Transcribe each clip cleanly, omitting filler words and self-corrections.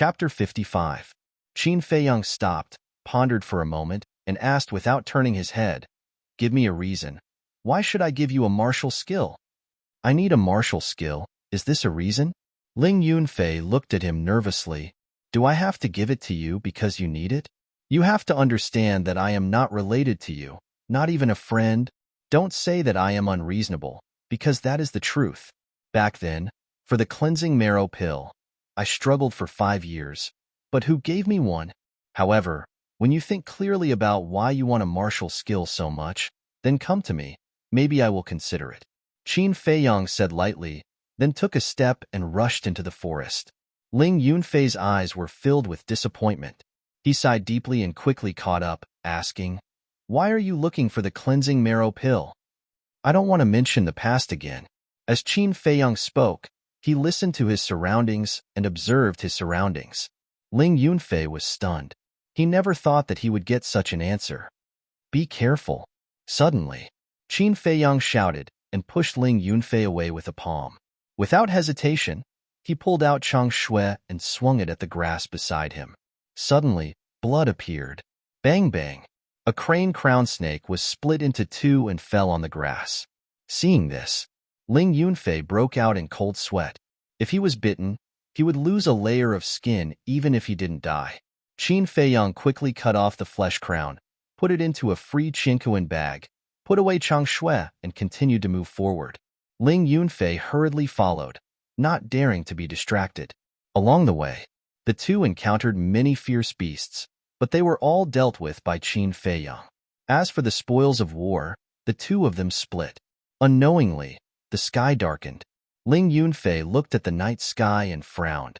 Chapter 55. Qin Feiyang stopped, pondered for a moment, and asked without turning his head, "Give me a reason. Why should I give you a martial skill?" "I need a martial skill. Is this a reason?" Ling Yunfei looked at him nervously. "Do I have to give it to you because you need it? You have to understand that I am not related to you, not even a friend. Don't say that I am unreasonable, because that is the truth. Back then, for the cleansing marrow pill, I struggled for 5 years, but who gave me one? However, when you think clearly about why you want a martial skill so much, then come to me. Maybe I will consider it." Qin Feiyang said lightly, then took a step and rushed into the forest. Ling Yunfei's eyes were filled with disappointment. He sighed deeply and quickly caught up, asking, "Why are you looking for the cleansing marrow pill?" "I don't want to mention the past again." As Qin Feiyang spoke, he listened to his surroundings and observed his surroundings. Ling Yunfei was stunned. He never thought that he would get such an answer. "Be careful." Suddenly, Qin Feiyang shouted and pushed Ling Yunfei away with a palm. Without hesitation, he pulled out Chang Shui and swung it at the grass beside him. Suddenly, blood appeared. Bang bang! A crane crown snake was split into 2 and fell on the grass. Seeing this, Ling Yunfei broke out in cold sweat. If he was bitten, he would lose a layer of skin even if he didn't die. Qin Feiyang quickly cut off the flesh crown, put it into a free Qinkuan bag, put away Chang Shui, and continued to move forward. Ling Yunfei hurriedly followed, not daring to be distracted. Along the way, the two encountered many fierce beasts, but they were all dealt with by Qin Feiyang. As for the spoils of war, the two of them split. Unknowingly, the sky darkened. Ling Yunfei looked at the night sky and frowned.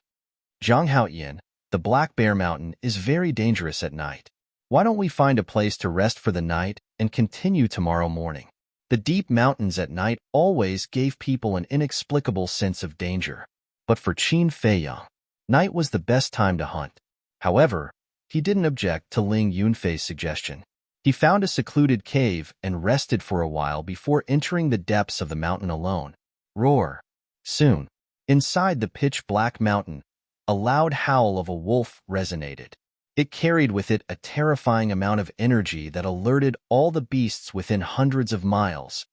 "Zhang Haoyan, the Black Bear Mountain is very dangerous at night. Why don't we find a place to rest for the night and continue tomorrow morning?" The deep mountains at night always gave people an inexplicable sense of danger. But for Qin Feiyang, night was the best time to hunt. However, he didn't object to Ling Yunfei's suggestion. He found a secluded cave and rested for a while before entering the depths of the mountain alone. Roar! Soon, inside the pitch-black mountain, a loud howl of a wolf resonated. It carried with it a terrifying amount of energy that alerted all the beasts within hundreds of miles.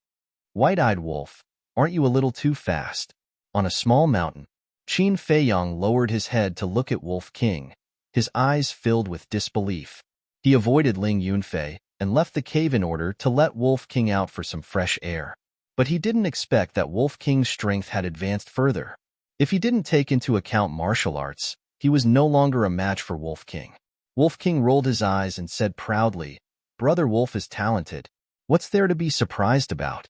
"White-eyed wolf, aren't you a little too fast?" On a small mountain, Qin Feiyang lowered his head to look at Wolf King, his eyes filled with disbelief. He avoided Ling Yunfei and left the cave in order to let Wolf King out for some fresh air. But he didn't expect that Wolf King's strength had advanced further. If he didn't take into account martial arts, he was no longer a match for Wolf King. Wolf King rolled his eyes and said proudly, "Brother Wolf is talented. What's there to be surprised about?"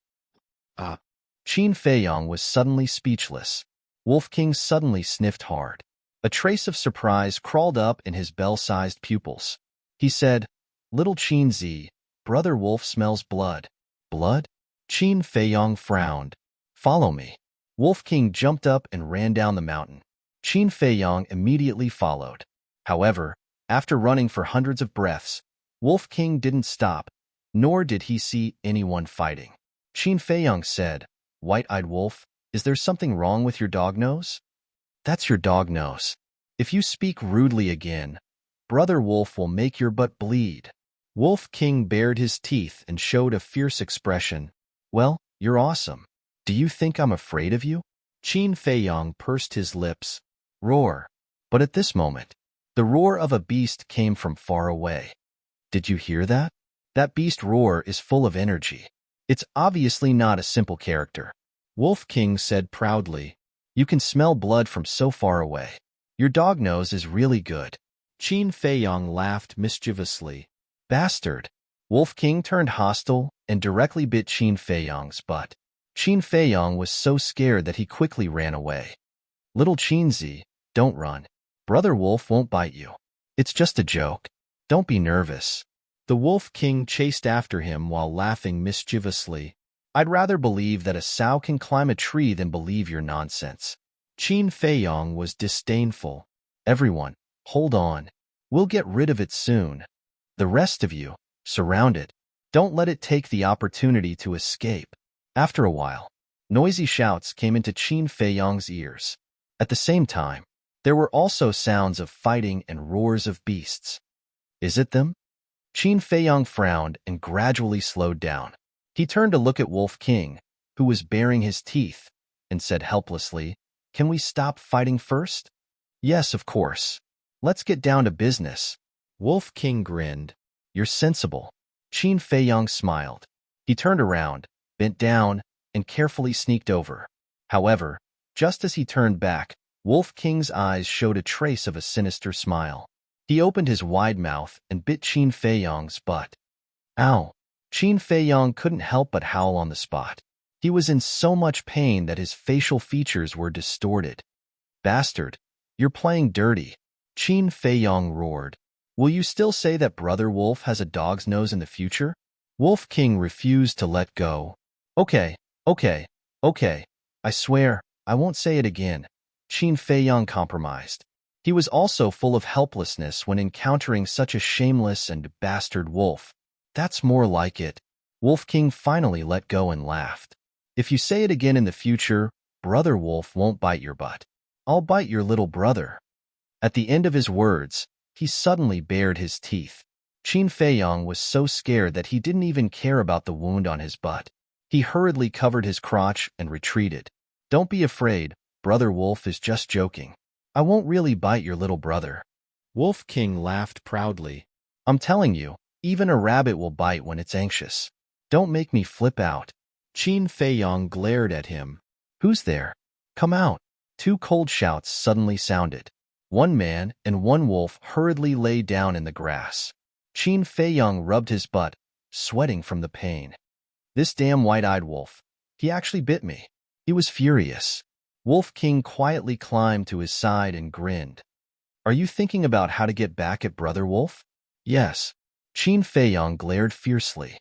Qin Feiyang was suddenly speechless. Wolf King suddenly sniffed hard. A trace of surprise crawled up in his bell-sized pupils. He said, "Little Qin Zi, Brother Wolf smells blood." "Blood?" Qin Feiyang frowned. "Follow me." Wolf King jumped up and ran down the mountain. Qin Feiyang immediately followed. However, after running for hundreds of breaths, Wolf King didn't stop, nor did he see anyone fighting. Qin Feiyang said, "White-eyed wolf, is there something wrong with your dog nose?" "That's your dog nose. If you speak rudely again, Brother Wolf will make your butt bleed." Wolf King bared his teeth and showed a fierce expression. "Well, you're awesome. Do you think I'm afraid of you?" Qin Feiyang pursed his lips. Roar! But at this moment, the roar of a beast came from far away. "Did you hear that? That beast roar is full of energy. It's obviously not a simple character." Wolf King said proudly, "You can smell blood from so far away. Your dog nose is really good." Qin Feiyang laughed mischievously. "Bastard!" Wolf King turned hostile and directly bit Qin Feiyang's butt. Qin Feiyang was so scared that he quickly ran away. "Little Qin Zi, don't run. Brother Wolf won't bite you. It's just a joke. Don't be nervous." The Wolf King chased after him while laughing mischievously. "I'd rather believe that a sow can climb a tree than believe your nonsense." Qin Feiyang was disdainful. "Everyone, hold on. We'll get rid of it soon. The rest of you, surround it. Don't let it take the opportunity to escape." After a while, noisy shouts came into Qin Feiyang's ears. At the same time, There were also sounds of fighting and roars of beasts. Is it them? Qin Feiyong frowned and gradually slowed down. He turned to look at Wolf King, who was baring his teeth, and said helplessly, "Can we stop fighting first?" "Yes, of course. Let's get down to business." Wolf King grinned. "You're sensible." Qin Feiyong smiled. He turned around, bent down, and carefully sneaked over. However, just as he turned back, Wolf King's eyes showed a trace of a sinister smile. He opened his wide mouth and bit Qin Feiyong's butt. Ow! Qin Feiyong couldn't help but howl on the spot. He was in so much pain that his facial features were distorted. "Bastard! You're playing dirty," Qin Feiyong roared. "Will you still say that Brother Wolf has a dog's nose in the future?" Wolf King refused to let go. Okay. I swear, I won't say it again," Qin Feiyong compromised. He was also full of helplessness when encountering such a shameless and bastard wolf. "That's more like it." Wolf King finally let go and laughed. "If you say it again in the future, Brother Wolf won't bite your butt. I'll bite your little brother." At the end of his words, he suddenly bared his teeth. Qin Feiyong was so scared that he didn't even care about the wound on his butt. He hurriedly covered his crotch and retreated. "Don't be afraid, Brother Wolf is just joking. I won't really bite your little brother." Wolf King laughed proudly. "I'm telling you, even a rabbit will bite when it's anxious. Don't make me flip out." Qin Feiyong glared at him. "Who's there? Come out." Two cold shouts suddenly sounded. One man and one wolf hurriedly lay down in the grass. Qin Feiyong rubbed his butt, sweating from the pain. "This damn white-eyed wolf. He actually bit me." He was furious. Wolf King quietly climbed to his side and grinned. "Are you thinking about how to get back at Brother Wolf?" "Yes." Qin Feiyong glared fiercely.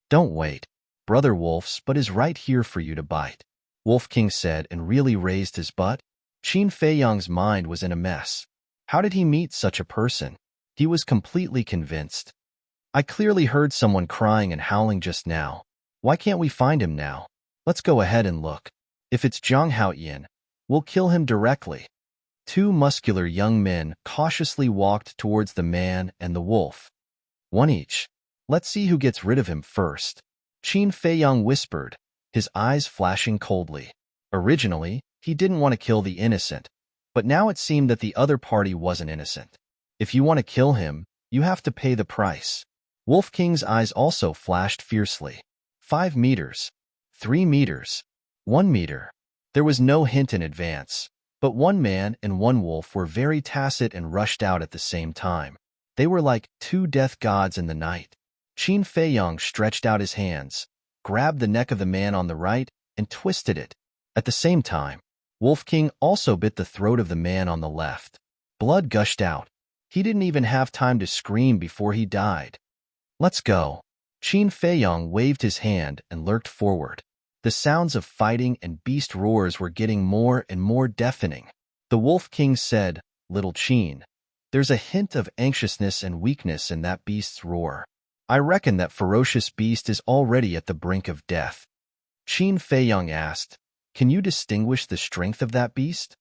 "Don't wait. Brother Wolf's butt is right here for you to bite," Wolf King said and really raised his butt. Qin Feiyong's mind was in a mess. How did he meet such a person? He was completely convinced. "I clearly heard someone crying and howling just now. Why can't we find him now? Let's go ahead and look. If it's Zhang Haoyan, we'll kill him directly." Two muscular young men cautiously walked towards the man and the wolf. "One each. Let's see who gets rid of him first," Qin Feiyong whispered, his eyes flashing coldly. Originally, he didn't want to kill the innocent, but now it seemed that the other party wasn't innocent. If you want to kill him, you have to pay the price. Wolf King's eyes also flashed fiercely. 5 meters. 3 meters. 1 meter. There was no hint in advance, but one man and one wolf were very tacit and rushed out at the same time. They were like two death gods in the night. Qin Feiyong stretched out his hands, grabbed the neck of the man on the right, and twisted it. At the same time, Wolf King also bit the throat of the man on the left. Blood gushed out. He didn't even have time to scream before he died. "Let's go." Qin Feiyong waved his hand and lurked forward. The sounds of fighting and beast roars were getting more and more deafening. The Wolf King said, "Little Qin, there's a hint of anxiousness and weakness in that beast's roar. I reckon that ferocious beast is already at the brink of death." Qin Feiyong asked, "Can you distinguish the strength of that beast?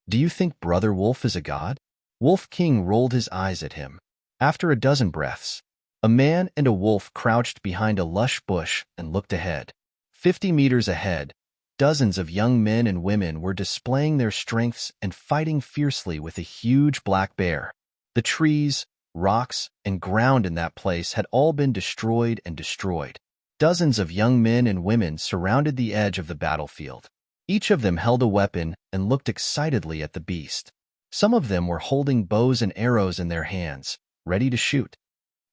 Do you think Brother Wolf is a god?" Wolf King rolled his eyes at him. After a dozen breaths, a man and a wolf crouched behind a lush bush and looked ahead. 50 meters ahead, dozens of young men and women were displaying their strengths and fighting fiercely with a huge black bear. The trees, rocks, and ground in that place had all been destroyed and destroyed. Dozens of young men and women surrounded the edge of the battlefield. Each of them held a weapon and looked excitedly at the beast. Some of them were holding bows and arrows in their hands, ready to shoot.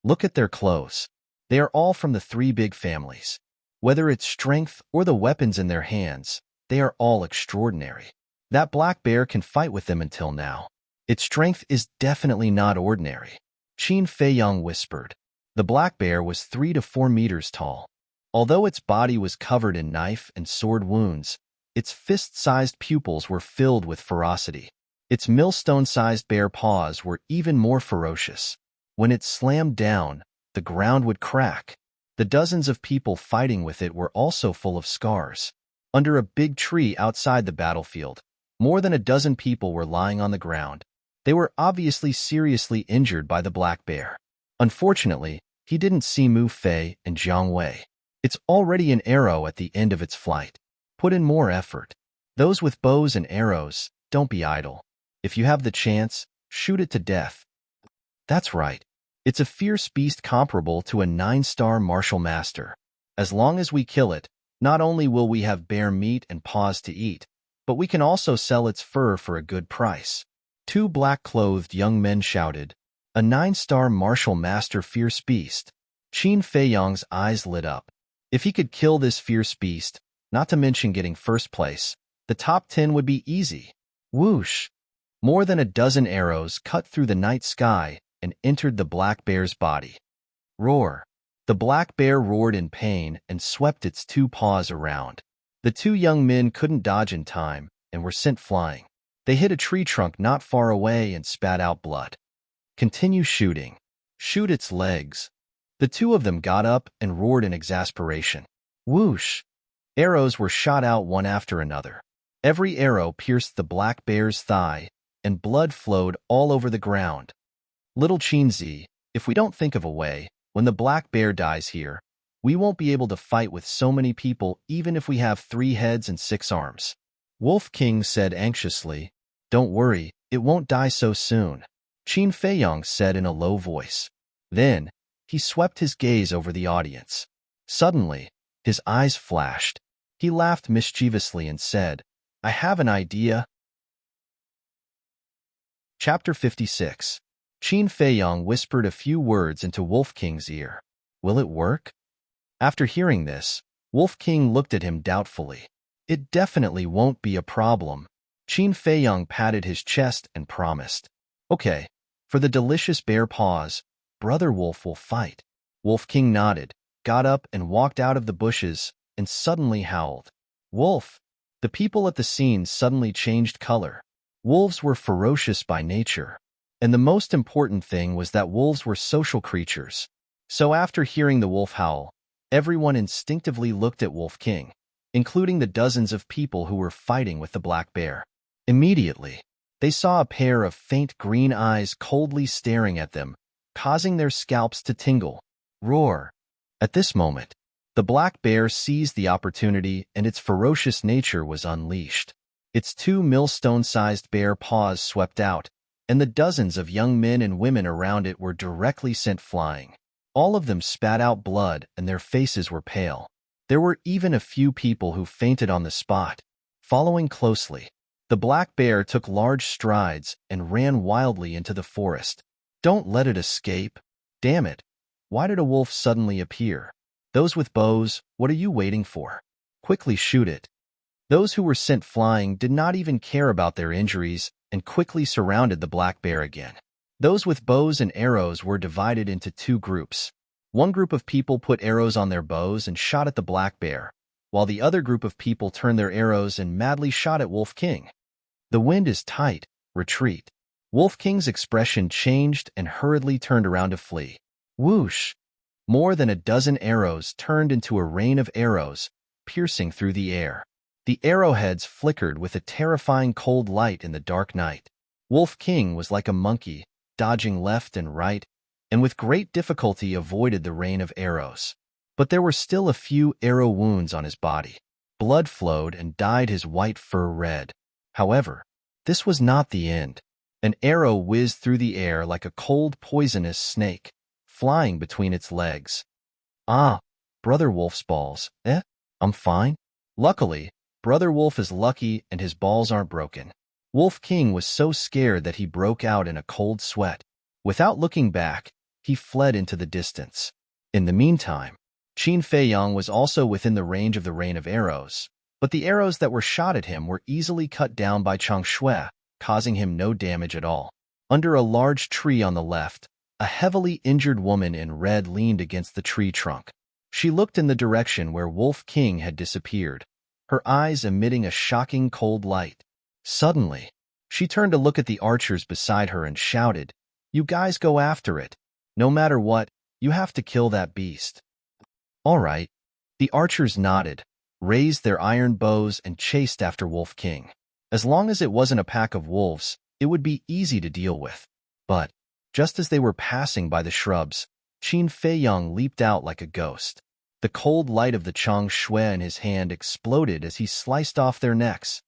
Look at their clothes. They are all from the 3 big families. Whether it's strength or the weapons in their hands, they are all extraordinary. That black bear can fight with them until now. Its strength is definitely not ordinary. Qin Feiyong whispered. The black bear was 3 to 4 meters tall. Although its body was covered in knife and sword wounds, its fist-sized pupils were filled with ferocity. Its millstone-sized bare paws were even more ferocious. When it slammed down, the ground would crack. The dozens of people fighting with it were also full of scars. Under a big tree outside the battlefield, More than a dozen people were lying on the ground. They were obviously seriously injured by the black bear. Unfortunately, he didn't see Mu Fei and Jiang Wei. It's already an arrow at the end of its flight. Put in more effort. Those with bows and arrows, don't be idle. If you have the chance, shoot it to death. That's right. It's a fierce beast comparable to a 9-star martial master. As long as we kill it, not only will we have bear meat and paws to eat, but we can also sell its fur for a good price. 2 black-clothed young men shouted, "A 9-star martial master fierce beast." Qin Feiyang's eyes lit up. If he could kill this fierce beast, not to mention getting first place, the top 10 would be easy. Whoosh! More than a dozen arrows cut through the night sky and entered the black bear's body. Roar! The black bear roared in pain and swept its 2 paws around. The 2 young men couldn't dodge in time and were sent flying. They hit a tree trunk not far away and spat out blood. Continue shooting. Shoot its legs. The 2 of them got up and roared in exasperation. Whoosh! Arrows were shot out one after another. Every arrow pierced the black bear's thigh, and blood flowed all over the ground. Little Qinzi, if we don't think of a way, when the black bear dies here, we won't be able to fight with so many people even if we have 3 heads and 6 arms. Wolf King said anxiously, "Don't worry, it won't die so soon," Qin Feiyang said in a low voice. Then, he swept his gaze over the audience. Suddenly, his eyes flashed. He laughed mischievously and said, "I have an idea." Chapter 56. Qin Feiyang whispered a few words into Wolf King's ear. Will it work? After hearing this, Wolf King looked at him doubtfully. It definitely won't be a problem. Qin Feiyang patted his chest and promised. Okay, for the delicious bear paws, Brother Wolf will fight. Wolf King nodded, got up and walked out of the bushes, and suddenly howled. Wolf! The people at the scene suddenly changed color. Wolves were ferocious by nature. And the most important thing was that wolves were social creatures. So after hearing the wolf howl, everyone instinctively looked at Wolf King, including the dozens of people who were fighting with the black bear. Immediately, they saw a pair of faint green eyes coldly staring at them, causing their scalps to tingle. Roar! At this moment, the black bear seized the opportunity and its ferocious nature was unleashed. Its 2 millstone-sized bear paws swept out, and the dozens of young men and women around it were directly sent flying. All of them spat out blood and their faces were pale. There were even a few people who fainted on the spot. Following closely, the black bear took large strides and ran wildly into the forest. Don't let it escape. Damn it. Why did a wolf suddenly appear? Those with bows, what are you waiting for? Quickly shoot it. Those who were sent flying did not even care about their injuries and quickly surrounded the black bear again. Those with bows and arrows were divided into 2 groups. One group of people put arrows on their bows and shot at the black bear, while the other group of people turned their arrows and madly shot at Wolf King. The wind is tight. Retreat. Wolf King's expression changed and hurriedly turned around to flee. Whoosh! More than a dozen arrows turned into a rain of arrows, piercing through the air. The arrowheads flickered with a terrifying cold light in the dark night. Wolf King was like a monkey, dodging left and right, and with great difficulty avoided the rain of arrows. But there were still a few arrow wounds on his body. Blood flowed and dyed his white fur red. However, this was not the end. An arrow whizzed through the air like a cold, poisonous snake, flying between its legs. Ah, Brother Wolf's balls. I'm fine. Luckily, Brother Wolf is lucky and his balls aren't broken. Wolf King was so scared that he broke out in a cold sweat. Without looking back, he fled into the distance. In the meantime, Qin Feiyang was also within the range of the rain of arrows, but the arrows that were shot at him were easily cut down by Chang Shui, causing him no damage at all. Under a large tree on the left, a heavily injured woman in red leaned against the tree trunk. She looked in the direction where Wolf King had disappeared, her eyes emitting a shocking cold light. Suddenly, she turned to look at the archers beside her and shouted, "You guys go after it. No matter what, you have to kill that beast." All right. The archers nodded, raised their iron bows and chased after Wolf King. As long as it wasn't a pack of wolves, it would be easy to deal with. But, just as they were passing by the shrubs, Qin Feiyang leaped out like a ghost. The cold light of the Chang Shui in his hand exploded as he sliced off their necks.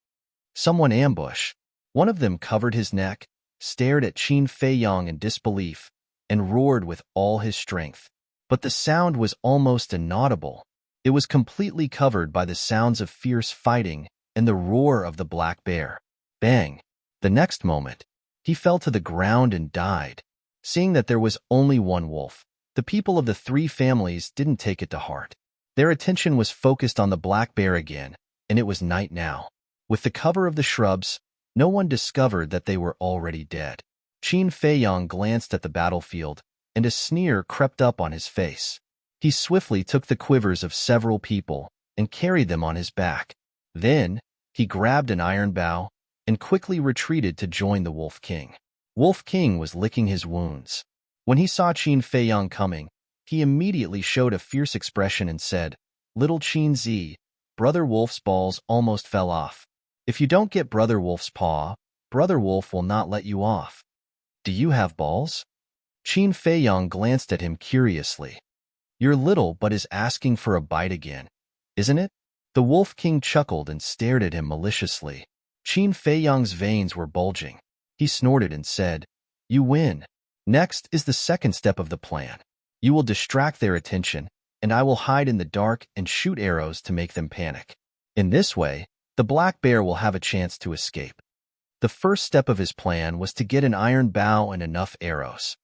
Someone ambush. One of them covered his neck, stared at Qin Feiyang in disbelief, and roared with all his strength. But the sound was almost inaudible. It was completely covered by the sounds of fierce fighting and the roar of the black bear. Bang! The next moment, he fell to the ground and died. Seeing that there was only one wolf, the people of the three families didn't take it to heart. Their attention was focused on the black bear again, and it was night now. With the cover of the shrubs, no one discovered that they were already dead. Qin Feiyang glanced at the battlefield, and a sneer crept up on his face. He swiftly took the quivers of several people and carried them on his back. Then, he grabbed an iron bow and quickly retreated to join the Wolf King. Wolf King was licking his wounds. When he saw Qin Feiyang coming, he immediately showed a fierce expression and said, "Little Qin Zi, Brother Wolf's balls almost fell off. If you don't get Brother Wolf's paw, Brother Wolf will not let you off. Do you have balls?" Qin Feiyang glanced at him curiously. "You're little but is asking for a bite again, isn't it?" The Wolf King chuckled and stared at him maliciously. Qin Feiyang's veins were bulging. He snorted and said, "You win. Next is the second step of the plan. You will distract their attention, and I will hide in the dark and shoot arrows to make them panic. In this way, the black bear will have a chance to escape." The first step of his plan was to get an iron bow and enough arrows.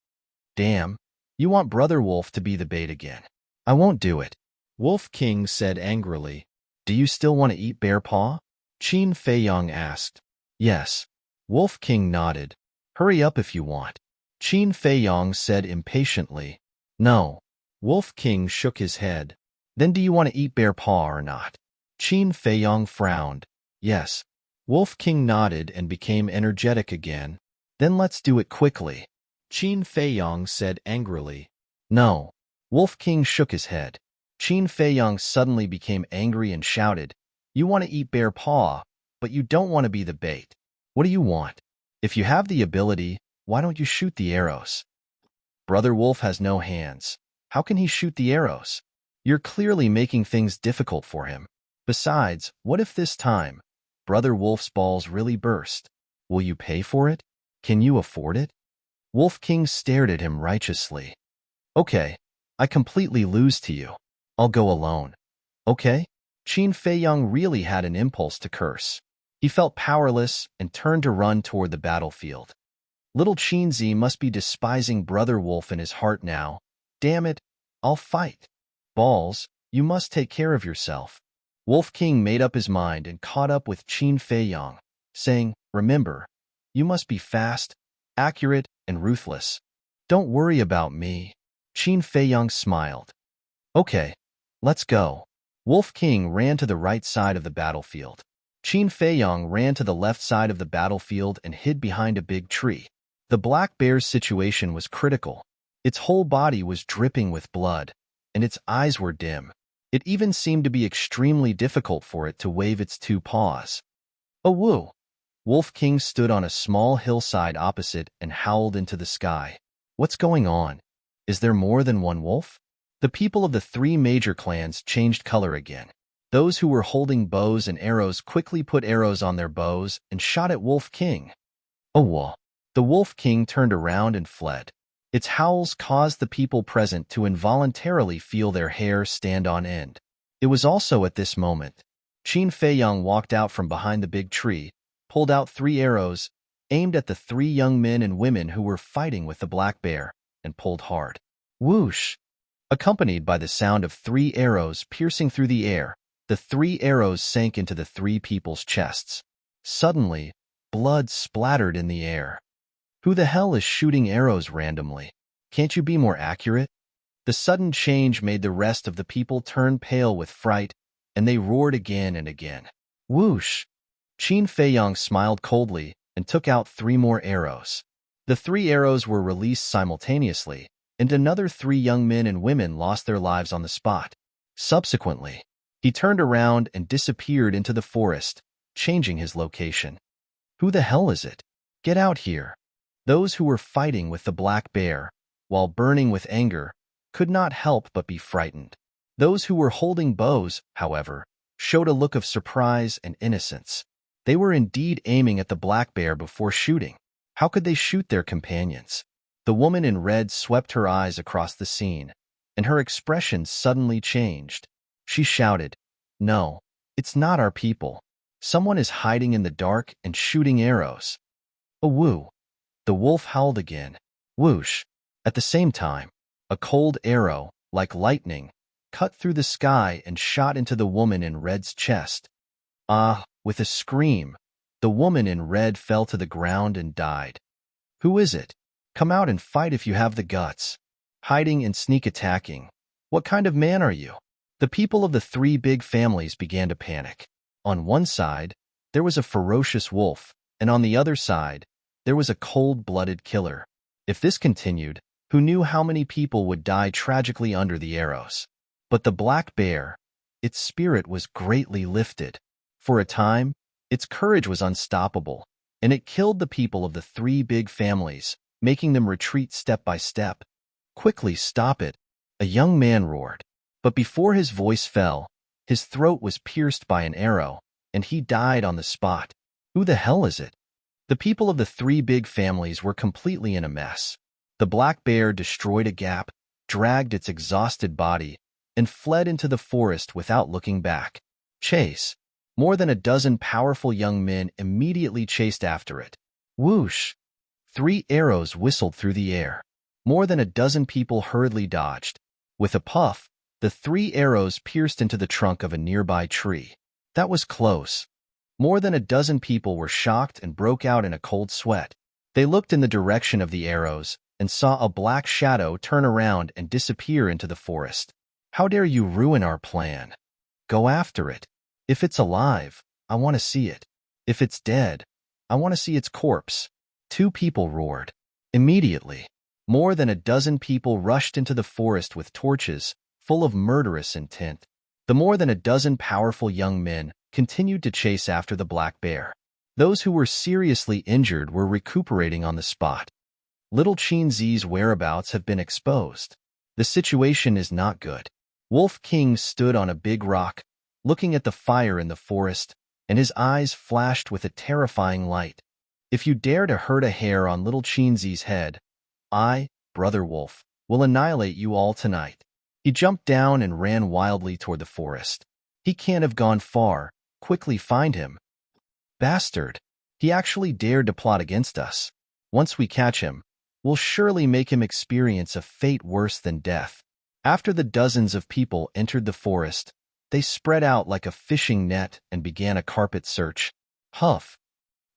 "Damn, you want Brother Wolf to be the bait again. I won't do it," Wolf King said angrily. "Do you still want to eat bear paw?" Qin Feiyang asked. "Yes." Wolf King nodded. "Hurry up if you want." Qin Feiyang said impatiently. "No." Wolf King shook his head. "Then do you want to eat bear paw or not?" Qin Feiyang frowned. "Yes." Wolf King nodded and became energetic again. "Then let's do it quickly." Qin Feiyang said angrily. "No." Wolf King shook his head. Qin Feiyang suddenly became angry and shouted, "You want to eat bear paw, but you don't want to be the bait. What do you want? If you have the ability, why don't you shoot the arrows?" "Brother Wolf has no hands. How can he shoot the arrows? You're clearly making things difficult for him. Besides, what if this time, Brother Wolf's balls really burst? Will you pay for it? Can you afford it?" Wolf King stared at him righteously. "Okay, I completely lose to you. I'll go alone. Okay?" Qin Feiyang really had an impulse to curse. He felt powerless and turned to run toward the battlefield. Little Qin Zi must be despising Brother Wolf in his heart now. "Damn it, I'll fight." "Balls, you must take care of yourself." Wolf King made up his mind and caught up with Qin Feiyang, saying, "Remember, you must be fast, accurate, and ruthless. Don't worry about me." Qin Feiyang smiled. "Okay, let's go." Wolf King ran to the right side of the battlefield. Qin Feiyang ran to the left side of the battlefield and hid behind a big tree. The black bear's situation was critical. Its whole body was dripping with blood, and its eyes were dim. It even seemed to be extremely difficult for it to wave its two paws. "Oh woo!" Wolf King stood on a small hillside opposite and howled into the sky. "What's going on? Is there more than one wolf?" The people of the three major clans changed color again. Those who were holding bows and arrows quickly put arrows on their bows and shot at Wolf King. "Oh whoa!" The Wolf King turned around and fled. Its howls caused the people present to involuntarily feel their hair stand on end. It was also at this moment Qin Feiyang walked out from behind the big tree, pulled out 3 arrows, aimed at the 3 young men and women who were fighting with the black bear, and pulled hard. Whoosh! Accompanied by the sound of 3 arrows piercing through the air, the 3 arrows sank into the 3 people's chests. Suddenly, blood splattered in the air. "Who the hell is shooting arrows randomly? Can't you be more accurate?" The sudden change made the rest of the people turn pale with fright, and they roared again and again. Whoosh! Qin Feiyang smiled coldly and took out 3 more arrows. The 3 arrows were released simultaneously, and another 3 young men and women lost their lives on the spot. Subsequently, he turned around and disappeared into the forest, changing his location. Who the hell is it? Get out here. Those who were fighting with the black bear, while burning with anger, could not help but be frightened. Those who were holding bows, however, showed a look of surprise and innocence. They were indeed aiming at the black bear before shooting. How could they shoot their companions? The woman in red swept her eyes across the scene, and her expression suddenly changed. She shouted, "No, it's not our people. Someone is hiding in the dark and shooting arrows." A woo. The wolf howled again. Whoosh. At the same time, a cold arrow, like lightning, cut through the sky and shot into the woman in red's chest. Ah, with a scream, the woman in red fell to the ground and died. Who is it? Come out and fight if you have the guts. Hiding and sneak attacking. What kind of man are you? The people of the three big families began to panic. On one side, there was a ferocious wolf, and on the other side, there was a cold-blooded killer. If this continued, who knew how many people would die tragically under the arrows? But the black bear, its spirit was greatly lifted. For a time, its courage was unstoppable, and it killed the people of the three big families, making them retreat step by step. "Quickly stop it," a young man roared. But before his voice fell, his throat was pierced by an arrow, and he died on the spot. Who the hell is it? The people of the three big families were completely in a mess. The black bear destroyed a gap, dragged its exhausted body, and fled into the forest without looking back. Chase. More than a dozen powerful young men immediately chased after it. Whoosh! 3 arrows whistled through the air. More than a dozen people hurriedly dodged. With a puff, the 3 arrows pierced into the trunk of a nearby tree. That was close. More than a dozen people were shocked and broke out in a cold sweat. They looked in the direction of the arrows and saw a black shadow turn around and disappear into the forest. How dare you ruin our plan? Go after it. If it's alive, I want to see it. If it's dead, I want to see its corpse. 2 people roared. Immediately, more than a dozen people rushed into the forest with torches, full of murderous intent. The more than a dozen powerful young men continued to chase after the black bear. Those who were seriously injured were recuperating on the spot. Little Chinzi's whereabouts have been exposed. The situation is not good. Wolf King stood on a big rock, looking at the fire in the forest, and his eyes flashed with a terrifying light. If you dare to hurt a hair on Little Chinzi's head, I, Brother Wolf, will annihilate you all tonight. He jumped down and ran wildly toward the forest. He can't have gone far. Quickly find him. Bastard. He actually dared to plot against us. Once we catch him, we'll surely make him experience a fate worse than death. After the dozens of people entered the forest, they spread out like a fishing net and began a carpet search. Huff.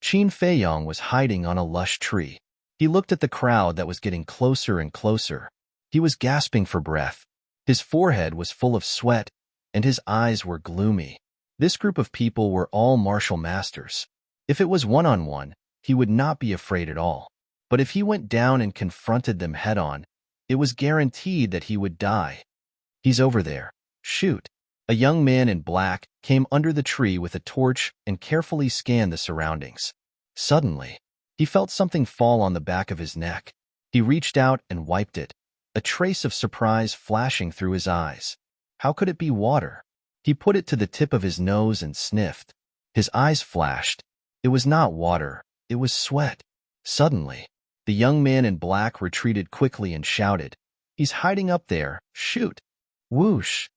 Qin Feiyong was hiding on a lush tree. He looked at the crowd that was getting closer and closer. He was gasping for breath. His forehead was full of sweat, and his eyes were gloomy. This group of people were all martial masters. If it was one-on-one, he would not be afraid at all. But if he went down and confronted them head-on, it was guaranteed that he would die. He's over there. Shoot. A young man in black came under the tree with a torch and carefully scanned the surroundings. Suddenly, he felt something fall on the back of his neck. He reached out and wiped it, a trace of surprise flashing through his eyes. How could it be water? He put it to the tip of his nose and sniffed. His eyes flashed. It was not water, it was sweat. Suddenly, the young man in black retreated quickly and shouted, "He's hiding up there, shoot!" Whoosh!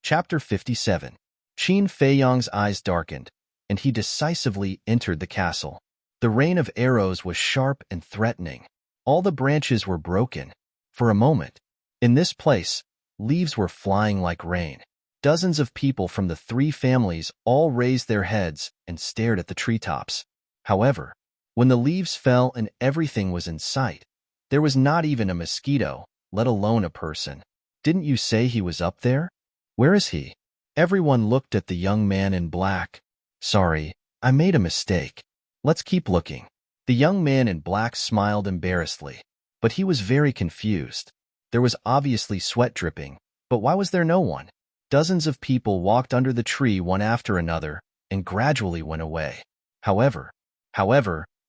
Chapter 57. Qin Feiyong's eyes darkened, and he decisively entered the castle. The rain of arrows was sharp and threatening. All the branches were broken. For a moment, in this place, leaves were flying like rain. Dozens of people from the 3 families all raised their heads and stared at the treetops. However, when the leaves fell and everything was in sight, there was not even a mosquito, let alone a person. Didn't you say he was up there? Where is he? Everyone looked at the young man in black. Sorry, I made a mistake. Let's keep looking. The young man in black smiled embarrassedly, but he was very confused. There was obviously sweat dripping, but why was there no one? Dozens of people walked under the tree one after another, and gradually went away. However,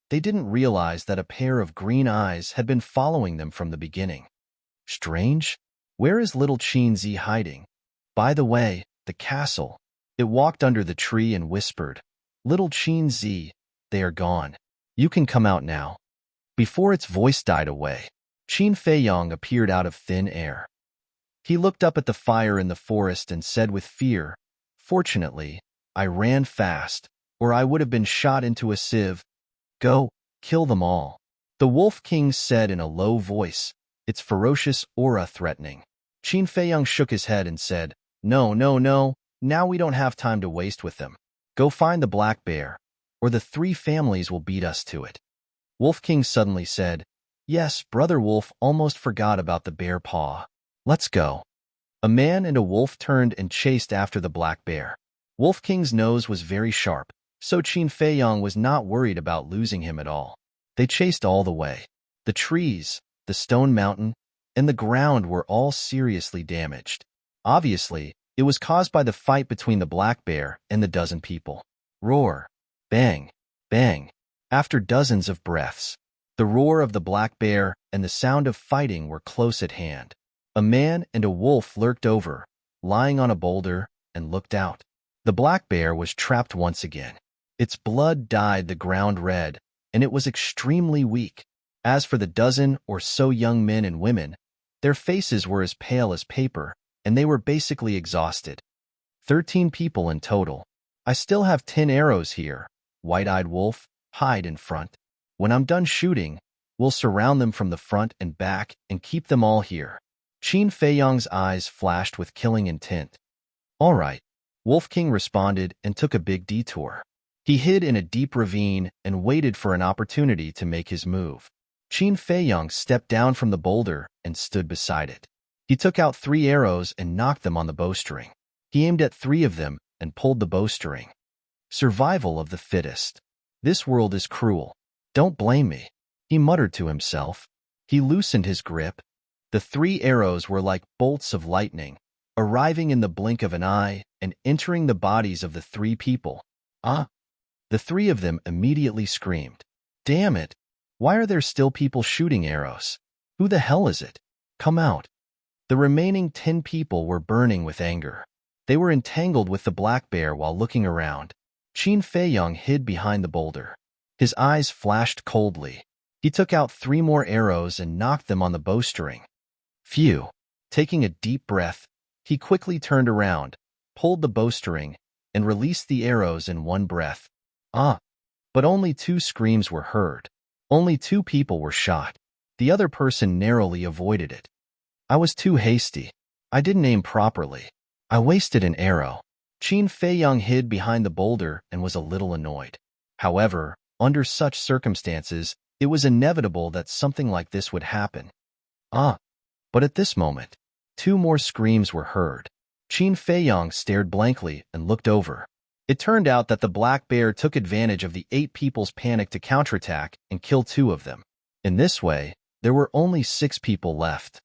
they didn't realize that a pair of green eyes had been following them from the beginning. Strange? Where is little Qinzi hiding? By the way, the castle. It walked under the tree and whispered, "Little Qinzi, they are gone. You can come out now." Before its voice died away, Qin Feiyong appeared out of thin air. He looked up at the fire in the forest and said with fear, "Fortunately, I ran fast, or I would have been shot into a sieve. Go, kill them all." The Wolf King said in a low voice, its ferocious aura threatening. Qin Feiyong shook his head and said, "No, no, no, now we don't have time to waste with them. Go find the black bear, or the three families will beat us to it." Wolf King suddenly said, "Yes, Brother Wolf almost forgot about the bear paw. Let's go." A man and a wolf turned and chased after the black bear. Wolf King's nose was very sharp, so Qin Feiyong was not worried about losing him at all. They chased all the way. The trees, the stone mountain, and the ground were all seriously damaged. Obviously, it was caused by the fight between the black bear and the dozen people. Roar. Bang. Bang. After dozens of breaths, the roar of the black bear and the sound of fighting were close at hand. A man and a wolf lurked over, lying on a boulder, and looked out. The black bear was trapped once again. Its blood dyed the ground red, and it was extremely weak. As for the dozen or so young men and women, their faces were as pale as paper, and they were basically exhausted. 13 people in total. I still have 10 arrows here. White-eyed wolf, hide in front. When I'm done shooting, we'll surround them from the front and back and keep them all here. Qin Feiyong's eyes flashed with killing intent. All right, Wolf King responded and took a big detour. He hid in a deep ravine and waited for an opportunity to make his move. Qin Feiyong stepped down from the boulder and stood beside it. He took out 3 arrows and knocked them on the bowstring. He aimed at 3 of them and pulled the bowstring. Survival of the fittest. This world is cruel. Don't blame me, he muttered to himself. He loosened his grip. The 3 arrows were like bolts of lightning, arriving in the blink of an eye and entering the bodies of the 3 people. Ah! The 3 of them immediately screamed. Damn it! Why are there still people shooting arrows? Who the hell is it? Come out. The remaining 10 people were burning with anger. They were entangled with the black bear while looking around. Qin Feiyong hid behind the boulder. His eyes flashed coldly. He took out 3 more arrows and knocked them on the bowstring. Phew! Taking a deep breath, he quickly turned around, pulled the bowstring, and released the arrows in one breath. Ah! But only 2 screams were heard. Only 2 people were shot. The other person narrowly avoided it. I was too hasty. I didn't aim properly. I wasted an arrow. Qin Feiyong hid behind the boulder and was a little annoyed. However, under such circumstances, it was inevitable that something like this would happen. Ah! But at this moment, 2 more screams were heard. Qin Feiyong stared blankly and looked over. It turned out that the black bear took advantage of the 8 people's panic to counterattack and kill 2 of them. In this way, there were only 6 people left.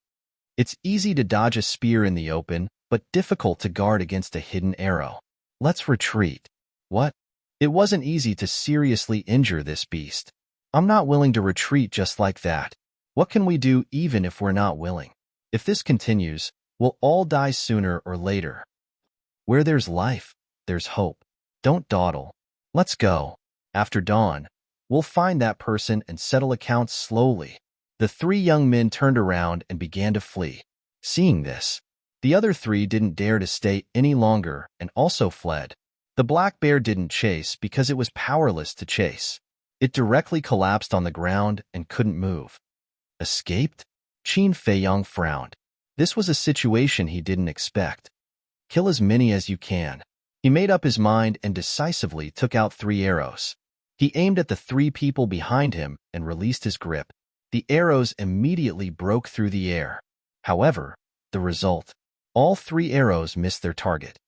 It's easy to dodge a spear in the open, but difficult to guard against a hidden arrow. Let's retreat. What? It wasn't easy to seriously injure this beast. I'm not willing to retreat just like that. What can we do even if we're not willing? If this continues, we'll all die sooner or later. Where there's life, there's hope. Don't dawdle. Let's go. After dawn, we'll find that person and settle accounts slowly. The 3 young men turned around and began to flee. Seeing this, the other 3 didn't dare to stay any longer and also fled. The black bear didn't chase because it was powerless to chase. It directly collapsed on the ground and couldn't move. Escaped? Qin Feiyong frowned. This was a situation he didn't expect. Kill as many as you can. He made up his mind and decisively took out 3 arrows. He aimed at the 3 people behind him and released his grip. The arrows immediately broke through the air. However, the result: all 3 arrows missed their target.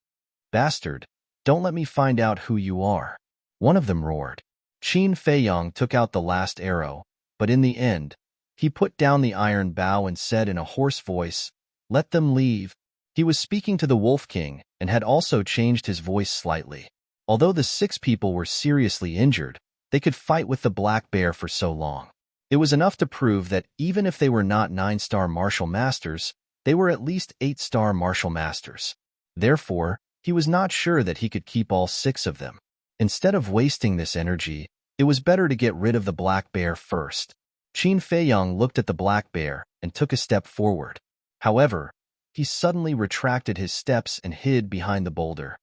Bastard, don't let me find out who you are. One of them roared. Qin Feiyong took out the last arrow, but in the end, he put down the iron bow and said in a hoarse voice, "Let them leave." He was speaking to the Wolf King and had also changed his voice slightly. Although the 6 people were seriously injured, they could fight with the black bear for so long. It was enough to prove that even if they were not 9-star martial masters, they were at least 8-star martial masters. Therefore, he was not sure that he could keep all 6 of them. Instead of wasting this energy, it was better to get rid of the black bear first. Qin Feiyang looked at the black bear and took a step forward. However, he suddenly retracted his steps and hid behind the boulder.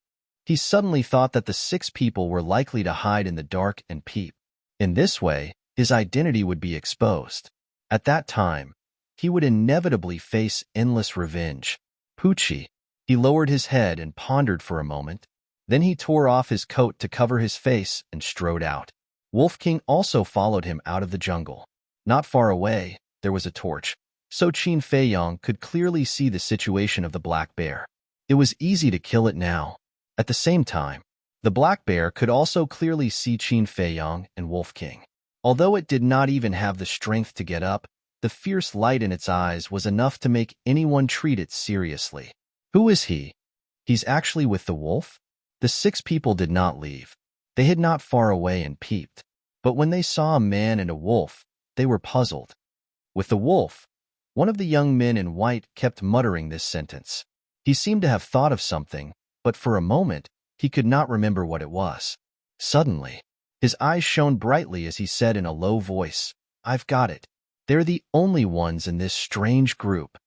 He suddenly thought that the 6 people were likely to hide in the dark and peep. In this way, his identity would be exposed. At that time, he would inevitably face endless revenge. Pucci. He lowered his head and pondered for a moment. Then he tore off his coat to cover his face and strode out. Wolf King also followed him out of the jungle. Not far away, there was a torch, so Qin Feiyang could clearly see the situation of the black bear. It was easy to kill it now. At the same time, the black bear could also clearly see Qin Feiyang and Wolf King. Although it did not even have the strength to get up, the fierce light in its eyes was enough to make anyone treat it seriously. Who is he? He's actually with the wolf? The 6 people did not leave. They hid not far away and peeped. But when they saw a man and a wolf, they were puzzled. With the wolf, one of the young men in white kept muttering this sentence. He seemed to have thought of something, but for a moment, he could not remember what it was. Suddenly, his eyes shone brightly as he said in a low voice, "I've got it. They're the only ones in this strange group."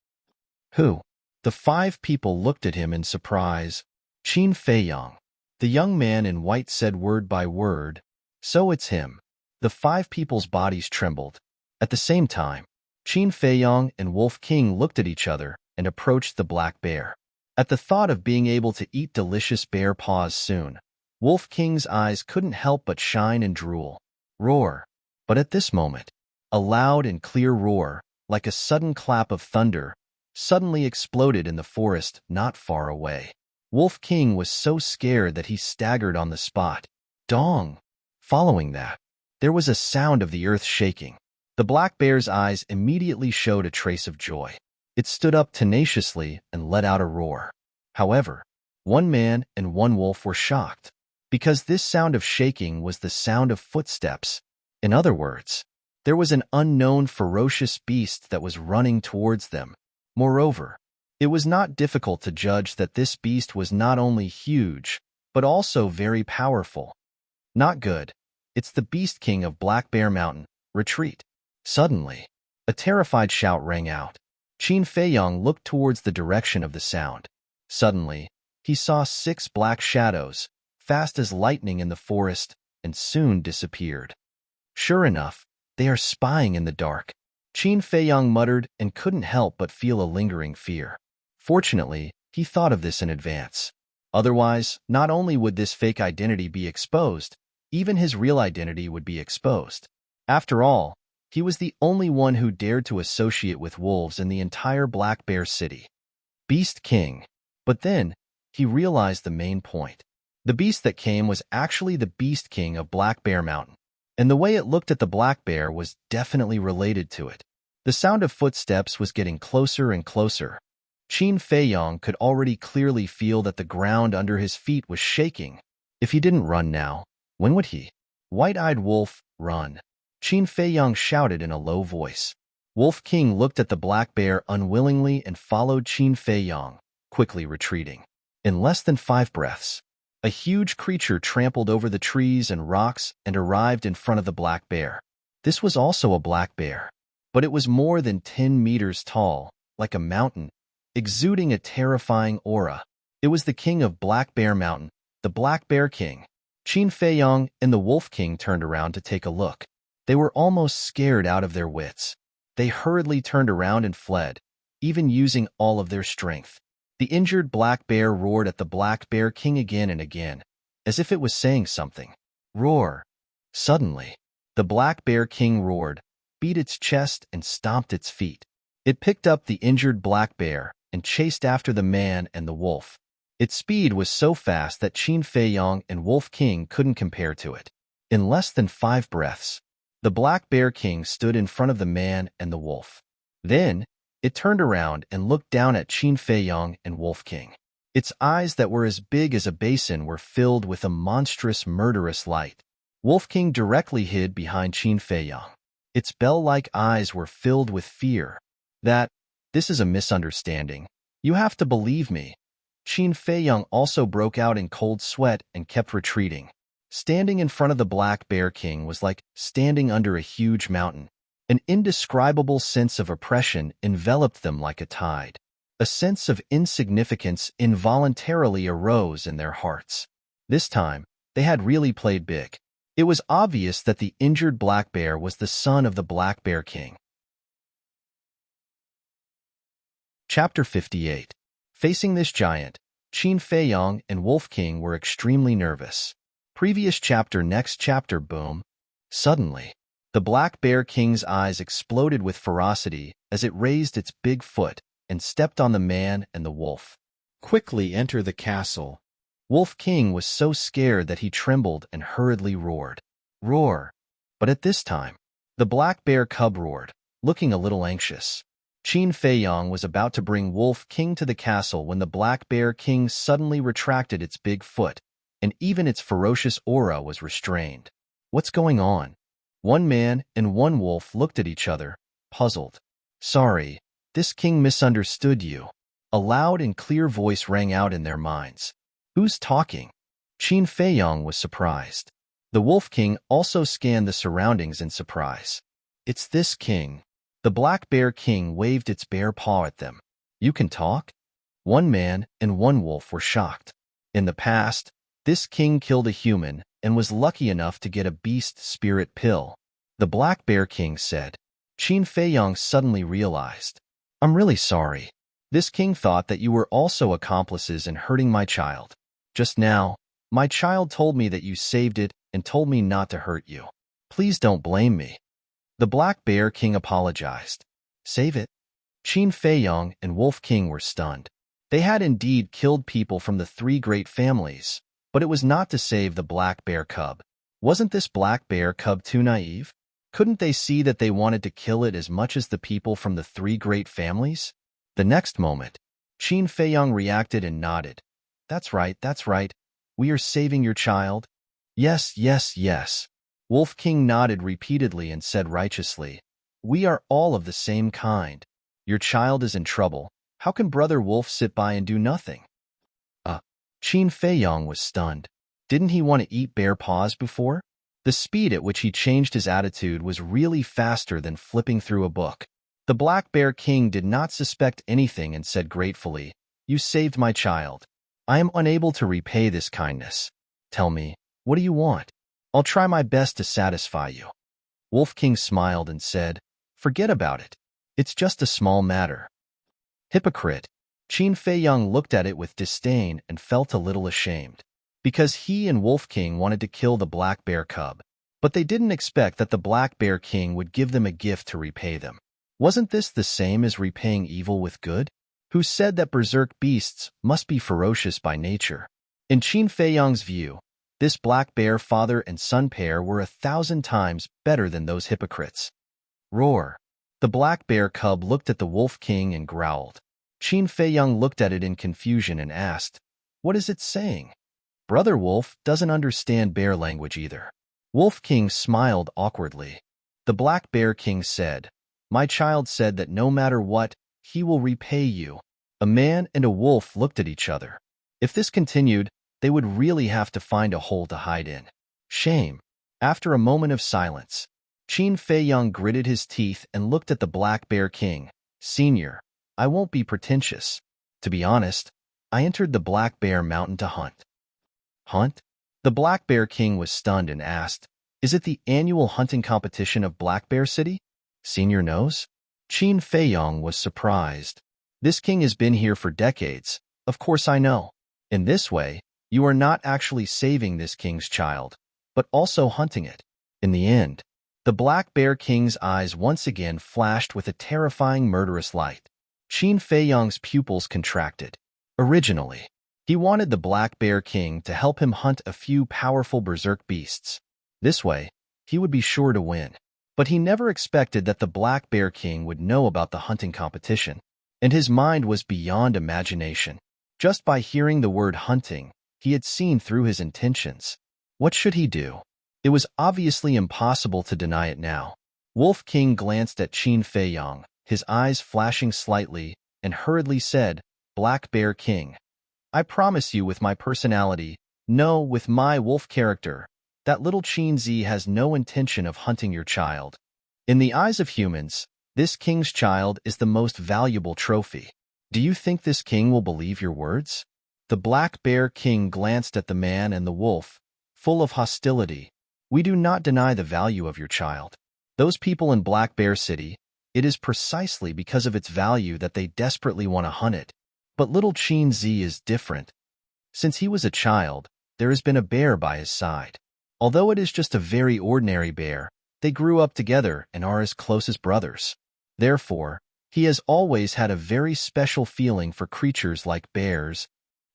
Who? The 5 people looked at him in surprise. Qin Feiyang. The young man in white said word by word, "So it's him." The 5 people's bodies trembled. At the same time, Qin Feiyang and Wolf King looked at each other and approached the black bear. At the thought of being able to eat delicious bear paws soon, Wolf King's eyes couldn't help but shine and drool. Roar. But at this moment, a loud and clear roar, like a sudden clap of thunder, suddenly exploded in the forest not far away. Wolf King was so scared that he staggered on the spot. Dong! Following that, there was a sound of the earth shaking. The black bear's eyes immediately showed a trace of joy. It stood up tenaciously and let out a roar. However, 1 man and 1 wolf were shocked, because this sound of shaking was the sound of footsteps. In other words, there was an unknown ferocious beast that was running towards them. Moreover, it was not difficult to judge that this beast was not only huge, but also very powerful. Not good. It's the Beast King of Black Bear Mountain. Retreat. Suddenly, a terrified shout rang out. Qin Feiyang looked towards the direction of the sound. Suddenly, he saw 6 black shadows, fast as lightning in the forest, and soon disappeared. Sure enough, they are spying in the dark. Qin Feiyang muttered and couldn't help but feel a lingering fear. Fortunately, he thought of this in advance. Otherwise, not only would this fake identity be exposed, even his real identity would be exposed. After all, he was the only one who dared to associate with wolves in the entire Black Bear City. Beast King. But then, he realized the main point. The beast that came was actually the Beast King of Black Bear Mountain, and the way it looked at the black bear was definitely related to it. The sound of footsteps was getting closer and closer. Qin Feiyang could already clearly feel that the ground under his feet was shaking. If he didn't run now, when would he? White-eyed wolf, run. Qin Feiyang shouted in a low voice. Wolf King looked at the black bear unwillingly and followed Qin Feiyang, quickly retreating. In less than 5 breaths, a huge creature trampled over the trees and rocks and arrived in front of the black bear. This was also a black bear, but it was more than 10 meters tall, like a mountain, exuding a terrifying aura. It was the king of Black Bear Mountain, the Black Bear King. Qin Feiyang and the Wolf King turned around to take a look. They were almost scared out of their wits. They hurriedly turned around and fled, even using all of their strength. The injured black bear roared at the Black Bear King again and again, as if it was saying something. Roar. Suddenly, the Black Bear King roared, beat its chest and stomped its feet. It picked up the injured black bear and chased after the man and the wolf. Its speed was so fast that Qin Feiyang and Wolf King couldn't compare to it. In less than 5 breaths, the Black Bear King stood in front of the man and the wolf. Then, it turned around and looked down at Qin Feiyang and Wolf King. Its eyes that were as big as a basin were filled with a monstrous, murderous light. Wolf King directly hid behind Qin Feiyang. Its bell-like eyes were filled with fear. This is a misunderstanding. You have to believe me. Qin Feiyang also broke out in cold sweat and kept retreating. Standing in front of the Black Bear King was like standing under a huge mountain. An indescribable sense of oppression enveloped them like a tide. A sense of insignificance involuntarily arose in their hearts. This time, they had really played big. It was obvious that the injured black bear was the son of the Black Bear King. Chapter 58. Facing this giant, Qin Feiyang and Wolf King were extremely nervous. Previous chapter, next chapter, boom. Suddenly, the Black Bear King's eyes exploded with ferocity as it raised its big foot and stepped on the man and the wolf. Quickly enter the castle. Wolf King was so scared that he trembled and hurriedly roared. Roar! But at this time, the Black Bear cub roared, looking a little anxious. Qin Feiyang was about to bring Wolf King to the castle when the Black Bear King suddenly retracted its big foot, and even its ferocious aura was restrained. What's going on? One man and one wolf looked at each other, puzzled. Sorry, this king misunderstood you. A loud and clear voice rang out in their minds. Who's talking? Qin Feiyang was surprised. The Wolf King also scanned the surroundings in surprise. It's this king. The Black Bear King waved its bare paw at them. You can talk? One man and one wolf were shocked. In the past, this king killed a human and was lucky enough to get a beast spirit pill. The Black Bear King said. Qin Feiyang suddenly realized. I'm really sorry. This king thought that you were also accomplices in hurting my child. Just now, my child told me that you saved it and told me not to hurt you. Please don't blame me. The Black Bear King apologized. Save it? Qin Feiyang and Wolf King were stunned. They had indeed killed people from the three great families, but it was not to save the Black Bear cub. Wasn't this Black Bear cub too naive? Couldn't they see that they wanted to kill it as much as the people from the three great families? The next moment, Qin Feiyang reacted and nodded. That's right. We are saving your child. Yes. Wolf King nodded repeatedly and said righteously, we are all of the same kind. Your child is in trouble. How can Brother Wolf sit by and do nothing? Qin Feiyang was stunned. Didn't he want to eat bear paws before? The speed at which he changed his attitude was really faster than flipping through a book. The Black Bear King did not suspect anything and said gratefully, you saved my child. I am unable to repay this kindness. Tell me, what do you want? I'll try my best to satisfy you. Wolf King smiled and said, forget about it. It's just a small matter. Hypocrite. Qin Feiyang looked at it with disdain and felt a little ashamed. Because he and Wolf King wanted to kill the Black Bear cub, but they didn't expect that the Black Bear King would give them a gift to repay them. Wasn't this the same as repaying evil with good? Who said that berserk beasts must be ferocious by nature? In Qin Feiyang's view, this Black Bear father and son pair were 1,000 times better than those hypocrites. Roar. The Black Bear cub looked at the Wolf King and growled. Qin Feiyang looked at it in confusion and asked, what is it saying? Brother Wolf doesn't understand bear language either. Wolf King smiled awkwardly. The Black Bear King said, my child said that no matter what, he will repay you. A man and a wolf looked at each other. If this continued, they would really have to find a hole to hide in. Shame. After a moment of silence, Qin Feiyang gritted his teeth and looked at the Black Bear King. Senior, I won't be pretentious. To be honest, I entered the Black Bear Mountain to hunt. Hunt? The Black Bear King was stunned and asked, is it the annual hunting competition of Black Bear City? Senior knows? Qin Feiyang was surprised. This king has been here for decades. Of course I know. In this way, you are not actually saving this king's child, but also hunting it. In the end, the Black Bear King's eyes once again flashed with a terrifying murderous light. Qin Feiyang's pupils contracted. Originally, he wanted the Black Bear King to help him hunt a few powerful berserk beasts. This way, he would be sure to win. But he never expected that the Black Bear King would know about the hunting competition, and his mind was beyond imagination. Just by hearing the word hunting, he had seen through his intentions. What should he do? It was obviously impossible to deny it now. Wolf King glanced at Qin Feiyong, his eyes flashing slightly, and hurriedly said, Black Bear King, I promise you with my personality, no, with my wolf character, that little Qin Zi has no intention of hunting your child. In the eyes of humans, this king's child is the most valuable trophy. Do you think this king will believe your words? The Black Bear King glanced at the man and the wolf, full of hostility. We do not deny the value of your child. Those people in Black Bear City, it is precisely because of its value that they desperately want to hunt it. But little Qin Zi is different. Since he was a child, there has been a bear by his side. Although it is just a very ordinary bear, they grew up together and are as close as brothers. Therefore, he has always had a very special feeling for creatures like bears.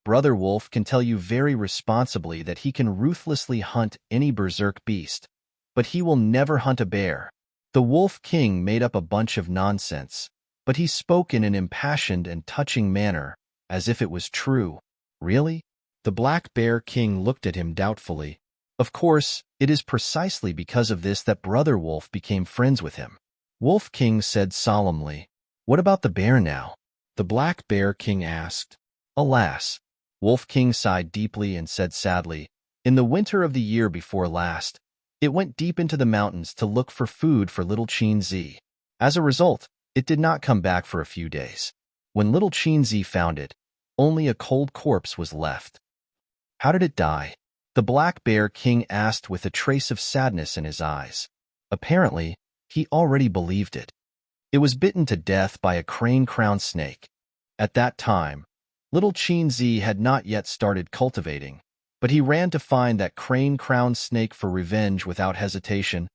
Brother Wolf can tell you very responsibly that he can ruthlessly hunt any berserk beast, but he will never hunt a bear. The Wolf King made up a bunch of nonsense, but he spoke in an impassioned and touching manner, as if it was true. Really? The Black Bear King looked at him doubtfully. Of course, it is precisely because of this that Brother Wolf became friends with him. Wolf King said solemnly, What about the bear now? The Black Bear King asked. Alas. Wolf King sighed deeply and said sadly, In the winter of the year before last, it went deep into the mountains to look for food for little Qin Zi. As a result, it did not come back for a few days. When little Qin Zi found it, only a cold corpse was left. How did it die? The Black Bear King asked with a trace of sadness in his eyes. Apparently, he already believed it. It was bitten to death by a crane-crowned snake. At that time, little Qin Zi had not yet started cultivating, but he ran to find that crane-crowned snake for revenge without hesitation.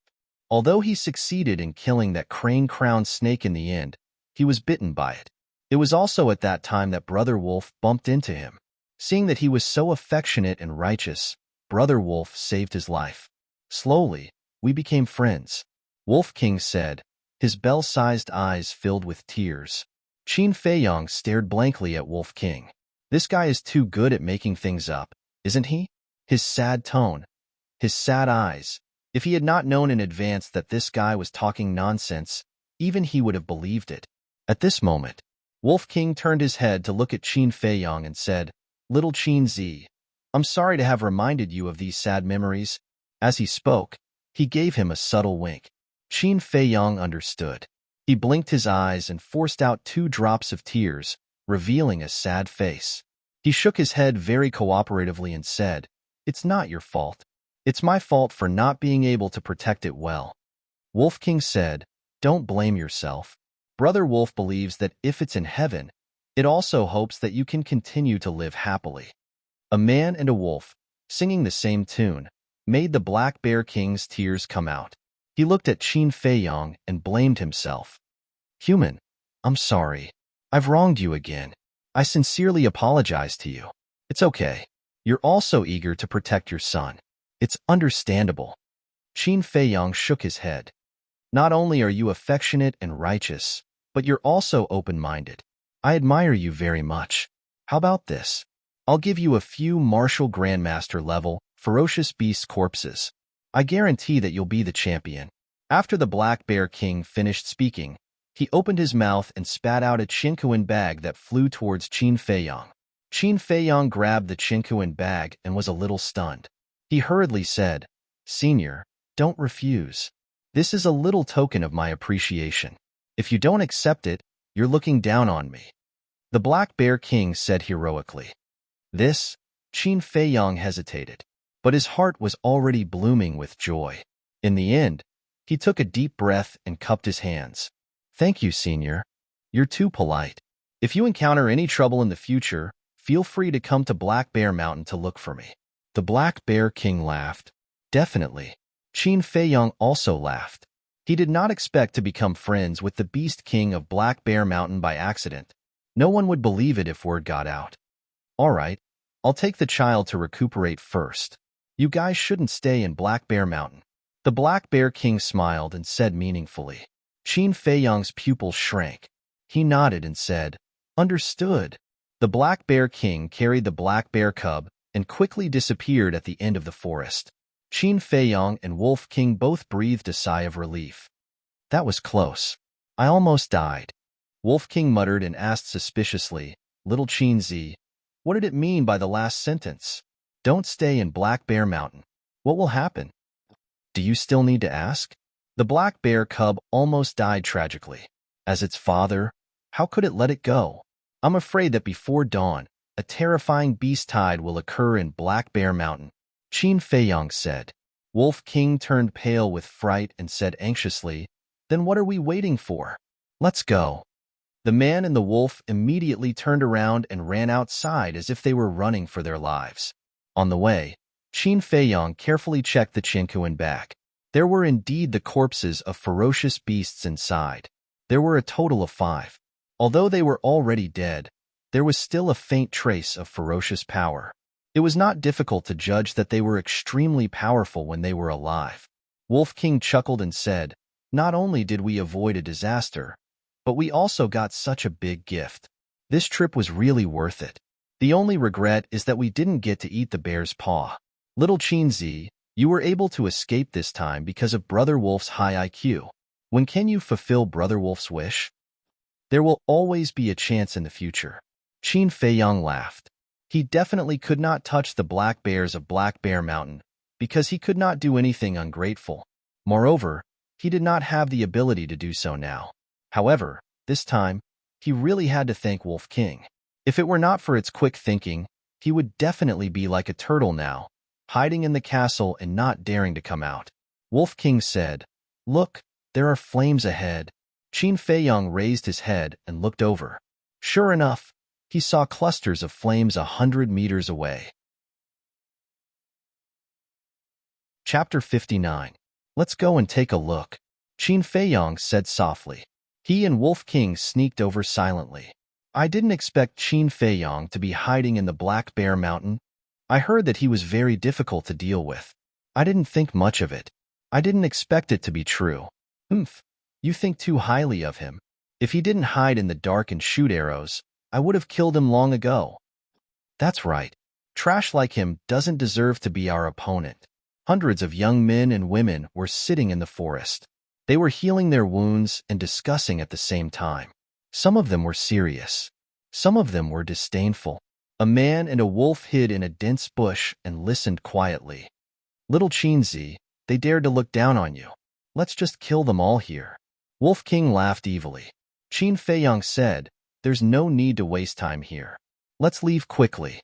Although he succeeded in killing that crane-crowned snake in the end, he was bitten by it. It was also at that time that Brother Wolf bumped into him. Seeing that he was so affectionate and righteous, Brother Wolf saved his life. Slowly, we became friends. Wolf King said, his bell-sized eyes filled with tears. Qin Feiyong stared blankly at Wolf King. This guy is too good at making things up, isn't he? His sad tone, his sad eyes. If he had not known in advance that this guy was talking nonsense, even he would have believed it. At this moment, Wolf King turned his head to look at Qin Feiyong and said, Little Qin Zi, I'm sorry to have reminded you of these sad memories. As he spoke, he gave him a subtle wink. Qin Feiyong understood. He blinked his eyes and forced out 2 drops of tears, revealing a sad face. He shook his head very cooperatively and said, It's not your fault. It's my fault for not being able to protect it well. Wolf King said, Don't blame yourself. Brother Wolf believes that if it's in heaven, it also hopes that you can continue to live happily. A man and a wolf, singing the same tune, made the Black Bear King's tears come out. He looked at Qin Feiyong and blamed himself. Human, I'm sorry. I've wronged you again. I sincerely apologize to you. It's okay. You're also eager to protect your son. It's understandable. Qin Feiyong shook his head. Not only are you affectionate and righteous, but you're also open-minded. I admire you very much. How about this? I'll give you a few martial grandmaster level, ferocious beast corpses. I guarantee that you'll be the champion. After the Black Bear King finished speaking, he opened his mouth and spat out a chinkuan bag that flew towards Qin Feiyong. Qin Feiyong grabbed the chinkuan bag and was a little stunned. He hurriedly said, Senior, don't refuse. This is a little token of my appreciation. If you don't accept it, you're looking down on me. The Black Bear King said heroically. This, Qin Feiyong hesitated, but his heart was already blooming with joy. In the end, he took a deep breath and cupped his hands. Thank you, Senior. You're too polite. If you encounter any trouble in the future, feel free to come to Black Bear Mountain to look for me. The Black Bear King laughed. Definitely. Qin Feiyong also laughed. He did not expect to become friends with the Beast King of Black Bear Mountain by accident. No one would believe it if word got out. All right, I'll take the child to recuperate first. You guys shouldn't stay in Black Bear Mountain. The Black Bear King smiled and said meaningfully. Qin Feiyong's pupils shrank. He nodded and said, Understood. The Black Bear King carried the Black Bear Cub and quickly disappeared at the end of the forest. Qin Feiyong and Wolf King both breathed a sigh of relief. That was close. I almost died. Wolf King muttered and asked suspiciously, Little Qin Zi, what did it mean by the last sentence? Don't stay in Black Bear Mountain. What will happen? Do you still need to ask? The Black Bear Cub almost died tragically. As its father, how could it let it go? I'm afraid that before dawn, a terrifying beast tide will occur in Black Bear Mountain, Qin Feiyong said. Wolf King turned pale with fright and said anxiously, Then what are we waiting for? Let's go. The man and the wolf immediately turned around and ran outside as if they were running for their lives. On the way, Qin Feiyong carefully checked the Chinkuan back. There were indeed the corpses of ferocious beasts inside. There were a total of 5. Although they were already dead, there was still a faint trace of ferocious power. It was not difficult to judge that they were extremely powerful when they were alive. Wolf King chuckled and said, Not only did we avoid a disaster, but we also got such a big gift. This trip was really worth it. The only regret is that we didn't get to eat the bear's paw. Little Qin Zi, you were able to escape this time because of Brother Wolf's high IQ. When can you fulfill Brother Wolf's wish? There will always be a chance in the future. Qin Feiyong laughed. He definitely could not touch the black bears of Black Bear Mountain because he could not do anything ungrateful. Moreover, he did not have the ability to do so now. However, this time, he really had to thank Wolf King. If it were not for its quick thinking, he would definitely be like a turtle now, hiding in the castle and not daring to come out. Wolf King said, Look, there are flames ahead. Qin Feiyong raised his head and looked over. Sure enough, he saw clusters of flames 100 meters away. Chapter 59. Let's go and take a look, Qin Feiyong said softly. He and Wolf King sneaked over silently. I didn't expect Qin Feiyong to be hiding in the Black Bear Mountain. I heard that he was very difficult to deal with. I didn't think much of it. I didn't expect it to be true. You think too highly of him. If he didn't hide in the dark and shoot arrows, I would have killed him long ago. That's right. Trash like him doesn't deserve to be our opponent. Hundreds of young men and women were sitting in the forest. They were healing their wounds and discussing at the same time. Some of them were serious. Some of them were disdainful. A man and a wolf hid in a dense bush and listened quietly. Little Qin Zi, they dared to look down on you. Let's just kill them all here. Wolf King laughed evilly. Qin Feiyong said, There's no need to waste time here. Let's leave quickly.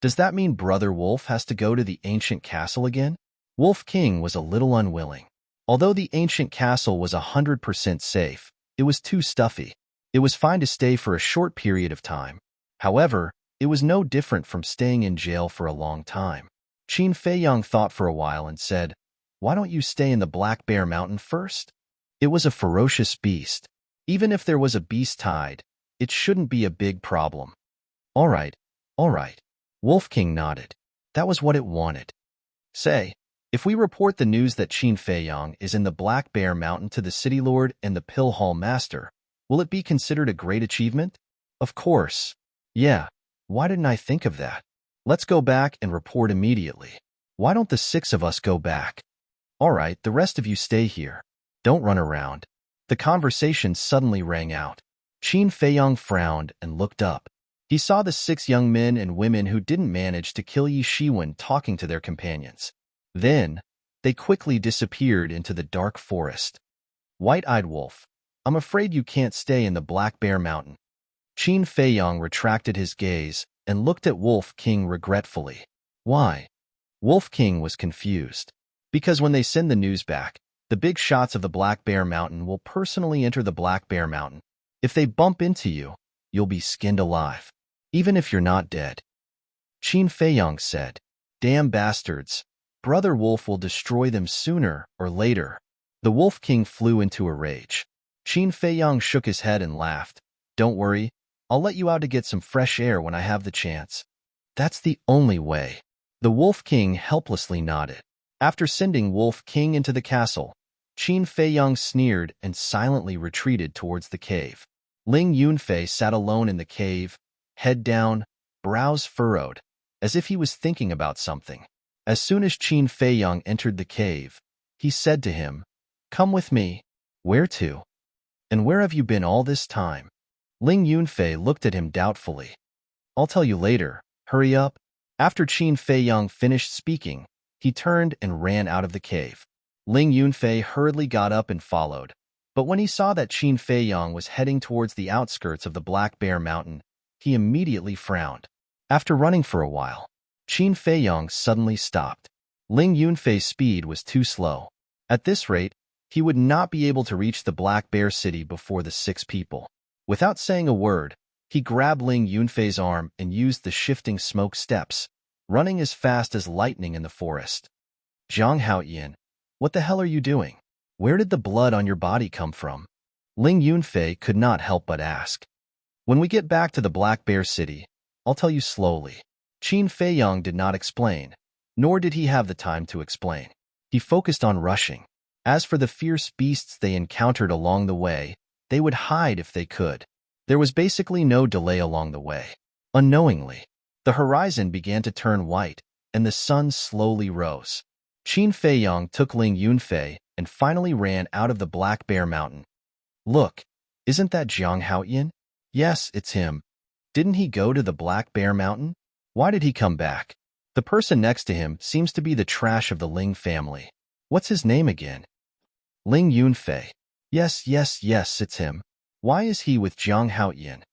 Does that mean Brother Wolf has to go to the ancient castle again? Wolf King was a little unwilling. Although the ancient castle was 100% safe, it was too stuffy. It was fine to stay for a short period of time. However, it was no different from staying in jail for a long time. Qin Feiyong thought for a while and said, Why don't you stay in the Black Bear Mountain first? It was a ferocious beast. Even if there was a beast tide, it shouldn't be a big problem. All right. Wolf King nodded. That was what it wanted. Say, if we report the news that Qin Feiyong is in the Black Bear Mountain to the City Lord and the Pill Hall Master, will it be considered a great achievement? Of course. Yeah, why didn't I think of that? Let's go back and report immediately. Why don't the 6 of us go back? All right, the rest of you stay here. Don't run around. The conversation suddenly rang out. Qin Feiyong frowned and looked up. He saw the 6 young men and women who didn't manage to kill Yi Shiwen talking to their companions. Then, they quickly disappeared into the dark forest. White-eyed wolf, I'm afraid you can't stay in the Black Bear Mountain. Qin Feiyong retracted his gaze and looked at Wolf King regretfully. Why? Wolf King was confused. Because when they send the news back, the big shots of the Black Bear Mountain will personally enter the Black Bear Mountain. If they bump into you, you'll be skinned alive, even if you're not dead. Qin Feiyong said, Damn bastards. Brother Wolf will destroy them sooner or later. The Wolf King flew into a rage. Qin Feiyong shook his head and laughed. Don't worry, I'll let you out to get some fresh air when I have the chance. That's the only way. The Wolf King helplessly nodded. After sending Wolf King into the castle, Qin Feiyong sneered and silently retreated towards the cave. Ling Yunfei sat alone in the cave, head down, brows furrowed, as if he was thinking about something. As soon as Qin Feiyang entered the cave, he said to him, "Come with me." "Where to? And where have you been all this time?" Ling Yunfei looked at him doubtfully. "I'll tell you later. Hurry up." After Qin Feiyang finished speaking, he turned and ran out of the cave. Ling Yunfei hurriedly got up and followed, but when he saw that Qin Feiyang was heading towards the outskirts of the Black Bear Mountain, he immediately frowned. After running for a while, Qin Feiyang suddenly stopped. Ling Yunfei's speed was too slow. At this rate, he would not be able to reach the Black Bear City before the 6 people. Without saying a word, he grabbed Ling Yunfei's arm and used the shifting smoke steps, running as fast as lightning in the forest. "Zhang Haoyan, what the hell are you doing? Where did the blood on your body come from?" Ling Yunfei could not help but ask. "When we get back to the Black Bear City, I'll tell you slowly." Qin Feiyang did not explain, nor did he have the time to explain. He focused on rushing. As for the fierce beasts they encountered along the way, they would hide if they could. There was basically no delay along the way. Unknowingly, the horizon began to turn white, and the sun slowly rose. Qin Feiyang took Ling Yunfei and finally ran out of the Black Bear Mountain. "Look, isn't that Zhang Haoyan?" "Yes, it's him. Didn't he go to the Black Bear Mountain? Why did he come back?" The person next to him seems to be the trash of the Ling family. "What's his name again?" "Ling Yunfei." Yes, it's him. Why is he with Zhang Haoyan?"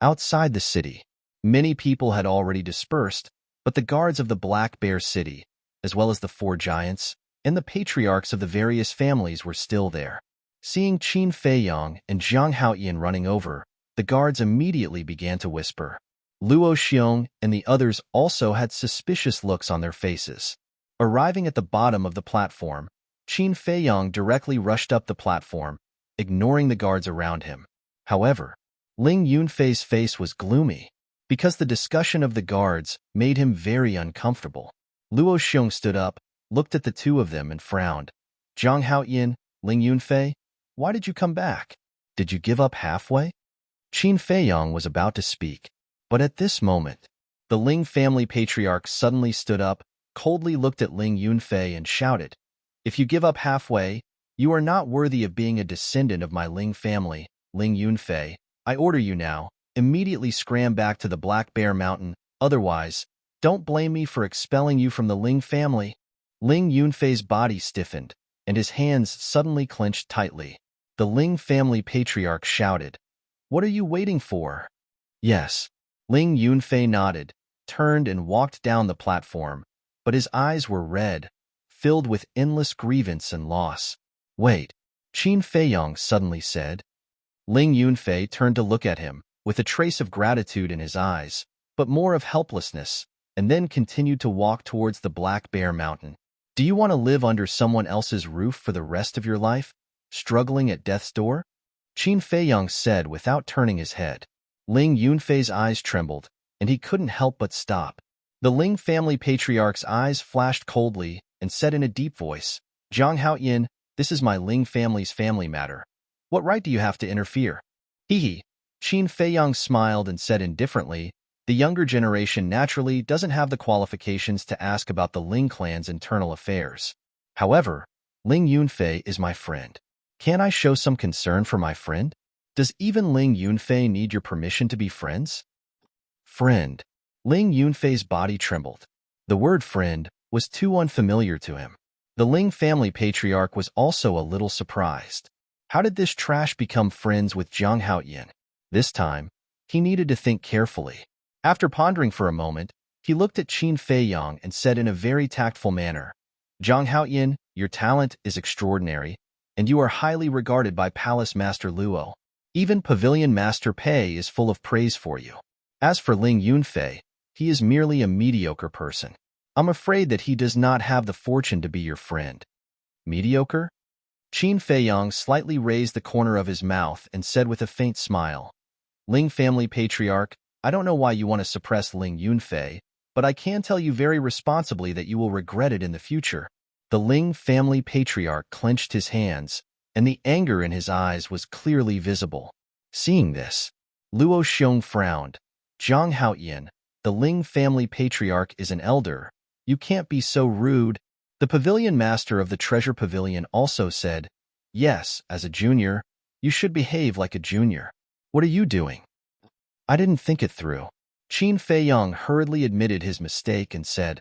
Outside the city, many people had already dispersed, but the guards of the Black Bear City, as well as the 4 giants, and the patriarchs of the various families were still there. Seeing Qin Feiyang and Zhang Haoyan running over, the guards immediately began to whisper. Luo Xiong and the others also had suspicious looks on their faces. Arriving at the bottom of the platform, Qin Feiyang directly rushed up the platform, ignoring the guards around him. However, Ling Yunfei's face was gloomy, because the discussion of the guards made him very uncomfortable. Luo Xiong stood up, looked at the 2 of them and frowned. "Zhang Haoyan, Ling Yunfei, why did you come back? Did you give up halfway?" Qin Feiyang was about to speak, but at this moment, the Ling family patriarch suddenly stood up, coldly looked at Ling Yunfei and shouted, "If you give up halfway, you are not worthy of being a descendant of my Ling family. Ling Yunfei, I order you now, immediately scram back to the Black Bear Mountain, otherwise, don't blame me for expelling you from the Ling family." Ling Yunfei's body stiffened, and his hands suddenly clenched tightly. The Ling family patriarch shouted, "What are you waiting for?" "Yes." Ling Yunfei nodded, turned and walked down the platform, but his eyes were red, filled with endless grievance and loss. "Wait," Qin Feiyang suddenly said. Ling Yunfei turned to look at him, with a trace of gratitude in his eyes, but more of helplessness, and then continued to walk towards the Black Bear Mountain. "Do you want to live under someone else's roof for the rest of your life, struggling at death's door?" Qin Feiyang said without turning his head. Ling Yunfei's eyes trembled, and he couldn't help but stop. The Ling family patriarch's eyes flashed coldly and said in a deep voice, "Zhang Haoyan, this is my Ling family's family matter. What right do you have to interfere?" Hee. Qin Feiyang smiled and said indifferently, "The younger generation naturally doesn't have the qualifications to ask about the Ling clan's internal affairs. However, Ling Yunfei is my friend. Can't I show some concern for my friend? Does even Ling Yunfei need your permission to be friends?" "Friend." Ling Yunfei's body trembled. The word friend was too unfamiliar to him. The Ling family patriarch was also a little surprised. How did this trash become friends with Zhang Haoyan? This time, he needed to think carefully. After pondering for a moment, he looked at Qin Feiyang and said in a very tactful manner, "Zhang Haoyan, your talent is extraordinary, and you are highly regarded by Palace Master Luo. Even Pavilion Master Pei is full of praise for you. As for Ling Yunfei, he is merely a mediocre person. I'm afraid that he does not have the fortune to be your friend." "Mediocre?" Qin Feiyang slightly raised the corner of his mouth and said with a faint smile, "Ling family patriarch, I don't know why you want to suppress Ling Yunfei, but I can tell you very responsibly that you will regret it in the future." The Ling family patriarch clenched his hands, and the anger in his eyes was clearly visible. Seeing this, Luo Xiong frowned. Zhang Haoyan, the Ling family patriarch, is an elder. You can't be so rude. The pavilion master of the treasure pavilion also said, yes, as a junior, you should behave like a junior. What are you doing? I didn't think it through. Qin Feiyang hurriedly admitted his mistake and said,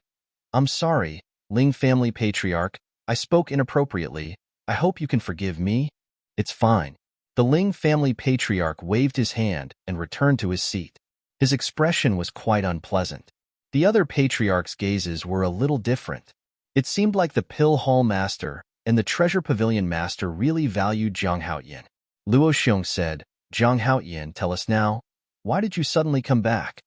I'm sorry, Ling family patriarch, I spoke inappropriately. I hope you can forgive me. It's fine. The Ling family patriarch waved his hand and returned to his seat. His expression was quite unpleasant. The other patriarch's gazes were a little different. It seemed like the pill hall master and the treasure pavilion master really valued Zhang Haoyan. Luo Xiong said, Zhang Haoyan, tell us now, why did you suddenly come back?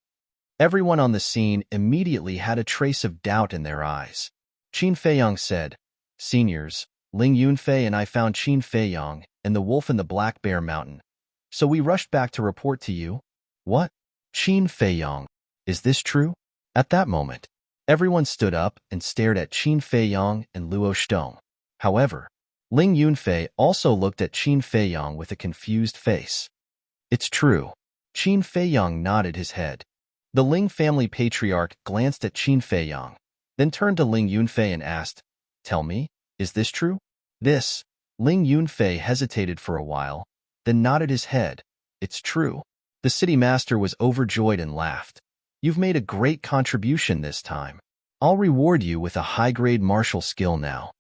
Everyone on the scene immediately had a trace of doubt in their eyes. Qin Feiyang said, Seniors, Ling Yunfei and I found Qin Feiyang and the wolf in the Black Bear Mountain. So we rushed back to report to you. What? Qin Feiyang, is this true? At that moment, everyone stood up and stared at Qin Feiyang and Luo Xiong. However, Ling Yunfei also looked at Qin Feiyang with a confused face. It's true. Qin Feiyang nodded his head. The Ling family patriarch glanced at Qin Feiyang, then turned to Ling Yunfei and asked, Tell me, is this true? This. Ling Yunfei hesitated for a while, then nodded his head. It's true. The city master was overjoyed and laughed. You've made a great contribution this time. I'll reward you with a high-grade martial skill now.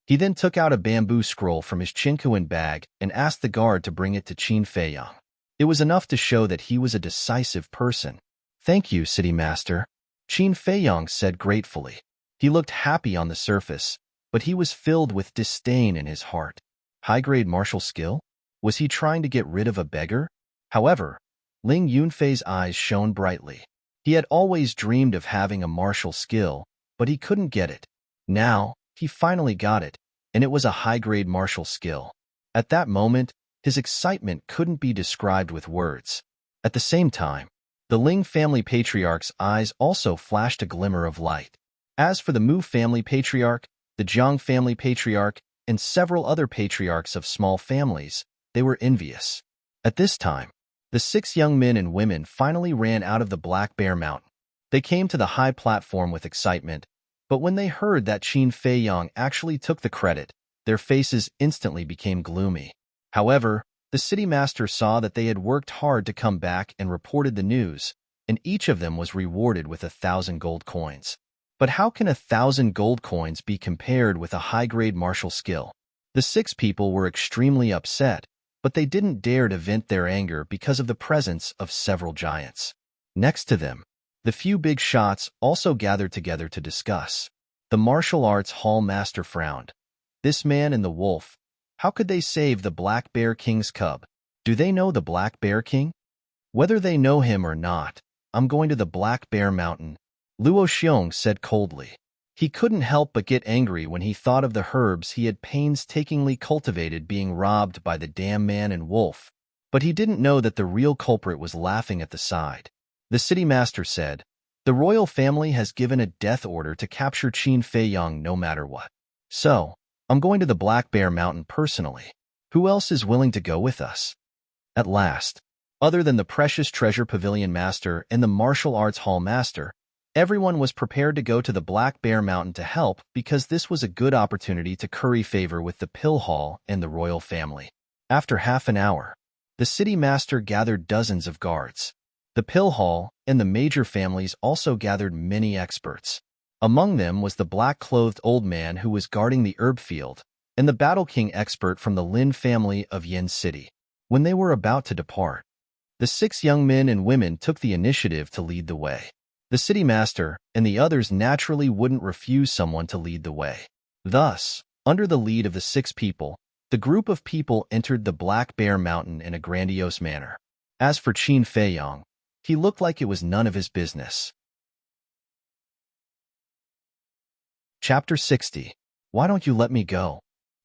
He then took out a bamboo scroll from his chinkuan bag and asked the guard to bring it to Qin Feiyang. It was enough to show that he was a decisive person. Thank you, city master, Qin Feiyang said gratefully. He looked happy on the surface, but he was filled with disdain in his heart. High-grade martial skill? Was he trying to get rid of a beggar? However, Ling Yunfei's eyes shone brightly. He had always dreamed of having a martial skill, but he couldn't get it. Now, he finally got it, and it was a high-grade martial skill. At that moment, his excitement couldn't be described with words. At the same time, the Ling family patriarch's eyes also flashed a glimmer of light. As for the Mu family patriarch, the Zhang family patriarch, and several other patriarchs of small families, they were envious. At this time, the 6 young men and women finally ran out of the Black Bear Mountain. They came to the high platform with excitement, but when they heard that Qin Feiyang actually took the credit, their faces instantly became gloomy. However, the city master saw that they had worked hard to come back and reported the news, and each of them was rewarded with 1,000 gold coins. But how can 1,000 gold coins be compared with a high-grade martial skill? The 6 people were extremely upset, but they didn't dare to vent their anger because of the presence of several giants. Next to them, the few big shots also gathered together to discuss. The martial arts hall master frowned. This man and the wolf, how could they save the Black Bear King's cub? Do they know the Black Bear King? Whether they know him or not, I'm going to the Black Bear Mountain, Luo Xiong said coldly. He couldn't help but get angry when he thought of the herbs he had painstakingly cultivated being robbed by the damn man and wolf, but he didn't know that the real culprit was laughing at the side. The city master said, The royal family has given a death order to capture Qin Feiyang no matter what. So, I'm going to the Black Bear Mountain personally. Who else is willing to go with us? At last, other than the precious treasure pavilion master and the martial arts hall master, everyone was prepared to go to the Black Bear Mountain to help because this was a good opportunity to curry favor with the Pill Hall and the royal family. After half an hour, the city master gathered dozens of guards. The Pill Hall and the major families also gathered many experts. Among them was the black-clothed old man who was guarding the herb field, and the Battle King expert from the Lin family of Yin City. When they were about to depart, the 6 young men and women took the initiative to lead the way. The city master and the others naturally wouldn't refuse someone to lead the way. Thus, under the lead of the 6 people, the group of people entered the Black Bear Mountain in a grandiose manner. As for Qin Feiyang, he looked like it was none of his business. Chapter 60. Why don't you let me go?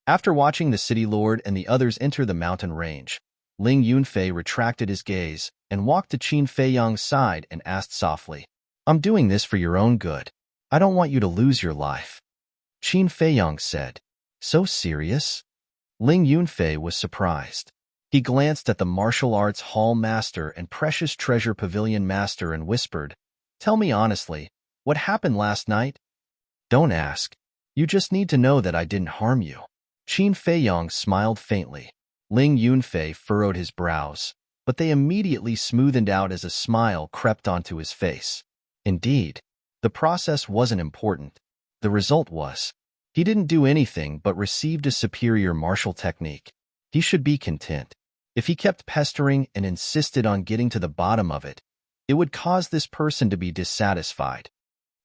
After watching the city lord and the others enter the mountain range, Ling Yunfei retracted his gaze and walked to Qin Feiyang's side and asked softly, I'm doing this for your own good. I don't want you to lose your life. Qin Feiyang said, So serious? Ling Yunfei was surprised. He glanced at the martial arts hall master and precious treasure pavilion master and whispered, "Tell me honestly, what happened last night?" "Don't ask. You just need to know that I didn't harm you." Qin Feiyong smiled faintly. Ling Yunfei furrowed his brows, but they immediately smoothened out as a smile crept onto his face. Indeed, the process wasn't important. The result was. He didn't do anything but received a superior martial technique. He should be content. If he kept pestering and insisted on getting to the bottom of it, it would cause this person to be dissatisfied.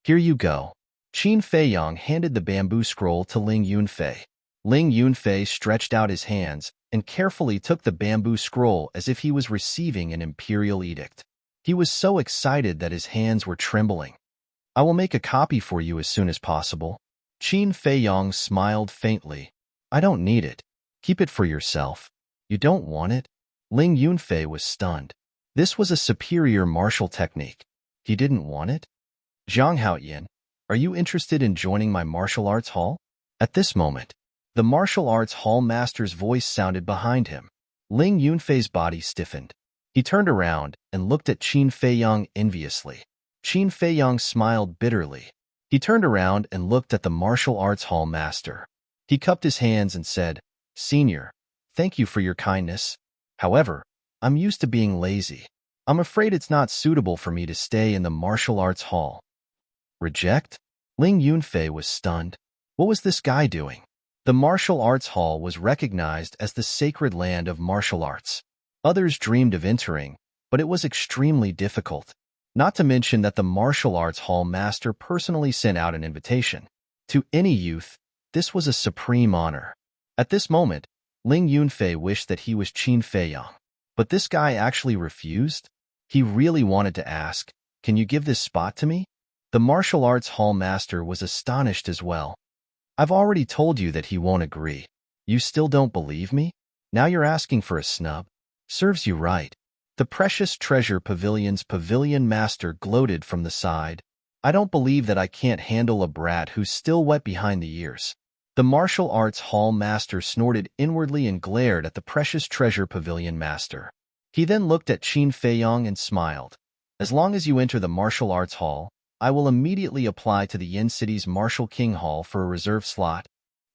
"Here you go." Qin Feiyong handed the bamboo scroll to Ling Yunfei. Ling Yunfei stretched out his hands and carefully took the bamboo scroll as if he was receiving an imperial edict. He was so excited that his hands were trembling. "I will make a copy for you as soon as possible." Qin Feiyong smiled faintly. "I don't need it. Keep it for yourself." "You don't want it?" Ling Yunfei was stunned. This was a superior martial technique. He didn't want it? "Zhang Haoyan, are you interested in joining my martial arts hall?" At this moment, the martial arts hall master's voice sounded behind him. Ling Yunfei's body stiffened. He turned around and looked at Qin Feiyong enviously. Qin Feiyong smiled bitterly. He turned around and looked at the martial arts hall master. He cupped his hands and said, "Senior, thank you for your kindness. However, I'm used to being lazy. I'm afraid it's not suitable for me to stay in the martial arts hall." Reject? Ling Yunfei was stunned. What was this guy doing? The martial arts hall was recognized as the sacred land of martial arts. Others dreamed of entering, but it was extremely difficult. Not to mention that the martial arts hall master personally sent out an invitation. To any youth, this was a supreme honor. At this moment, Ling Yunfei wished that he was Qin Feiyong. But this guy actually refused? He really wanted to ask, "Can you give this spot to me?" The martial arts hall master was astonished as well. "I've already told you that he won't agree. You still don't believe me? Now you're asking for a snub? Serves you right." The precious treasure pavilion's pavilion master gloated from the side. "I don't believe that I can't handle a brat who's still wet behind the ears." The martial arts hall master snorted inwardly and glared at the precious treasure pavilion master. He then looked at Qin Feiyong and smiled. "As long as you enter the martial arts hall, I will immediately apply to the Yin City's Martial King Hall for a reserve slot."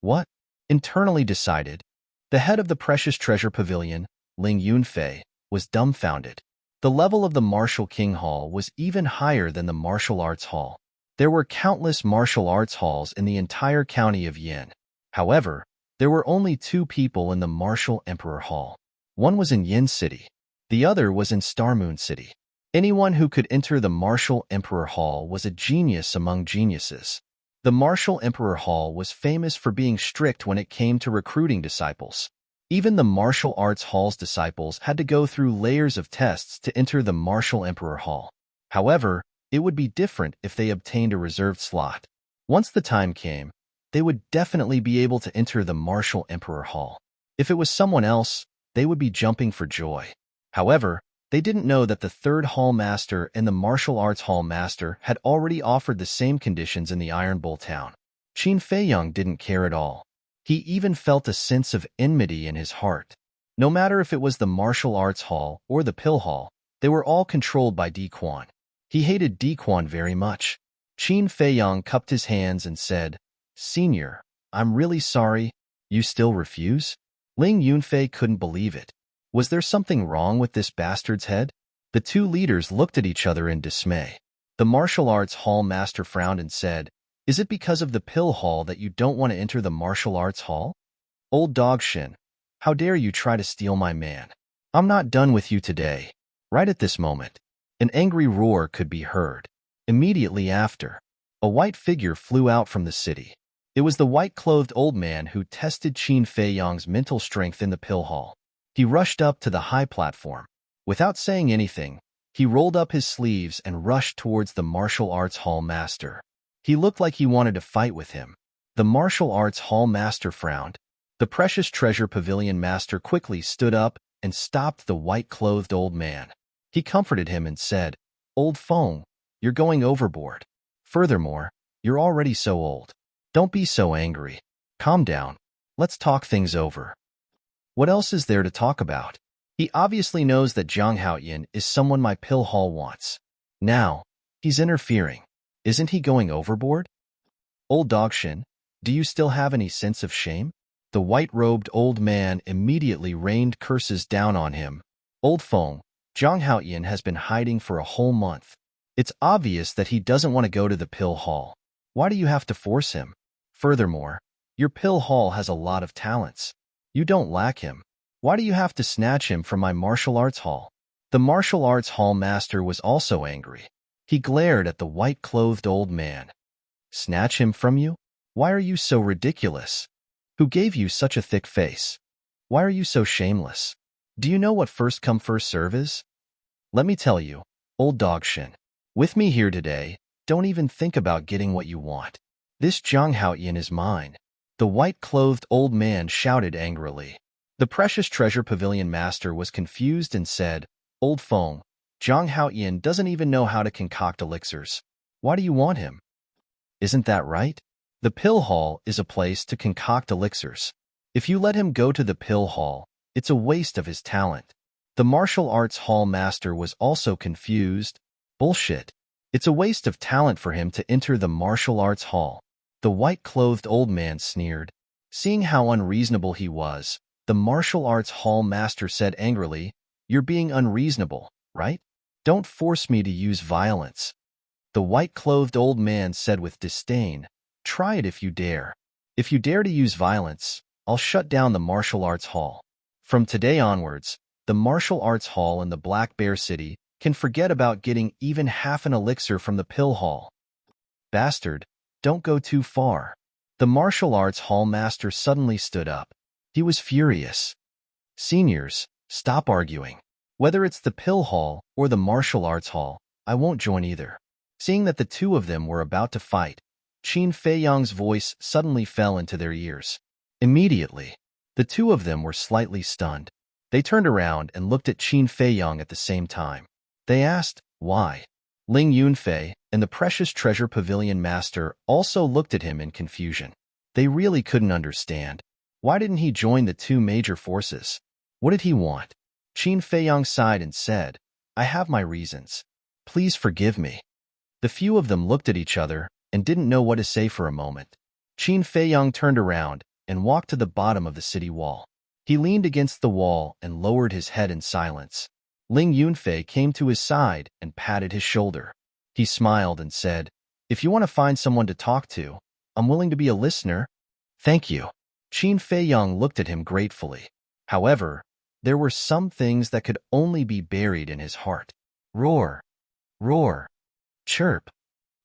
"What?" Internally decided. The head of the precious treasure pavilion, Ling Yunfei, was dumbfounded. The level of the Martial King Hall was even higher than the martial arts hall. There were countless martial arts halls in the entire county of Yin. However, there were only 2 people in the Martial Emperor Hall. One was in Yin City. The other was in Starmoon City. Anyone who could enter the Martial Emperor Hall was a genius among geniuses. The Martial Emperor Hall was famous for being strict when it came to recruiting disciples. Even the martial arts hall's disciples had to go through layers of tests to enter the Martial Emperor Hall. However, it would be different if they obtained a reserved slot. Once the time came, they would definitely be able to enter the Martial Emperor Hall. If it was someone else, they would be jumping for joy. However, they didn't know that the 3rd Hall Master and the Martial Arts Hall Master had already offered the same conditions in the Iron Bull town. Qin Feiyong didn't care at all. He even felt a sense of enmity in his heart. No matter if it was the Martial Arts Hall or the Pill Hall, they were all controlled by Di Quan. He hated Di Quan very much. Qin Feiyong cupped his hands and said, "Senior, I'm really sorry. You still refuse?" Ling Yunfei couldn't believe it. Was there something wrong with this bastard's head? The 2 leaders looked at each other in dismay. The Martial Arts Hall Master frowned and said, "Is it because of the Pill Hall that you don't want to enter the Martial Arts Hall? Old dog Shin, how dare you try to steal my man? I'm not done with you today." Right at this moment, an angry roar could be heard. Immediately after, a white figure flew out from the city. It was the white-clothed old man who tested Qin Feiyong's mental strength in the Pill Hall. He rushed up to the high platform. Without saying anything, he rolled up his sleeves and rushed towards the Martial Arts Hall Master. He looked like he wanted to fight with him. The Martial Arts Hall Master frowned. The Precious Treasure Pavilion Master quickly stood up and stopped the white-clothed old man. He comforted him and said, "Old Feng, you're going overboard. Furthermore, you're already so old. Don't be so angry. Calm down. Let's talk things over." What else is there to talk about? He obviously knows that Zhang Haoyan is someone my pill hall wants. Now, he's interfering. Isn't he going overboard? Old dog Shin, do you still have any sense of shame? The white-robed old man immediately rained curses down on him. Old Feng, Zhang Haoyan has been hiding for a whole month. It's obvious that he doesn't want to go to the pill hall. Why do you have to force him? Furthermore, your pill hall has a lot of talents. You don't lack him. Why do you have to snatch him from my martial arts hall? The martial arts hall master was also angry. He glared at the white-clothed old man. Snatch him from you? Why are you so ridiculous? Who gave you such a thick face? Why are you so shameless? Do you know what first come first serve is? Let me tell you, old dog Shin. With me here today, don't even think about getting what you want. This Zhang Haoyan is mine. The white-clothed old man shouted angrily. The precious treasure pavilion master was confused and said, Old Feng, Zhang Haoyan doesn't even know how to concoct elixirs. Why do you want him? Isn't that right? The pill hall is a place to concoct elixirs. If you let him go to the pill hall, it's a waste of his talent. The martial arts hall master was also confused. Bullshit. It's a waste of talent for him to enter the martial arts hall. The white-clothed old man sneered. Seeing how unreasonable he was, the martial arts hall master said angrily, You're being unreasonable, right? Don't force me to use violence. The white-clothed old man said with disdain, Try it if you dare. If you dare to use violence, I'll shut down the martial arts hall. From today onwards, the martial arts hall in the Black Bear City can forget about getting even half an elixir from the pill hall. Bastard, don't go too far. The martial arts hall master suddenly stood up. He was furious. Seniors, stop arguing. Whether it's the pill hall or the martial arts hall, I won't join either. Seeing that the two of them were about to fight, Qin Feiyang's voice suddenly fell into their ears. Immediately, the two of them were slightly stunned. They turned around and looked at Qin Feiyang at the same time. They asked, why? Ling Yunfei and the precious treasure pavilion master also looked at him in confusion. They really couldn't understand. Why didn't he join the two major forces? What did he want? Qin Feiyang sighed and said, I have my reasons. Please forgive me. The few of them looked at each other and didn't know what to say for a moment. Qin Feiyang turned around and walked to the bottom of the city wall. He leaned against the wall and lowered his head in silence. Ling Yunfei came to his side and patted his shoulder. He smiled and said, If you want to find someone to talk to, I'm willing to be a listener. Thank you. Qin Feiyang looked at him gratefully. However, there were some things that could only be buried in his heart. Roar, roar, chirp.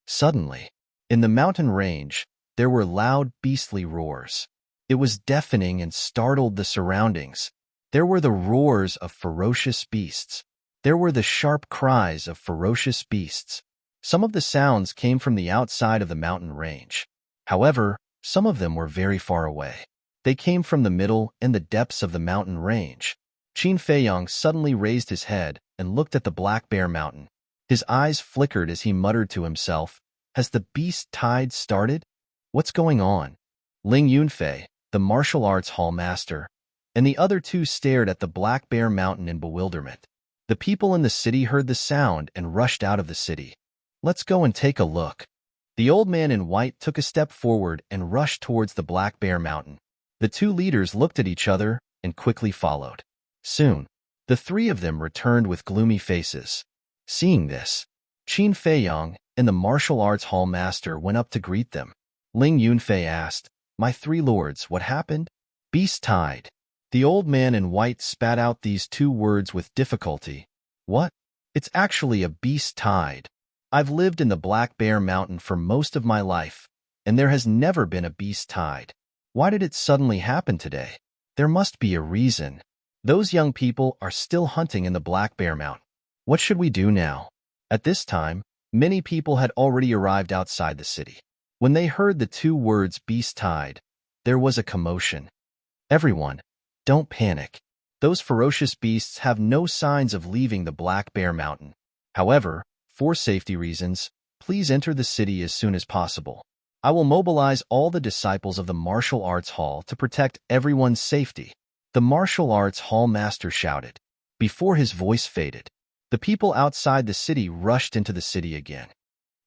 Suddenly, in the mountain range, there were loud, beastly roars. It was deafening and startled the surroundings. There were the roars of ferocious beasts. There were the sharp cries of ferocious beasts. Some of the sounds came from the outside of the mountain range. However, some of them were very far away. They came from the middle and the depths of the mountain range. Qin Feiyang suddenly raised his head and looked at the Black Bear Mountain. His eyes flickered as he muttered to himself, Has the beast tide started? What's going on? Ling Yunfei, the martial arts hall master, and the other two stared at the Black Bear Mountain in bewilderment. The people in the city heard the sound and rushed out of the city. Let's go and take a look. The old man in white took a step forward and rushed towards the Black Bear Mountain. The two leaders looked at each other and quickly followed. Soon, the three of them returned with gloomy faces. Seeing this, Qin Feiyang and the martial arts hall master went up to greet them. Ling Yunfei asked, My three lords, what happened? Beast tide. The old man in white spat out these two words with difficulty. What? It's actually a beast tide. I've lived in the Black Bear Mountain for most of my life, and there has never been a beast tide. Why did it suddenly happen today? There must be a reason. Those young people are still hunting in the Black Bear Mountain. What should we do now? At this time, many people had already arrived outside the city. When they heard the two words beast tide, there was a commotion. Everyone, don't panic. Those ferocious beasts have no signs of leaving the Black Bear Mountain. However, for safety reasons, please enter the city as soon as possible. I will mobilize all the disciples of the martial arts hall to protect everyone's safety. The martial arts hall master shouted. Before his voice faded, the people outside the city rushed into the city again.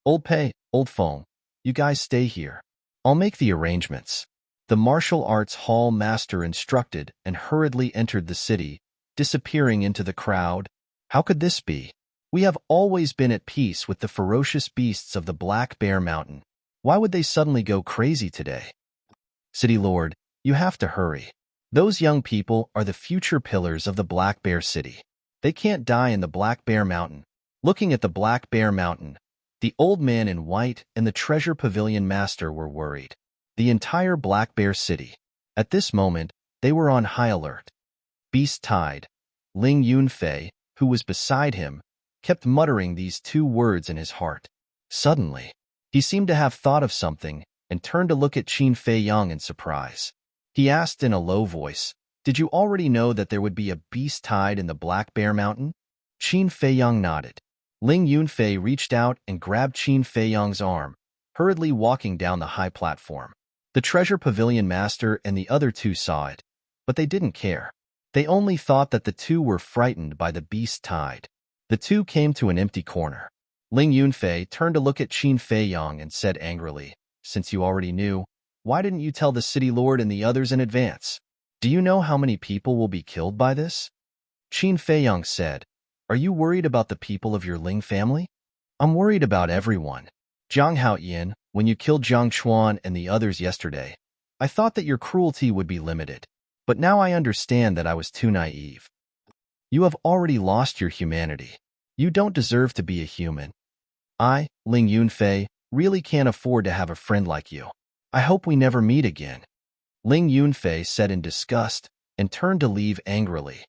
Old Pei, Old Feng, you guys stay here. I'll make the arrangements. The martial arts hall master instructed and hurriedly entered the city, disappearing into the crowd. How could this be? We have always been at peace with the ferocious beasts of the Black Bear Mountain. Why would they suddenly go crazy today? City Lord, you have to hurry. Those young people are the future pillars of the Black Bear City. They can't die in the Black Bear Mountain. Looking at the Black Bear Mountain, the old man in white and the treasure pavilion master were worried. The entire Black Bear City. At this moment, they were on high alert. Beast Tide. Ling Yunfei, who was beside him, kept muttering these two words in his heart. Suddenly, he seemed to have thought of something and turned to look at Qin Fei Yang in surprise. He asked in a low voice, "Did you already know that there would be a beast tide in the Black Bear Mountain?" Qin Fei Yang nodded. Ling Yunfei reached out and grabbed Qin Fei Yang's arm, hurriedly walking down the high platform. The treasure pavilion master and the other two saw it, but they didn't care. They only thought that the two were frightened by the beast tide. The two came to an empty corner. Ling Yunfei turned to look at Qin Fei Yang and said angrily, "Since you already knew, why didn't you tell the city lord and the others in advance? Do you know how many people will be killed by this?" Qin Fei Yang said, "Are you worried about the people of your Ling family?" "I'm worried about everyone. Zhang Haoyan, when you killed Zhang Chuan and the others yesterday, I thought that your cruelty would be limited. But now I understand that I was too naive. You have already lost your humanity. You don't deserve to be a human. I, Ling Yunfei, really can't afford to have a friend like you. I hope we never meet again." Ling Yunfei said in disgust and turned to leave angrily.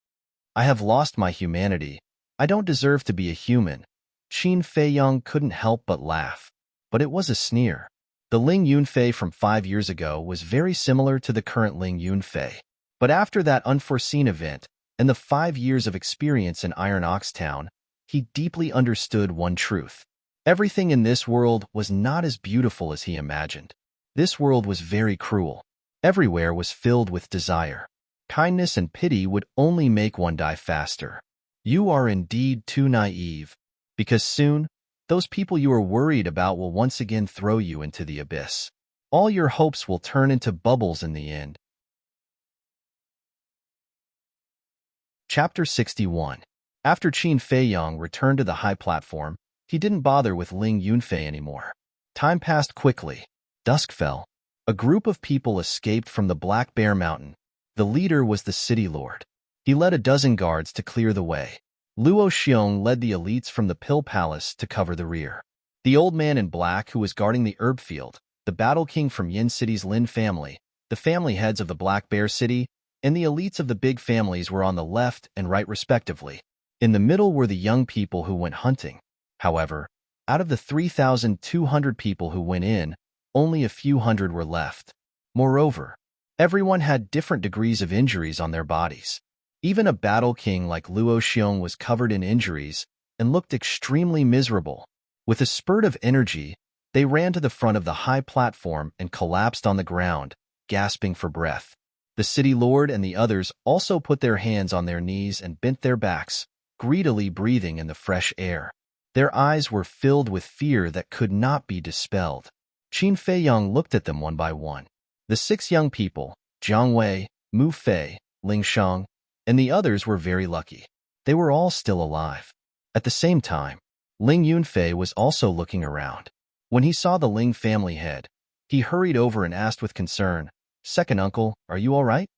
"I have lost my humanity. I don't deserve to be a human." Qin Fei Yang couldn't help but laugh. But it was a sneer. The Ling Yunfei from 5 years ago was very similar to the current Ling Yunfei. But after that unforeseen event and the 5 years of experience in Iron Ox Town, he deeply understood one truth. Everything in this world was not as beautiful as he imagined. This world was very cruel. Everywhere was filled with desire. Kindness and pity would only make one die faster. You are indeed too naive, because soon, those people you are worried about will once again throw you into the abyss. All your hopes will turn into bubbles in the end. Chapter 61. After Qin Fei Yang returned to the high platform, he didn't bother with Ling Yunfei anymore. Time passed quickly. Dusk fell. A group of people escaped from the Black Bear Mountain. The leader was the city lord. He led a dozen guards to clear the way. Luo Xiong led the elites from the Pill Palace to cover the rear. The old man in black who was guarding the herb field, the battle king from Yin City's Lin family, the family heads of the Black Bear City, and the elites of the big families were on the left and right respectively. In the middle were the young people who went hunting. However, out of the 3,200 people who went in, only a few hundred were left. Moreover, everyone had different degrees of injuries on their bodies. Even a battle king like Luo Xiong was covered in injuries and looked extremely miserable. With a spurt of energy, they ran to the front of the high platform and collapsed on the ground, gasping for breath. The city lord and the others also put their hands on their knees and bent their backs, greedily breathing in the fresh air. Their eyes were filled with fear that could not be dispelled. Qin Fei Yang looked at them one by one. The 6 young people, Jiang Wei, Mu Fei, Ling Shang, and the others were very lucky. They were all still alive. At the same time, Ling Yunfei was also looking around. When he saw the Ling family head, he hurried over and asked with concern, "Second uncle, are you all right?"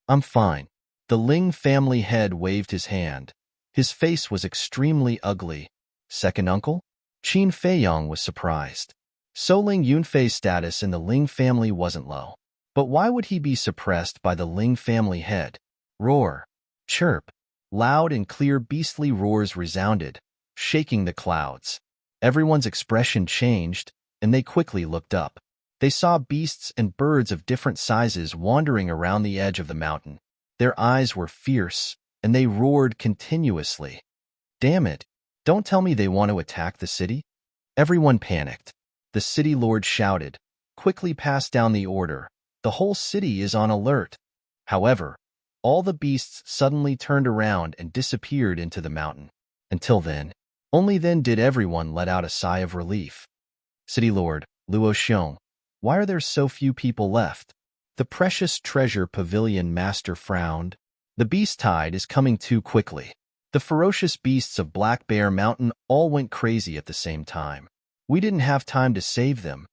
"I'm fine." The Ling family head waved his hand. His face was extremely ugly. "Second uncle?" Qin Fei Yang was surprised. So Ling Yunfei's status in the Ling family wasn't low. But why would he be suppressed by the Ling family head? Roar. Chirp. Loud and clear beastly roars resounded, shaking the clouds. Everyone's expression changed, and they quickly looked up. They saw beasts and birds of different sizes wandering around the edge of the mountain. Their eyes were fierce, and they roared continuously. "Damn it! Don't tell me they want to attack the city?" Everyone panicked. The city lord shouted, "Quickly pass down the order. The whole city is on alert." However, all the beasts suddenly turned around and disappeared into the mountain. Until then, only then did everyone let out a sigh of relief. City Lord, Luo Xiong, why are there so few people left? The precious treasure pavilion master frowned. The beast tide is coming too quickly. The ferocious beasts of Black Bear Mountain all went crazy at the same time. We didn't have time to save them.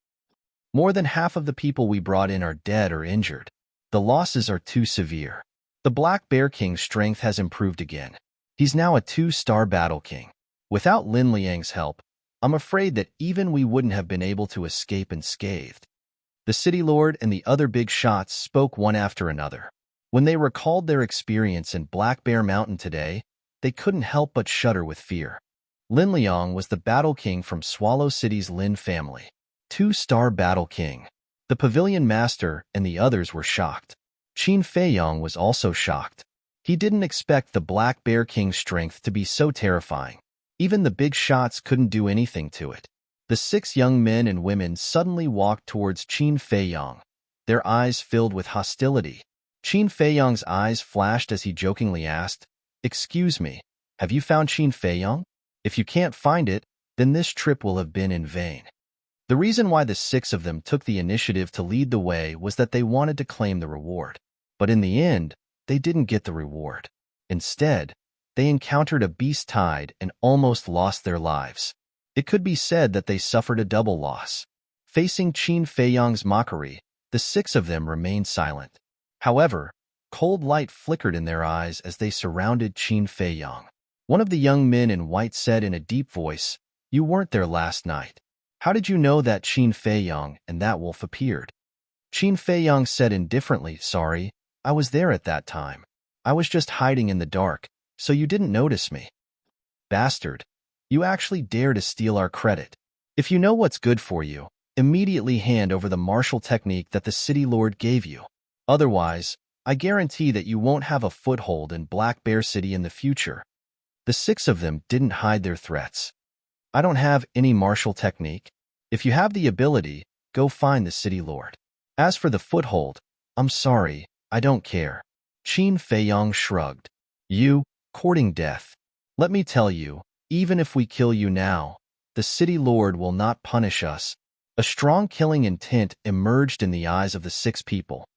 More than half of the people we brought in are dead or injured. The losses are too severe. The Black Bear King's strength has improved again. He's now a 2-star battle king. Without Lin Liang's help, I'm afraid that even we wouldn't have been able to escape unscathed. The city lord and the other big shots spoke one after another. When they recalled their experience in Black Bear Mountain today, they couldn't help but shudder with fear. Lin Liang was the battle king from Swallow City's Lin family. 2-star battle king. The pavilion master and the others were shocked. Qin Feiyong was also shocked. He didn't expect the Black Bear King's strength to be so terrifying. Even the big shots couldn't do anything to it. The 6 young men and women suddenly walked towards Qin Feiyong, their eyes filled with hostility. Qin Feiyong's eyes flashed as he jokingly asked, "Excuse me, have you found Qin Feiyong? If you can't find it, then this trip will have been in vain." The reason why the 6 of them took the initiative to lead the way was that they wanted to claim the reward. But in the end, they didn't get the reward. Instead, they encountered a beast tide and almost lost their lives. It could be said that they suffered a double loss. Facing Qin Feiyong's mockery, the 6 of them remained silent. However, cold light flickered in their eyes as they surrounded Qin Feiyong. One of the young men in white said in a deep voice, "You weren't there last night. How did you know that Qin Feiyong and that wolf appeared?" Qin Feiyong said indifferently, "Sorry, I was there at that time. I was just hiding in the dark, so you didn't notice me." "Bastard, you actually dare to steal our credit. If you know what's good for you, immediately hand over the martial technique that the city lord gave you. Otherwise, I guarantee that you won't have a foothold in Black Bear City in the future." The 6 of them didn't hide their threats. "I don't have any martial technique. If you have the ability, go find the city lord. As for the foothold, I'm sorry, I don't care." Qin Feiyong shrugged. "You, courting death. Let me tell you, even if we kill you now, the city lord will not punish us." A strong killing intent emerged in the eyes of the 6 people.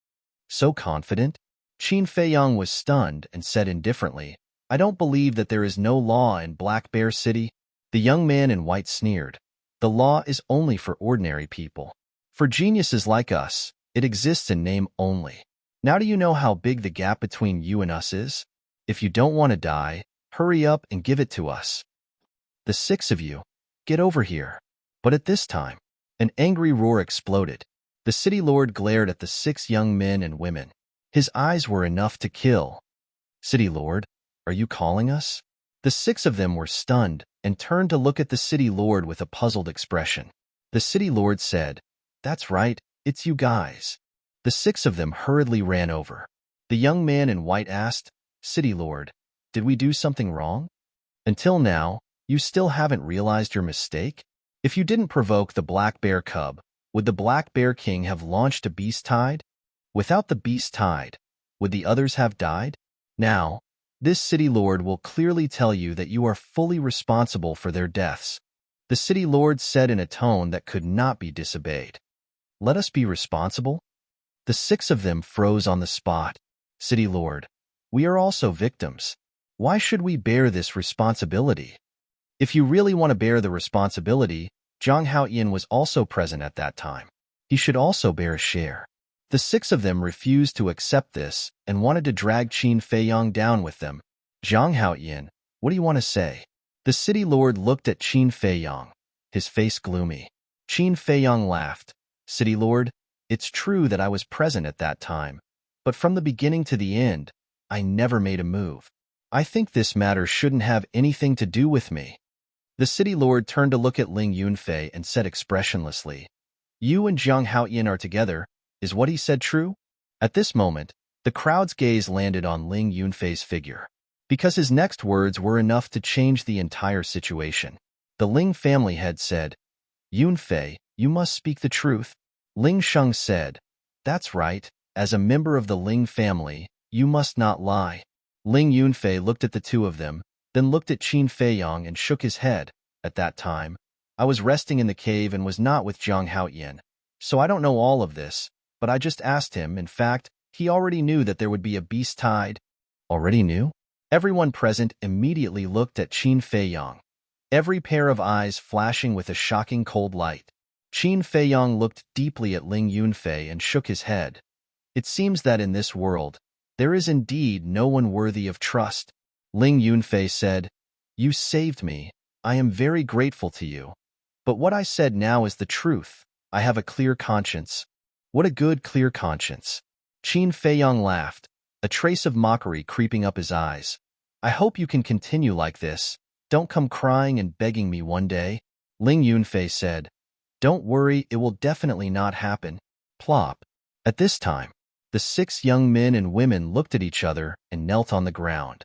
"So confident?" Qin Feiyong was stunned and said indifferently, "I don't believe that there is no law in Black Bear City." The young man in white sneered, "The law is only for ordinary people. For geniuses like us, it exists in name only. Now do you know how big the gap between you and us is? If you don't want to die, hurry up and give it to us. The 6 of you, get over here." But at this time, an angry roar exploded. The city lord glared at the 6 young men and women. His eyes were enough to kill. "City lord, are you calling us?" The 6 of them were stunned and turned to look at the city lord with a puzzled expression. The city lord said, "That's right, it's you guys." The 6 of them hurriedly ran over. The young man in white asked, "City lord, did we do something wrong? Until now, you still haven't realized your mistake? If you didn't provoke the Black Bear Cub, would the Black Bear King have launched a beast tide? Without the beast tide, would the others have died? Now, this city lord will clearly tell you that you are fully responsible for their deaths." The city lord said in a tone that could not be disobeyed. "Let us be responsible?" The 6 of them froze on the spot. "City lord, we are also victims. Why should we bear this responsibility?" If you really want to bear the responsibility, Zhang Haoyan was also present at that time. He should also bear a share. The 6 of them refused to accept this and wanted to drag Qin Feiyong down with them. "Zhang Haoyan, what do you want to say?" The city lord looked at Qin Feiyong, his face gloomy. Qin Feiyong laughed. "City lord, it's true that I was present at that time, but from the beginning to the end, I never made a move. I think this matter shouldn't have anything to do with me." The city lord turned to look at Ling Yunfei and said expressionlessly, "You and Zhang Haoyan are together. Is what he said true?" At this moment, the crowd's gaze landed on Ling Yunfei's figure, because his next words were enough to change the entire situation. The Ling family head said, "Yunfei, you must speak the truth." Ling Sheng said, "That's right. As a member of the Ling family, You must not lie. Ling Yunfei looked at the two of them, then looked at Qin Feiyang and shook his head. At that time, I was resting in the cave and was not with Zhang Haoyan, so I don't know all of this, but I just asked him. In fact, he already knew that there would be a beast tide. Already knew? Everyone present immediately looked at Qin Feiyang, every pair of eyes flashing with a shocking cold light. Qin Feiyang looked deeply at Ling Yunfei and shook his head. It seems that in this world, there is indeed no one worthy of trust. Ling Yunfei said, You saved me. I am very grateful to you. But what I said now is the truth. I have a clear conscience. What a good, clear conscience. Qin Feiyang laughed, a trace of mockery creeping up his eyes. I hope you can continue like this. Don't come crying and begging me one day. Ling Yunfei said, Don't worry, it will definitely not happen. Plop. At this time, the 6 young men and women looked at each other and knelt on the ground.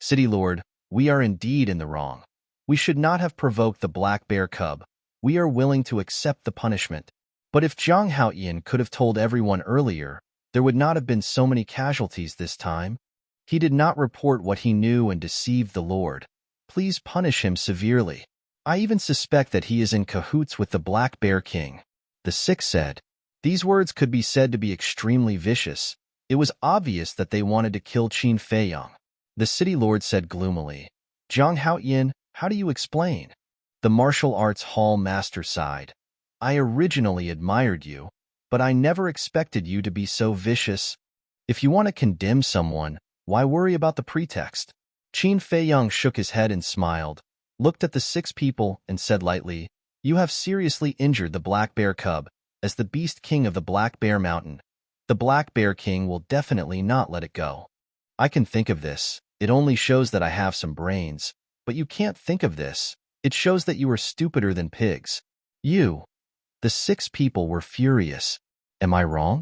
City Lord, we are indeed in the wrong. We should not have provoked the black bear cub. We are willing to accept the punishment. But if Zhang Haoyan could have told everyone earlier, there would not have been so many casualties this time. He did not report what he knew and deceived the Lord. Please punish him severely. I even suspect that he is in cahoots with the Black Bear King. The 6 said. These words could be said to be extremely vicious. It was obvious that they wanted to kill Qin Feiyang. The city lord said gloomily, Zhang Haoyan, how do you explain? The martial arts hall master sighed. I originally admired you, but I never expected you to be so vicious. If you want to condemn someone, why worry about the pretext? Qin Feiyang shook his head and smiled, looked at the 6 people and said lightly, You have seriously injured the Black Bear Cub. As the Beast King of the Black Bear Mountain, the Black Bear King will definitely not let it go. I can think of this. It only shows that I have some brains. But you can't think of this. It shows that you are stupider than pigs. You. The 6 people were furious. Am I wrong?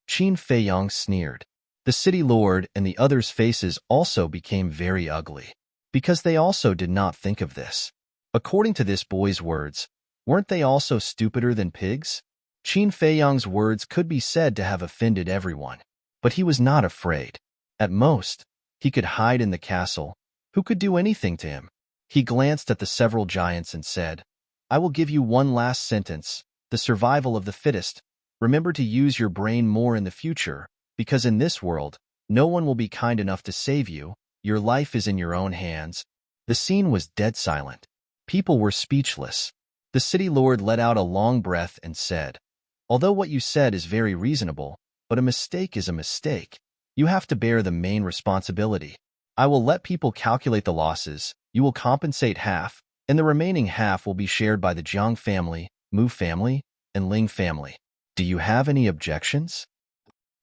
Qin Feiyang sneered. The city lord and the others' faces also became very ugly, because they also did not think of this. According to this boy's words, weren't they also stupider than pigs? Qin Feiyang's words could be said to have offended everyone, but he was not afraid. At most, he could hide in the castle. Who could do anything to him? He glanced at the several giants and said, I will give you one last sentence, the survival of the fittest. Remember to use your brain more in the future, because in this world, no one will be kind enough to save you. Your life is in your own hands. The scene was dead silent. People were speechless. The city lord let out a long breath and said, Although what you said is very reasonable, but a mistake is a mistake. You have to bear the main responsibility. I will let people calculate the losses. You will compensate half, and the remaining half will be shared by the Jiang family, Mu family, and Ling family. Do you have any objections?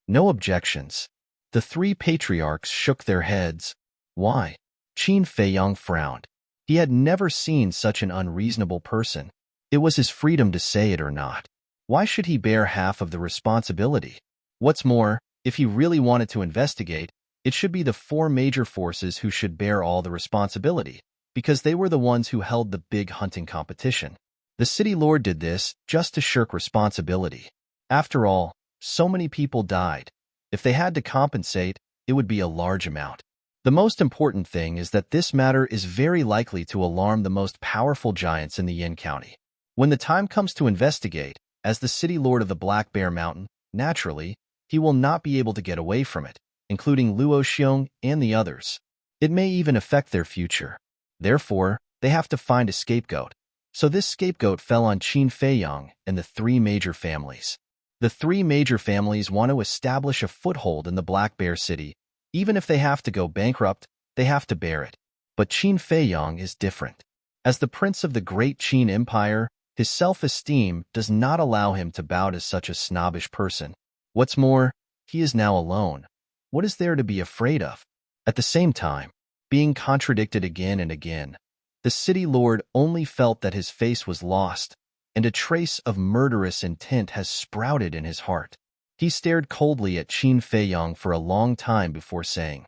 No objections. The 3 patriarchs shook their heads. Why? Qin Feiyang frowned. He had never seen such an unreasonable person. It was his freedom to say it or not. Why should he bear half of the responsibility? What's more, if he really wanted to investigate, it should be the 4 major forces who should bear all the responsibility, because they were the ones who held the big hunting competition. The city lord did this just to shirk responsibility. After all, so many people died. If they had to compensate, it would be a large amount. The most important thing is that this matter is very likely to alarm the most powerful giants in the Yin County. When the time comes to investigate, as the city lord of the Black Bear Mountain, naturally, he will not be able to get away from it, including Luo Xiong and the others. It may even affect their future. Therefore, they have to find a scapegoat. So this scapegoat fell on Qin Feiyang and the 3 major families. The 3 major families want to establish a foothold in the Black Bear City. Even if they have to go bankrupt, they have to bear it. But Qin Feiyang is different. As the prince of the great Qin Empire, his self-esteem does not allow him to bow to such a snobbish person. What's more, he is now alone. What is there to be afraid of? At the same time, being contradicted again and again, the city lord only felt that his face was lost, and a trace of murderous intent has sprouted in his heart. He stared coldly at Qin Feiyang for a long time before saying,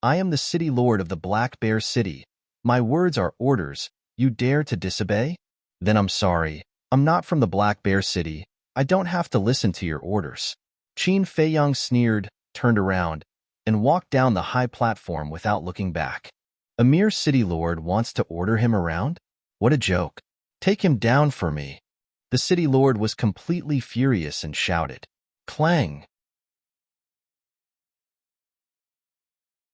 I am the city lord of the Black Bear City. My words are orders. You dare to disobey? Then I'm sorry. I'm not from the Black Bear City. I don't have to listen to your orders. Qin Feiyang sneered, turned around, and walked down the high platform without looking back. A mere city lord wants to order him around? What a joke. Take him down for me. The city lord was completely furious and shouted. Clang!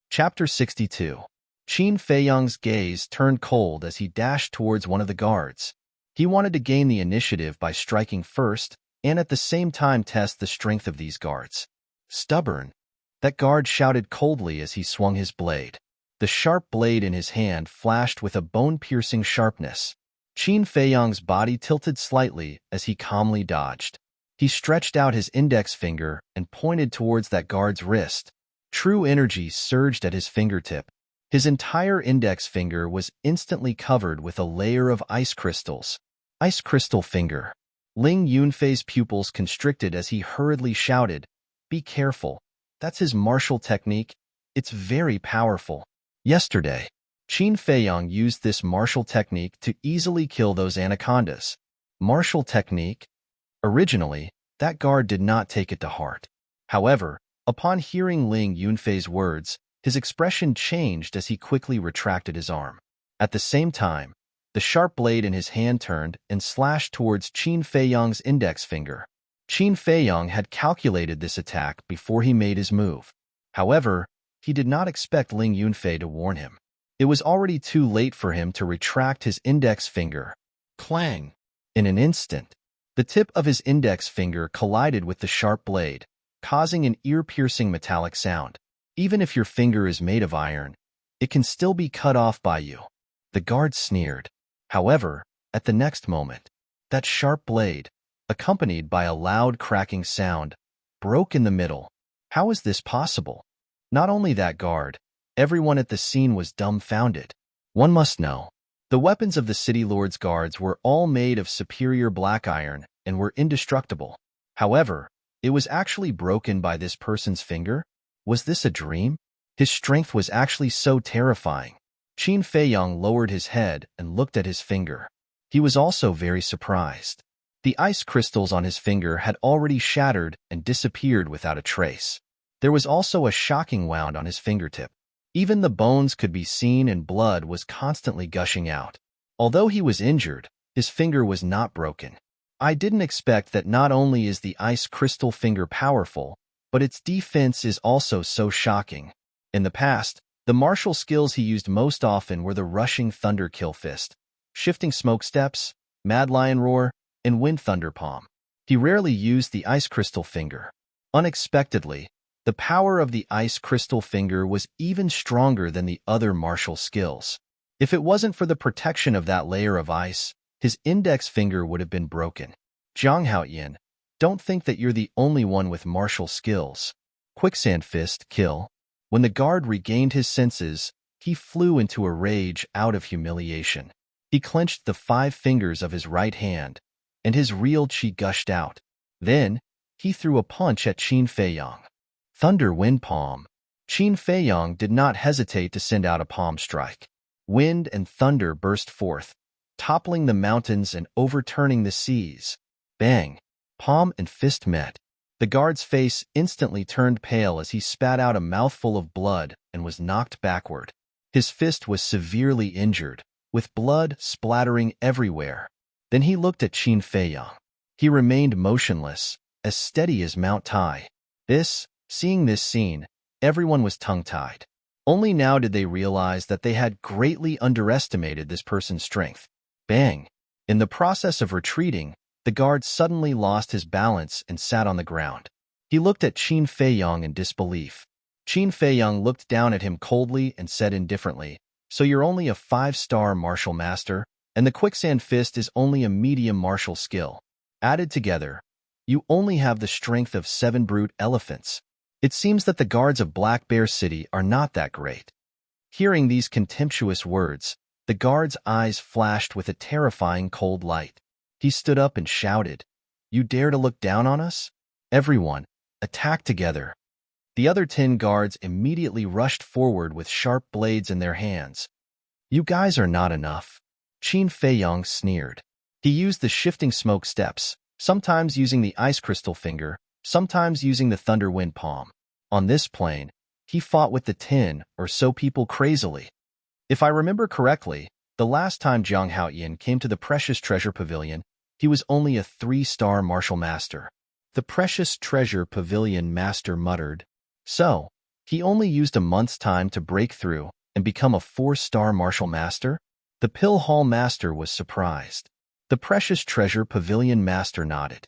Chapter 62. Qin Feiyang's gaze turned cold as he dashed towards one of the guards. He wanted to gain the initiative by striking first and at the same time test the strength of these guards. Stubborn. That guard shouted coldly as he swung his blade. The sharp blade in his hand flashed with a bone-piercing sharpness. Qin Feiyang's body tilted slightly as he calmly dodged. He stretched out his index finger and pointed towards that guard's wrist. True energy surged at his fingertip. His entire index finger was instantly covered with a layer of ice crystals. Ice crystal finger. Ling Yunfei's pupils constricted as he hurriedly shouted, "Be careful. That's his martial technique. It's very powerful." Yesterday, Qin Feiyang used this martial technique to easily kill those anacondas. Martial technique? Originally, that guard did not take it to heart. However, upon hearing Ling Yunfei's words, his expression changed as he quickly retracted his arm. At the same time, the sharp blade in his hand turned and slashed towards Qin Feiyang's index finger. Qin Feiyang had calculated this attack before he made his move. However, he did not expect Ling Yunfei to warn him. It was already too late for him to retract his index finger. Clang! In an instant, the tip of his index finger collided with the sharp blade, causing an ear-piercing metallic sound. Even if your finger is made of iron, it can still be cut off by you. The guard sneered. However, at the next moment, that sharp blade, accompanied by a loud cracking sound, broke in the middle. How is this possible? Not only that guard, everyone at the scene was dumbfounded. One must know, the weapons of the city lord's guards were all made of superior black iron and were indestructible. However, it was actually broken by this person's finger? Was this a dream? His strength was actually so terrifying. Qin Feiyang lowered his head and looked at his finger. He was also very surprised. The ice crystals on his finger had already shattered and disappeared without a trace. There was also a shocking wound on his fingertip. Even the bones could be seen and blood was constantly gushing out. Although he was injured, his finger was not broken. I didn't expect that not only is the ice crystal finger powerful, but its defense is also so shocking. In the past, the martial skills he used most often were the rushing thunder kill fist, shifting smoke steps, mad lion roar, and wind thunder palm. He rarely used the ice crystal finger. Unexpectedly, the power of the ice crystal finger was even stronger than the other martial skills. If it wasn't for the protection of that layer of ice, his index finger would have been broken. Zhang Haoyan, don't think that you're the only one with martial skills. Quicksand fist, kill. When the guard regained his senses, he flew into a rage out of humiliation. He clenched the 5 fingers of his right hand, and his real qi gushed out. Then, he threw a punch at Qin Feiyang. Thunder wind palm. Qin Feiyang did not hesitate to send out a palm strike. Wind and thunder burst forth, toppling the mountains and overturning the seas. Bang! Palm and fist met. The guard's face instantly turned pale as he spat out a mouthful of blood and was knocked backward. His fist was severely injured, with blood splattering everywhere. Then he looked at Qin Feiyang. He remained motionless, as steady as Mount Tai. Seeing this scene, everyone was tongue-tied. Only now did they realize that they had greatly underestimated this person's strength. Bang! In the process of retreating, the guard suddenly lost his balance and sat on the ground. He looked at Qin Feiyang in disbelief. Qin Feiyang looked down at him coldly and said indifferently, "So you're only a 5-star martial master, and the quicksand fist is only a medium martial skill. Added together, you only have the strength of 7 brute elephants. It seems that the guards of Black Bear City are not that great." Hearing these contemptuous words, the guard's eyes flashed with a terrifying cold light. He stood up and shouted, "You dare to look down on us? Everyone, attack together." The other 10 guards immediately rushed forward with sharp blades in their hands. "You guys are not enough." Qin Feiyang sneered. He used the shifting smoke steps, sometimes using the ice crystal finger, sometimes using the thunder wind palm. On this plane, He fought with the 10 or so people crazily. If I remember correctly, the last time Jiang Haoyan came to the Precious Treasure Pavilion, he was only a 3-star martial master. The Precious Treasure Pavilion master muttered. So, he only used a month's time to break through and become a 4-star martial master? The Pill Hall master was surprised. The Precious Treasure Pavilion master nodded.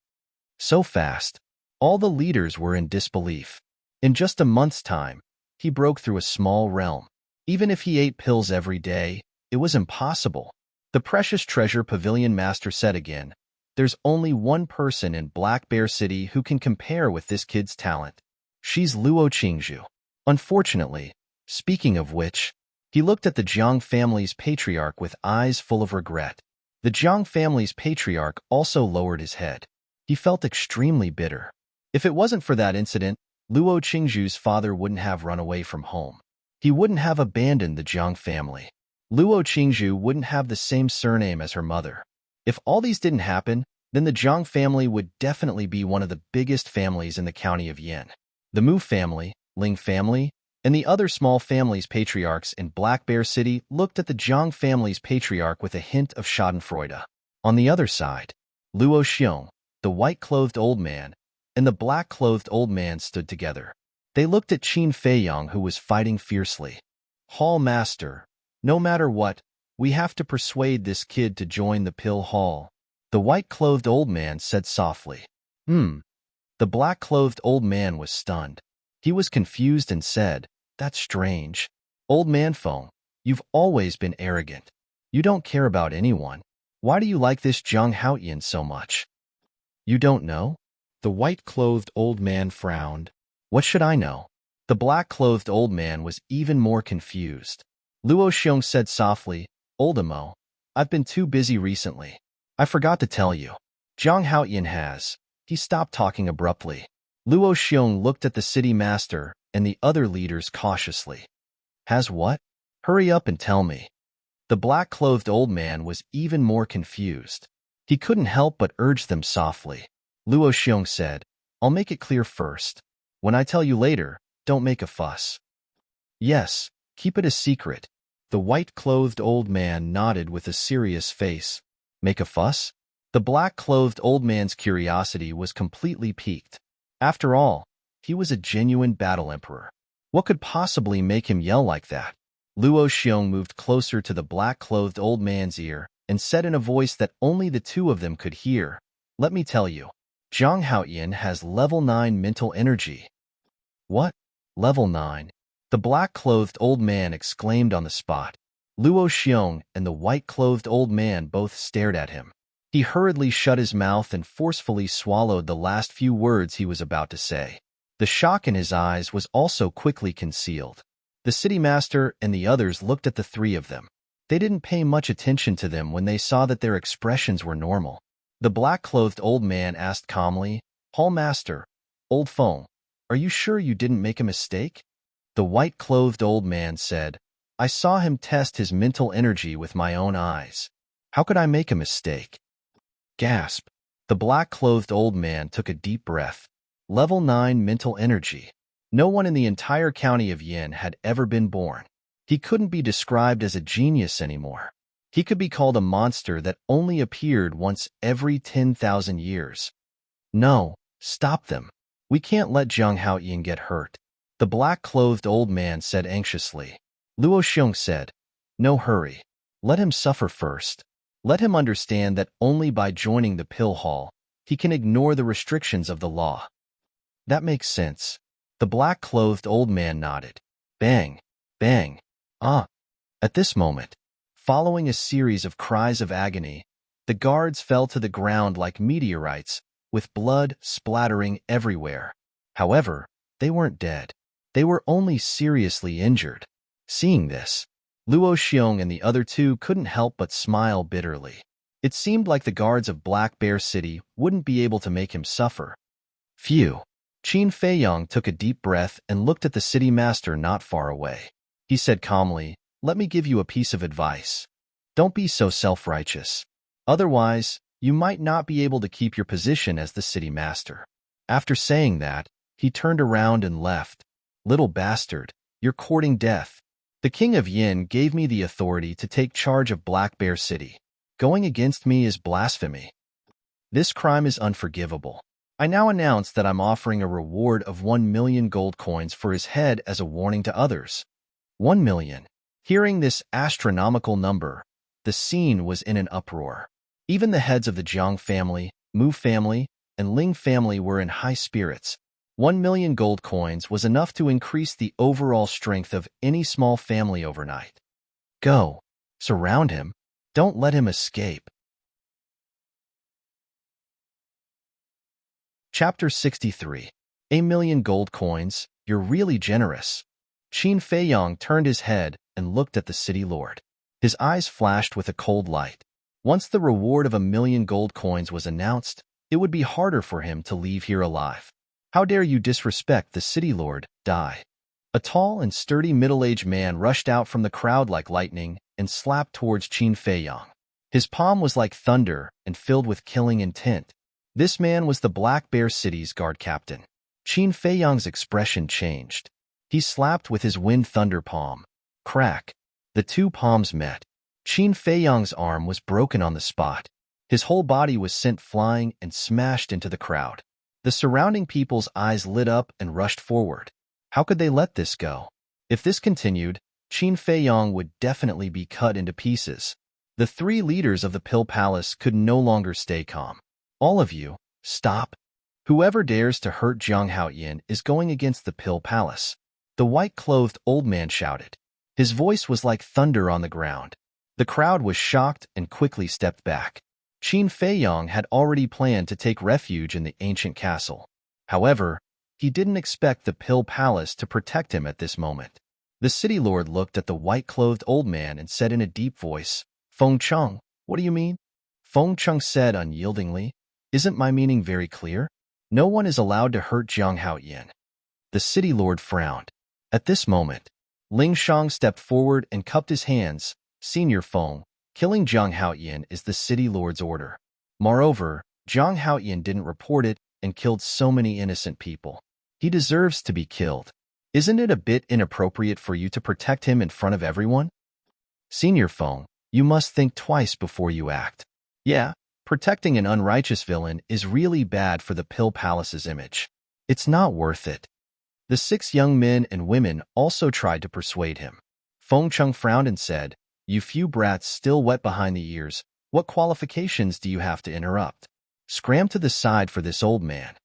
So fast, all the leaders were in disbelief. In just a month's time, he broke through a small realm. Even if he ate pills every day, it was impossible. The Precious Treasure Pavilion master said again, "There's only one person in Black Bear City who can compare with this kid's talent. She's Luo Qingzhu." Unfortunately, speaking of which, he looked at the Jiang family's patriarch with eyes full of regret. The Jiang family's patriarch also lowered his head. He felt extremely bitter. If it wasn't for that incident, Luo Qingzhu's father wouldn't have run away from home. He wouldn't have abandoned the Jiang family. Luo Qingzhu wouldn't have the same surname as her mother. If all these didn't happen, then the Jiang family would definitely be one of the biggest families in the county of Yin. The Mu family, Ling family, and the other small families' patriarchs in Black Bear City looked at the Jiang family's patriarch with a hint of schadenfreude. On the other side, Luo Xiong, the white-clothed old man, and the black-clothed old man stood together. They looked at Qin Feiyang, who was fighting fiercely. "Hall Master, no matter what, we have to persuade this kid to join the Pill Hall," the white-clothed old man said softly. The black-clothed old man was stunned. He was confused and said, "That's strange. Old man Feng, you've always been arrogant. You don't care about anyone. Why do you like this Jiang Haoyan so much?" "You don't know?" The white-clothed old man frowned. "What should I know?" The black-clothed old man was even more confused. Luo Xiong said softly, "Old Amo, I've been too busy recently. I forgot to tell you. Jiang Haoyan has." He stopped talking abruptly. Luo Xiong looked at the city master and the other leaders cautiously. "Has what? Hurry up and tell me." The black-clothed old man was even more confused. He couldn't help but urge them softly. Luo Xiong said, "I'll make it clear first. When I tell you later, don't make a fuss." "Yes, keep it a secret." The white-clothed old man nodded with a serious face. "Make a fuss?" The black-clothed old man's curiosity was completely piqued. After all, he was a genuine battle emperor. What could possibly make him yell like that? Luo Xiong moved closer to the black-clothed old man's ear and said in a voice that only the two of them could hear, "Let me tell you, Jiang Haoyan has level 9 mental energy." "What? Level 9? The black-clothed old man exclaimed on the spot. Luo Xiong and the white-clothed old man both stared at him. He hurriedly shut his mouth and forcefully swallowed the last few words he was about to say. The shock in his eyes was also quickly concealed. The city master and the others looked at the three of them. They didn't pay much attention to them when they saw that their expressions were normal. The black-clothed old man asked calmly, "Hall Master, Old Feng, are you sure you didn't make a mistake?" The white-clothed old man said, "I saw him test his mental energy with my own eyes. How could I make a mistake?" Gasp. The black-clothed old man took a deep breath. Level 9 mental energy. No one in the entire county of Yin had ever been born. He couldn't be described as a genius anymore. He could be called a monster that only appeared once every 10,000 years. "No, stop them. We can't let Jiang Haoyan get hurt," the black-clothed old man said anxiously. Luo Xiong said, "No hurry. Let him suffer first. Let him understand that only by joining the Pill Hall, he can ignore the restrictions of the law." "That makes sense." The black-clothed old man nodded. Bang, bang, ah. At this moment, following a series of cries of agony, the guards fell to the ground like meteorites, with blood splattering everywhere. However, they weren't dead. They were only seriously injured. Seeing this, Luo Xiong and the other two couldn't help but smile bitterly. It seemed like the guards of Black Bear City wouldn't be able to make him suffer. Phew. Qin Feiyang took a deep breath and looked at the city master not far away. He said calmly, "Let me give you a piece of advice. Don't be so self-righteous. Otherwise, you might not be able to keep your position as the city master." After saying that, he turned around and left. Little bastard, you're courting death. The king of Yin gave me the authority to take charge of Black Bear City. Going against me is blasphemy. This crime is unforgivable. I now announce that I'm offering a reward of 1,000,000 gold coins for his head as a warning to others. 1,000,000. Hearing this astronomical number, the scene was in an uproar. Even the heads of the Jiang family, Mu family, and Ling family were in high spirits. 1,000,000 gold coins was enough to increase the overall strength of any small family overnight. Go. Surround him. Don't let him escape. Chapter 63. 1,000,000 gold coins, you're really generous. Qin Feiyang turned his head and looked at the city lord. His eyes flashed with a cold light. Once the reward of 1,000,000 gold coins was announced, it would be harder for him to leave here alive. How dare you disrespect the city lord, die. A tall and sturdy middle-aged man rushed out from the crowd like lightning and slapped towards Qin Feiyang. His palm was like thunder and filled with killing intent. This man was the Black Bear City's guard captain. Qin Feiyang's expression changed. He slapped with his wind thunder palm. Crack. The two palms met. Qin Feiyang's arm was broken on the spot. His whole body was sent flying and smashed into the crowd. The surrounding people's eyes lit up and rushed forward. How could they let this go? If this continued, Qin Feiyang would definitely be cut into pieces. The three leaders of the Pill Palace could no longer stay calm. All of you, stop. Whoever dares to hurt Jiang Haoyin is going against the Pill Palace. The white-clothed old man shouted. His voice was like thunder on the ground. The crowd was shocked and quickly stepped back. Qin Feiyang had already planned to take refuge in the ancient castle. However, he didn't expect the Pill Palace to protect him at this moment. The city lord looked at the white-clothed old man and said in a deep voice, Feng Cheng, what do you mean? Feng Cheng said unyieldingly, Isn't my meaning very clear? No one is allowed to hurt Jiang Haoyin. The city lord frowned. At this moment, Ling Shang stepped forward and cupped his hands. Senior Feng, killing Jiang Haoyin is the city lord's order. Moreover, Jiang Haoyin didn't report it and killed so many innocent people. He deserves to be killed. Isn't it a bit inappropriate for you to protect him in front of everyone? Senior Feng, you must think twice before you act. Yeah, protecting an unrighteous villain is really bad for the Pill Palace's image. It's not worth it. The 6 young men and women also tried to persuade him. Feng Cheng frowned and said, You few brats still wet behind the ears, what qualifications do you have to interrupt? Scram to the side for this old man.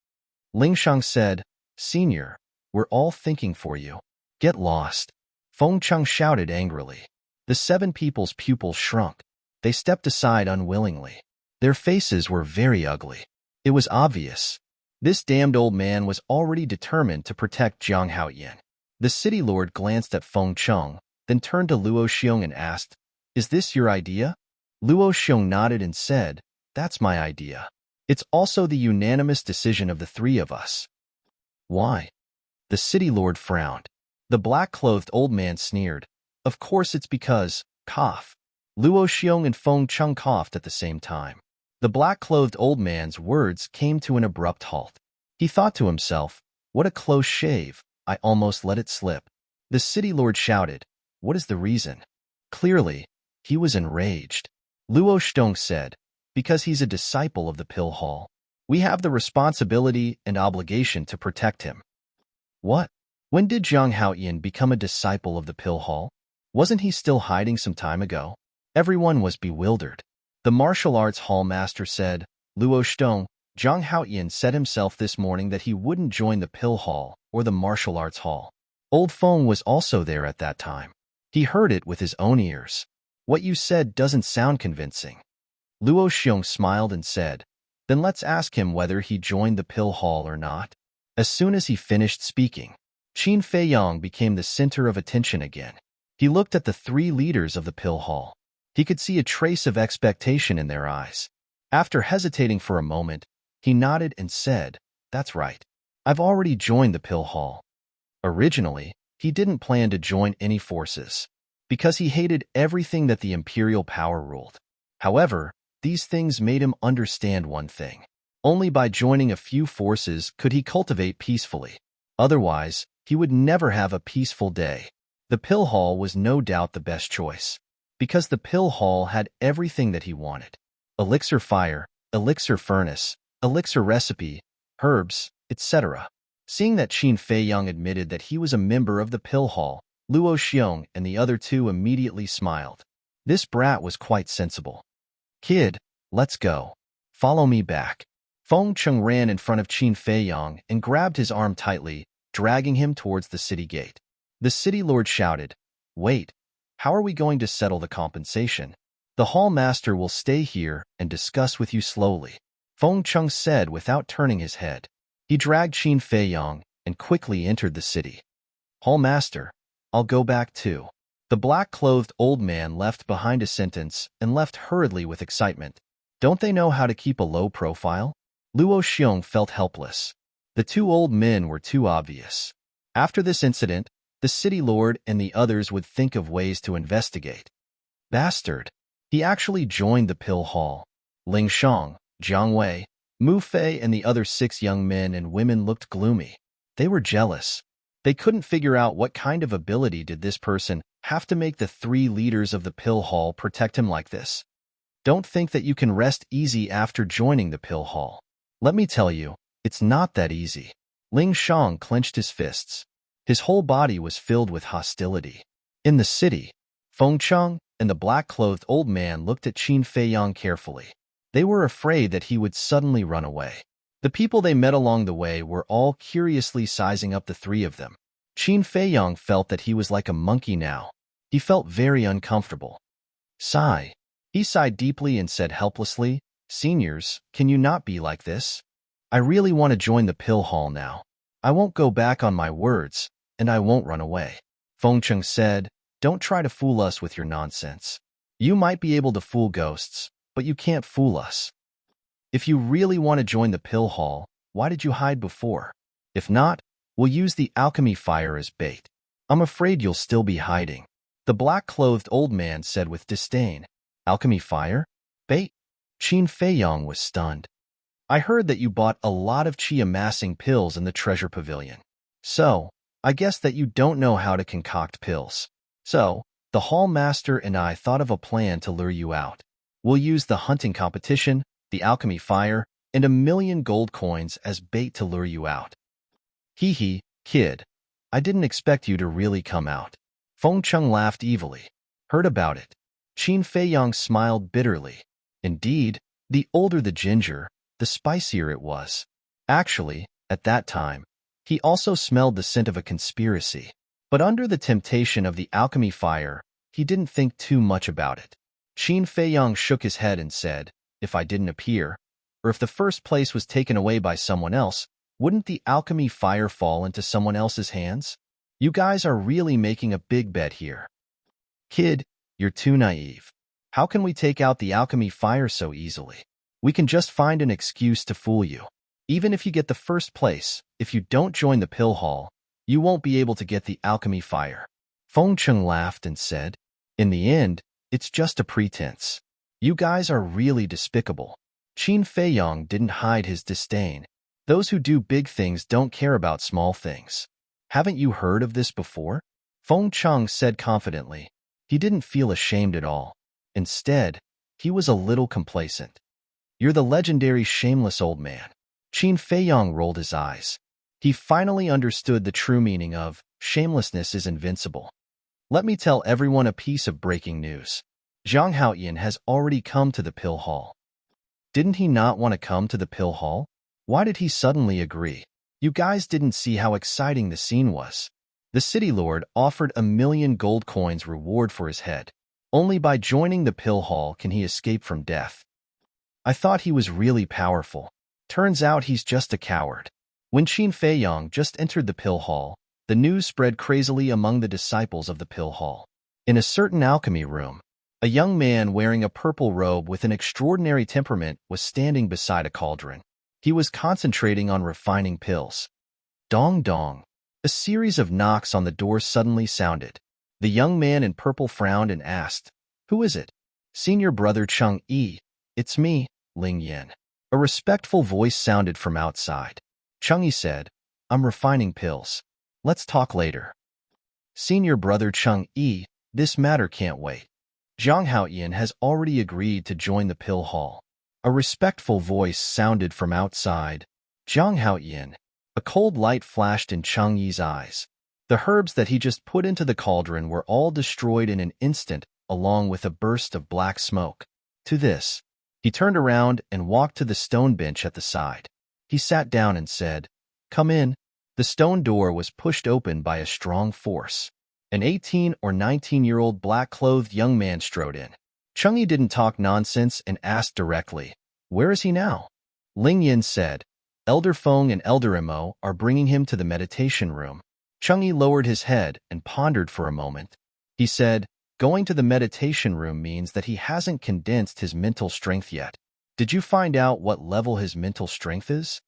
Ling Shang said, Senior, we're all thinking for you. Get lost. Feng Cheng shouted angrily. The 7 people's pupils shrunk. They stepped aside unwillingly. Their faces were very ugly. It was obvious. This damned old man was already determined to protect Jiang Haoyin. The city lord glanced at Feng Cheng, then turned to Luo Xiong and asked, Is this your idea? Luo Xiong nodded and said, That's my idea. It's also the unanimous decision of the 3 of us. Why? The city lord frowned. The black-clothed old man sneered. Of course it's because, cough. Luo Xiong and Feng Cheng coughed at the same time. The black-clothed old man's words came to an abrupt halt. He thought to himself, What a close shave, I almost let it slip. The city lord shouted, What is the reason? Clearly, he was enraged. Luo Xiong said, Because he's a disciple of the Pill Hall. We have the responsibility and obligation to protect him. What? When did Jiang Haoyin become a disciple of the Pill Hall? Wasn't he still hiding some time ago? Everyone was bewildered. The martial arts hall master said, Luo Xiong, Jiang Haoyin said himself this morning that he wouldn't join the Pill Hall or the martial arts hall. Old Feng was also there at that time. He heard it with his own ears. What you said doesn't sound convincing. Luo Xiong smiled and said, Then let's ask him whether he joined the Pill Hall or not. As soon as he finished speaking, Qin Feiyang became the center of attention again. He looked at the 3 leaders of the Pill Hall. He could see a trace of expectation in their eyes. After hesitating for a moment, he nodded and said, That's right. I've already joined the Pill Hall. Originally, he didn't plan to join any forces, because he hated everything that the imperial power ruled. However, these things made him understand one thing. Only by joining a few forces could he cultivate peacefully. Otherwise, he would never have a peaceful day. The pill hall was no doubt the best choice, because the pill hall had everything that he wanted. Elixir fire, elixir furnace, elixir recipe, herbs, etc. Seeing that Qin Feiyang admitted that he was a member of the pill hall, Luo Xiong and the other two immediately smiled. This brat was quite sensible. Kid, let's go. Follow me back. Feng Cheng ran in front of Qin Feiyang and grabbed his arm tightly, dragging him towards the city gate. The city lord shouted, "Wait, how are we going to settle the compensation? The hall master will stay here and discuss with you slowly," Feng Cheng said without turning his head. He dragged Qin Feiyang and quickly entered the city. "Hall master, I'll go back too." The black-clothed old man left behind a sentence and left hurriedly with excitement. Don't they know how to keep a low profile? Luo Xiong felt helpless. The two old men were too obvious. After this incident, the city lord and the others would think of ways to investigate. Bastard. He actually joined the pill hall. Ling Shang, Jiang Wei, Mu Fei and the other 6 young men and women looked gloomy. They were jealous. They couldn't figure out what kind of ability did this person have to make the 3 leaders of the pill hall protect him like this. Don't think that you can rest easy after joining the pill hall. Let me tell you, it's not that easy. Ling Shang clenched his fists. His whole body was filled with hostility. In the city, Feng Cheng and the black-clothed old man looked at Qin Feiyang carefully. They were afraid that he would suddenly run away. The people they met along the way were all curiously sizing up the 3 of them. Qin Feiyang felt that he was like a monkey now. He felt very uncomfortable. Sigh. He sighed deeply and said helplessly, "Seniors, can you not be like this? I really want to join the pill hall now. I won't go back on my words, and I won't run away." Feng Cheng said, "Don't try to fool us with your nonsense. You might be able to fool ghosts, but you can't fool us. If you really want to join the pill hall, why did you hide before? If not, we'll use the alchemy fire as bait. I'm afraid you'll still be hiding," the black-clothed old man said with disdain. "Alchemy fire? Bait?" Qin Feiyang was stunned. "I heard that you bought a lot of chi-amassing pills in the treasure pavilion. So, I guess that you don't know how to concoct pills. So, the hall master and I thought of a plan to lure you out. We'll use the hunting competition, the alchemy fire, and 1,000,000 gold coins as bait to lure you out." "Hee hee, kid. I didn't expect you to really come out." Feng Cheng laughed evilly. "Heard about it." Qin Feiyang smiled bitterly. Indeed, the older the ginger, the spicier it was. Actually, at that time, he also smelled the scent of a conspiracy. But under the temptation of the alchemy fire, he didn't think too much about it. Qin Feiyang shook his head and said, "If I didn't appear, or if the first place was taken away by someone else, wouldn't the alchemy fire fall into someone else's hands? You guys are really making a big bet here. Kid, you're too naive. How can we take out the alchemy fire so easily? We can just find an excuse to fool you. Even if you get the first place, if you don't join the pill hall, you won't be able to get the alchemy fire." Feng Cheng laughed and said, "In the end, it's just a pretense. You guys are really despicable." Qin Feiyang didn't hide his disdain. Those who do big things don't care about small things. "Haven't you heard of this before?" Feng Cheng said confidently. He didn't feel ashamed at all. Instead, he was a little complacent. "You're the legendary shameless old man." Qin Feiyang rolled his eyes. He finally understood the true meaning of shamelessness is invincible. "Let me tell everyone a piece of breaking news. Zhang Haoyan has already come to the pill hall." Didn't he not want to come to the pill hall? Why did he suddenly agree? You guys didn't see how exciting the scene was. The city lord offered 1,000,000 gold coins reward for his head. Only by joining the pill hall can he escape from death. I thought he was really powerful. Turns out he's just a coward. When Qin Feiyang just entered the pill hall, the news spread crazily among the disciples of the pill hall. In a certain alchemy room, a young man wearing a purple robe with an extraordinary temperament was standing beside a cauldron. He was concentrating on refining pills. Dong dong. A series of knocks on the door suddenly sounded. The young man in purple frowned and asked, "Who is it?" "Senior brother Cheng Yi. It's me, Ling Yan." A respectful voice sounded from outside. Cheng Yi said, "I'm refining pills." Let's talk later. Senior brother Chung-yi, this matter can't wait. Zhang Haoyan has already agreed to join the pill hall. A respectful voice sounded from outside. Zhang Haoyan. A cold light flashed in Chung-yi's eyes. The herbs that he just put into the cauldron were all destroyed in an instant, along with a burst of black smoke. To this, he turned around and walked to the stone bench at the side. He sat down and said, "Come in." The stone door was pushed open by a strong force. An 18 or 19-year-old black-clothed young man strode in. Chung-yi didn't talk nonsense and asked directly, "Where is he now?" Ling Yin said, "Elder Feng and Elder Imo are bringing him to the meditation room." Chung-yi lowered his head and pondered for a moment. He said, "Going to the meditation room means that he hasn't condensed his mental strength yet. Did you find out what level his mental strength is?"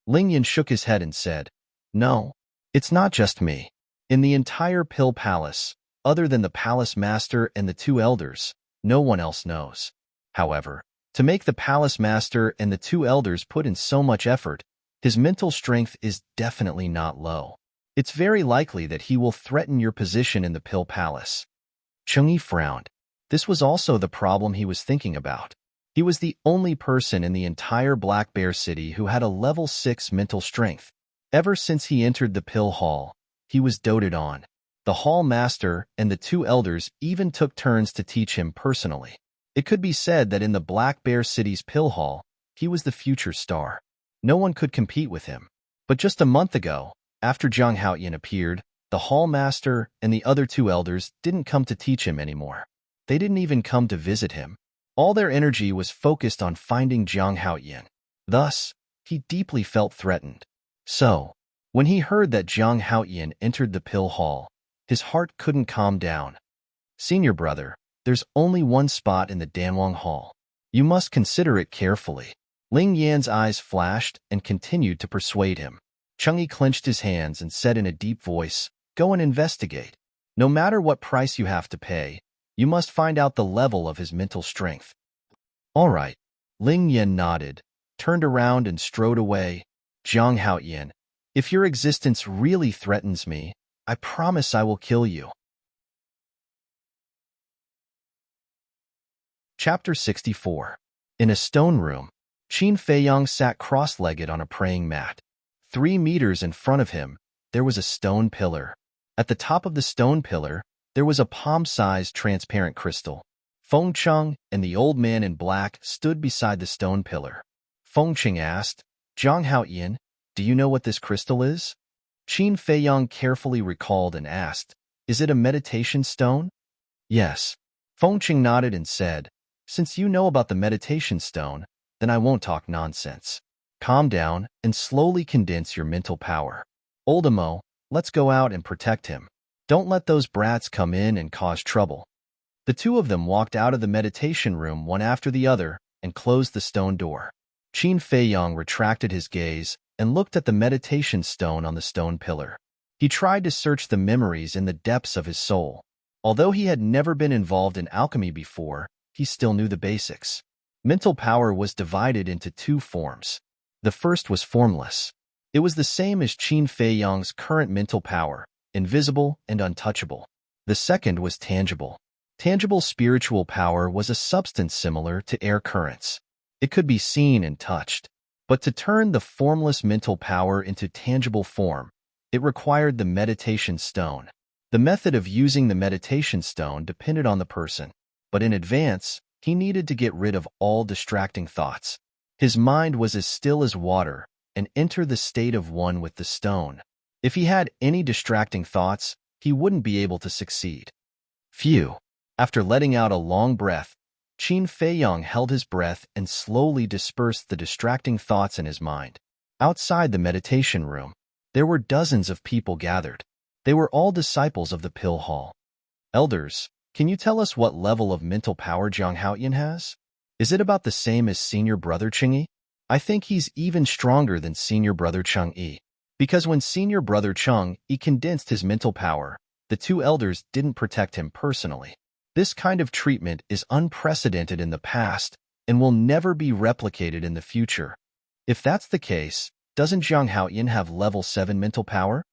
Ling Yin shook his head and said, "No, it's not just me. In the entire Pill Palace, other than the Palace Master and the two elders, no one else knows. However, to make the Palace Master and the two elders put in so much effort, his mental strength is definitely not low. It's very likely that he will threaten your position in the Pill Palace." Chung-yi frowned. This was also the problem he was thinking about. He was the only person in the entire Black Bear City who had a level 6 mental strength. Ever since he entered the pill hall, he was doted on. The hall master and the two elders even took turns to teach him personally. It could be said that in the Black Bear City's pill hall, he was the future star. No one could compete with him. But just a month ago, after Zhang Haoyan appeared, the hall master and the other two elders didn't come to teach him anymore. They didn't even come to visit him. All their energy was focused on finding Zhang Haoyan. Thus, he deeply felt threatened. So, when he heard that Zhang Haoyan entered the pill hall, his heart couldn't calm down. "Senior brother, there's only one spot in the Danwang Hall. You must consider it carefully." Ling Yan's eyes flashed and continued to persuade him. Chung-yi clenched his hands and said in a deep voice, "Go and investigate. No matter what price you have to pay, you must find out the level of his mental strength." "All right." Ling Yan nodded, turned around and strode away. "Zhang Haoyan, if your existence really threatens me, I promise I will kill you." Chapter 64. In a stone room, Qin Feiyang sat cross-legged on a praying mat. 3 meters in front of him, there was a stone pillar. At the top of the stone pillar, there was a palm-sized transparent crystal. Feng Cheng and the old man in black stood beside the stone pillar. Feng Cheng asked, "Zhang Haoyan, do you know what this crystal is?" Qin Feiyang carefully recalled and asked, "Is it a meditation stone?" "Yes." Feng Cheng nodded and said, "Since you know about the meditation stone, then I won't talk nonsense. Calm down and slowly condense your mental power. Oldemo, let's go out and protect him. Don't let those brats come in and cause trouble." The two of them walked out of the meditation room one after the other and closed the stone door. Qin Feiyang retracted his gaze and looked at the meditation stone on the stone pillar. He tried to search the memories in the depths of his soul. Although he had never been involved in alchemy before, he still knew the basics. Mental power was divided into 2 forms. The first was formless. It was the same as Qin Feiyang's current mental power, invisible and untouchable. The second was tangible. Tangible spiritual power was a substance similar to air currents. It could be seen and touched. But to turn the formless mental power into tangible form, it required the meditation stone. The method of using the meditation stone depended on the person, but in advance, he needed to get rid of all distracting thoughts. His mind was as still as water and enter the state of one with the stone. If he had any distracting thoughts, he wouldn't be able to succeed. Phew! After letting out a long breath, Qin Feiyang held his breath and slowly dispersed the distracting thoughts in his mind. Outside the meditation room, there were dozens of people gathered. They were all disciples of the pill hall. "Elders, can you tell us what level of mental power Zhang Haoyan has? Is it about the same as senior brother Cheng-yi? I think he's even stronger than senior brother Cheng-yi. Because when senior brother Cheng-yi condensed his mental power, the two elders didn't protect him personally. This kind of treatment is unprecedented in the past and will never be replicated in the future. If that's the case, doesn't Zhang Haoyan have level 7 mental power?"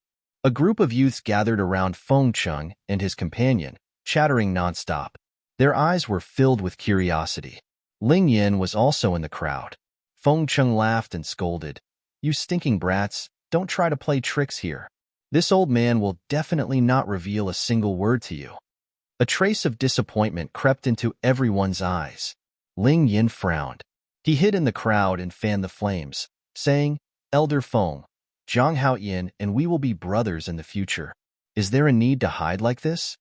A group of youths gathered around Feng Cheng and his companion, chattering nonstop. Their eyes were filled with curiosity. Ling Yin was also in the crowd. Feng Cheng laughed and scolded. "You stinking brats, don't try to play tricks here. This old man will definitely not reveal a single word to you." A trace of disappointment crept into everyone's eyes. Ling Yin frowned. He hid in the crowd and fanned the flames, saying, "Elder Feng, Zhang Haoyin and we will be brothers in the future. Is there a need to hide like this?"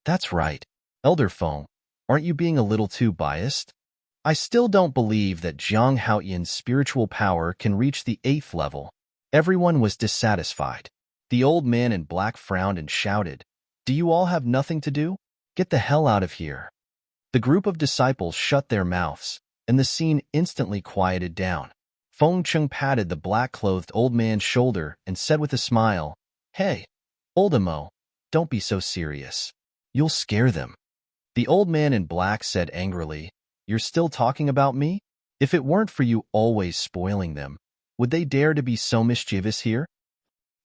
"That's right. Elder Feng, aren't you being a little too biased? I still don't believe that Zhang Haoyin's spiritual power can reach the 8th level." Everyone was dissatisfied. The old man in black frowned and shouted, "Do you all have nothing to do? Get the hell out of here." The group of disciples shut their mouths, and the scene instantly quieted down. Feng Cheng patted the black-clothed old man's shoulder and said with a smile, "Hey, old Emo, don't be so serious. You'll scare them." The old man in black said angrily, "You're still talking about me? If it weren't for you always spoiling them, would they dare to be so mischievous here?"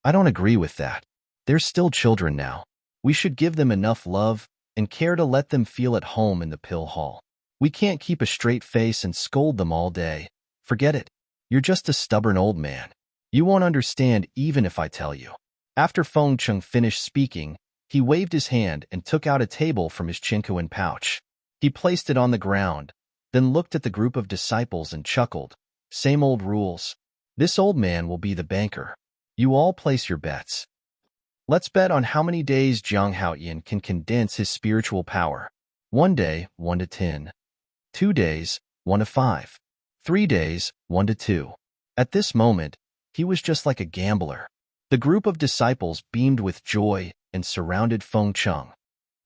"I don't agree with that. They're still children now. We should give them enough love and care to let them feel at home in the pill hall. We can't keep a straight face and scold them all day. Forget it. You're just a stubborn old man. You won't understand even if I tell you." After Feng Cheng finished speaking, he waved his hand and took out a table from his chinkoan pouch. He placed it on the ground, then looked at the group of disciples and chuckled. "Same old rules. This old man will be the banker. You all place your bets. Let's bet on how many days Zhang Haoyin can condense his spiritual power. 1 day, 1 to 10. 2 days, 1 to 5. 3 days, 1 to 2. At this moment, he was just like a gambler. The group of disciples beamed with joy and surrounded Feng Cheng.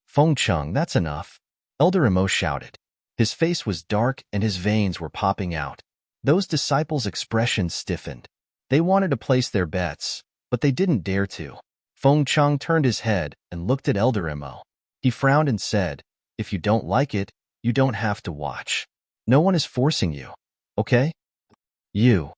"Feng Cheng, that's enough," Elder Emo shouted. His face was dark and his veins were popping out. Those disciples' expressions stiffened. They wanted to place their bets, but they didn't dare to. Feng Cheng turned his head and looked at Elder Emo. He frowned and said, "If you don't like it, you don't have to watch. No one is forcing you, okay? You're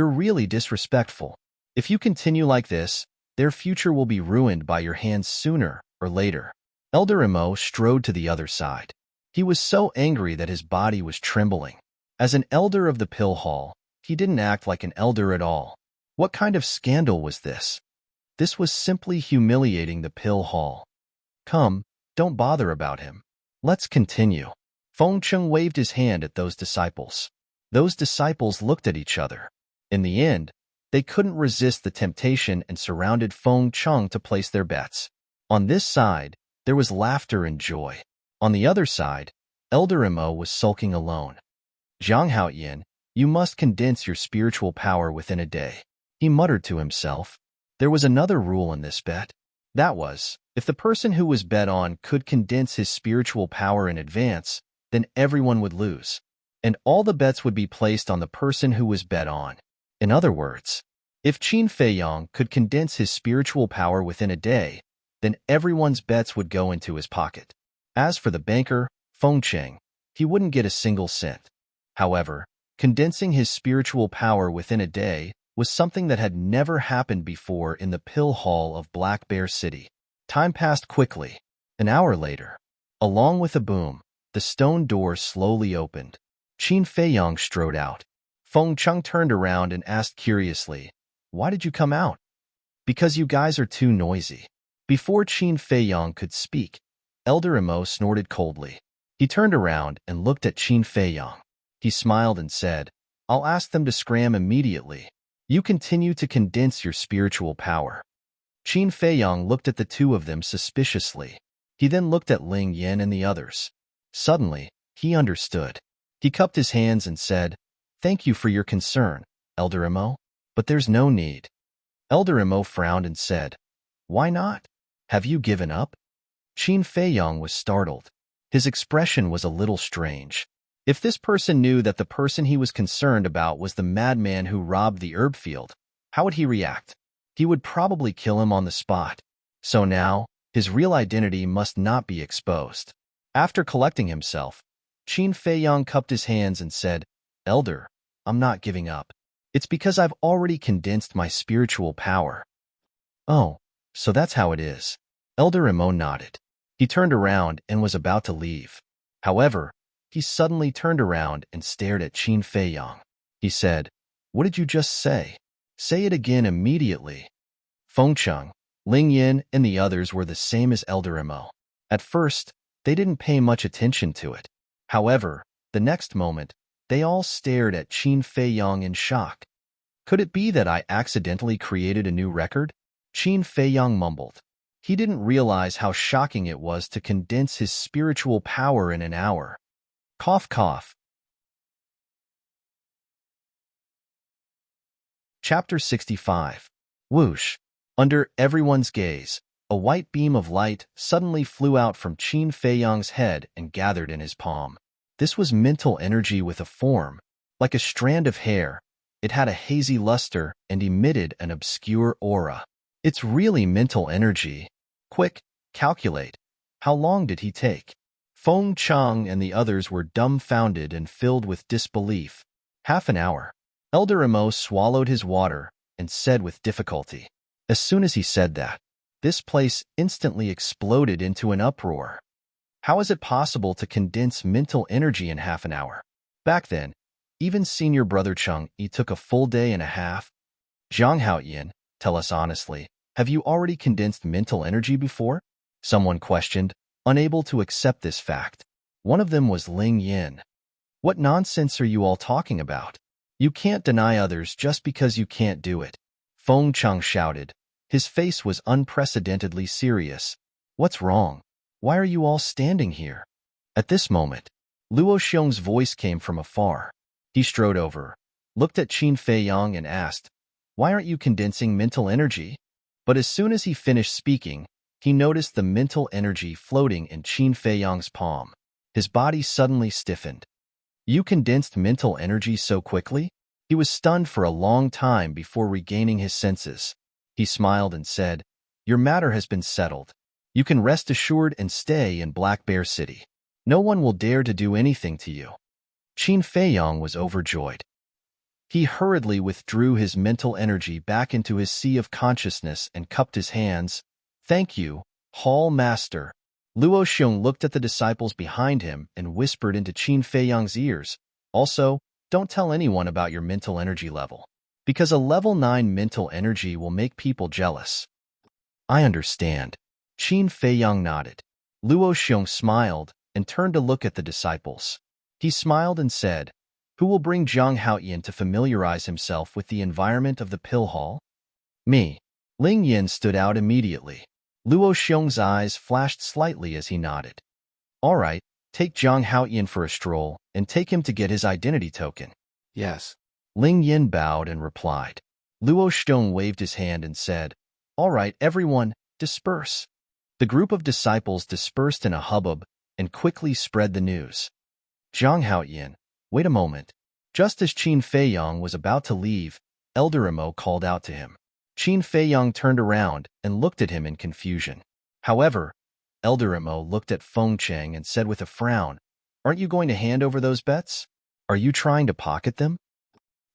really disrespectful. If you continue like this, their future will be ruined by your hands sooner or later." Elder Emo strode to the other side. He was so angry that his body was trembling. As an elder of the pill hall, he didn't act like an elder at all. What kind of scandal was this? This was simply humiliating the pill hall. "Come, don't bother about him. Let's continue." Feng Cheng waved his hand at those disciples. Those disciples looked at each other. In the end, they couldn't resist the temptation and surrounded Feng Cheng to place their bets. On this side, there was laughter and joy. On the other side, Elder Emo was sulking alone. "Zhang Haoyin, you must condense your spiritual power within a day," he muttered to himself. There was another rule in this bet. That was, if the person who was bet on could condense his spiritual power in advance, then everyone would lose, and all the bets would be placed on the person who was bet on. In other words, if Qin Feiyang could condense his spiritual power within a day, then everyone's bets would go into his pocket. As for the banker, Feng Cheng, he wouldn't get a single cent. However, condensing his spiritual power within a day was something that had never happened before in the pill hall of Black Bear City. Time passed quickly. An hour later, along with a boom, the stone door slowly opened. Qin Feiyang strode out. Feng Cheng turned around and asked curiously, "Why did you come out?" "Because you guys are too noisy." Before Qin Feiyang could speak, Elder Emo snorted coldly. He turned around and looked at Qin Feiyang. He smiled and said, "I'll ask them to scram immediately. You continue to condense your spiritual power." Qin Feiyang looked at the two of them suspiciously. He then looked at Ling Yin and the others. Suddenly, he understood. He cupped his hands and said, "Thank you for your concern, Elder Emo, but there's no need." Elder Emo frowned and said, "Why not? Have you given up?" Qin Feiyang was startled. His expression was a little strange. If this person knew that the person he was concerned about was the madman who robbed the herb field, how would he react? He would probably kill him on the spot. So now, his real identity must not be exposed. After collecting himself, Qin Feiyang cupped his hands and said, "Elder, I'm not giving up. It's because I've already condensed my spiritual power." "Oh, So that's how it is. Elder Emo nodded. He turned around and was about to leave. However, he suddenly turned around and stared at Qin Feiyang. He said, "What did you just say? Say it again immediately." Fengcheng, Ling Yin, and the others were the same as Elder Emo. At first, they didn't pay much attention to it. However, the next moment, they all stared at Qin Feiyang in shock. "Could it be that I accidentally created a new record?" Qin Feiyang mumbled. He didn't realize how shocking it was to condense his spiritual power in an hour. Cough, cough. Chapter 65. Whoosh. Under everyone's gaze, a white beam of light suddenly flew out from Qin Feiyang's head and gathered in his palm. This was mental energy with a form. Like a strand of hair, it had a hazy luster and emitted an obscure aura. It's really mental energy. Quick, calculate. How long did he take? Feng Chang and the others were dumbfounded and filled with disbelief. Half an hour. Elder Emo swallowed his water and said with difficulty. As soon as he said that, this place instantly exploded into an uproar. How is it possible to condense mental energy in half an hour? Back then, even senior brother Cheng Yi took a full day and a half. Zhang Haoyan, tell us honestly, have you already condensed mental energy before? Someone questioned, unable to accept this fact. One of them was Ling Yin. What nonsense are you all talking about? You can't deny others just because you can't do it. Feng Chang shouted. His face was unprecedentedly serious. What's wrong? Why are you all standing here? At this moment, Luo Xiong's voice came from afar. He strode over, looked at Qin Feiyang and asked, "Why aren't you condensing mental energy?" But as soon as he finished speaking, he noticed the mental energy floating in Qin Feiyang's palm. His body suddenly stiffened. You condensed mental energy so quickly? He was stunned for a long time before regaining his senses. He smiled and said, "Your matter has been settled. You can rest assured and stay in Black Bear City. No one will dare to do anything to you." Qin Feiyang was overjoyed. He hurriedly withdrew his mental energy back into his sea of consciousness and cupped his hands. "Thank you, Hall Master." Luo Xiong looked at the disciples behind him and whispered into Qin Feiyang's ears, "Also, don't tell anyone about your mental energy level, because a level 9 mental energy will make people jealous." "I understand." Qin Feiyang nodded. Luo Xiong smiled and turned to look at the disciples. He smiled and said, "Who will bring Zhang Haoyan to familiarize himself with the environment of the pill hall?" "Me." Ling Yin stood out immediately. Luo Xiong's eyes flashed slightly as he nodded. "All right, take Zhang Haoyan for a stroll and take him to get his identity token." Yes. Ling Yin bowed and replied. Luo Xiong waved his hand and said, "All right, everyone, disperse." The group of disciples dispersed in a hubbub and quickly spread the news. Zhang Haoyan, wait a moment. Just as Qin Feiyang was about to leave, Elder Emo called out to him. Qin Feiyang turned around and looked at him in confusion. However, Elder Emo looked at Feng Cheng and said with a frown, "Aren't you going to hand over those bets? Are you trying to pocket them?"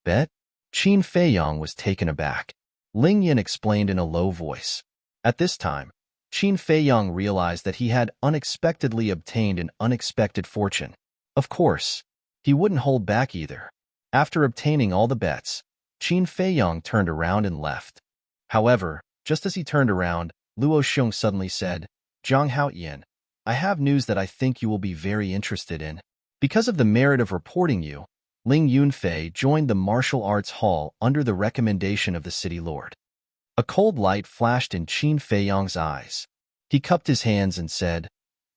"Bet?" Qin Feiyang was taken aback. Ling Yin explained in a low voice. At this time, Qin Feiyang realized that he had unexpectedly obtained an unexpected fortune. Of course, he wouldn't hold back either. After obtaining all the bets, Qin Feiyang turned around and left. However, just as he turned around, Luo Xiong suddenly said, "Zhang Haoyan, I have news that I think you will be very interested in. Because of the merit of reporting you, Ling Yunfei joined the martial arts hall under the recommendation of the city lord." A cold light flashed in Qin Feiyang's eyes. He cupped his hands and said,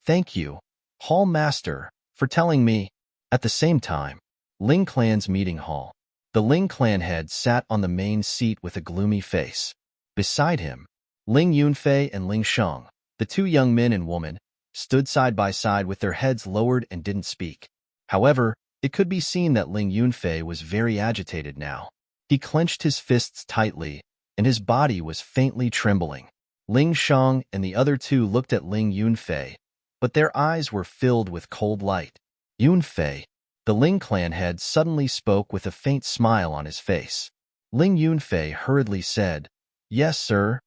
"Thank you, Hall Master, for telling me." At the same time, Ling Clan's meeting hall. The Ling Clan head sat on the main seat with a gloomy face. Beside him, Ling Yunfei and Ling Sheng, the two young men and woman, stood side by side with their heads lowered and didn't speak. However, it could be seen that Ling Yunfei was very agitated now. He clenched his fists tightly, and his body was faintly trembling. Ling Sheng and the other two looked at Ling Yunfei, but their eyes were filled with cold light. "Yunfei," the Ling clan head suddenly spoke with a faint smile on his face. Ling Yunfei hurriedly said, "Yes, sir."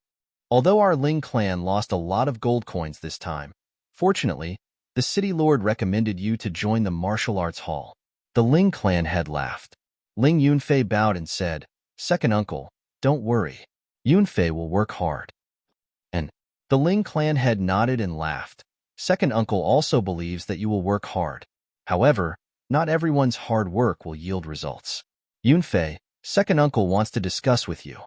Although our Ling clan lost a lot of gold coins this time, fortunately, the city lord recommended you to join the martial arts hall. The Ling clan head laughed. Ling Yunfei bowed and said, "Second uncle, don't worry. Yunfei will work hard." And the Ling clan head nodded and laughed. Second uncle also believes that you will work hard. However, not everyone's hard work will yield results. Yunfei, second uncle wants to discuss with you.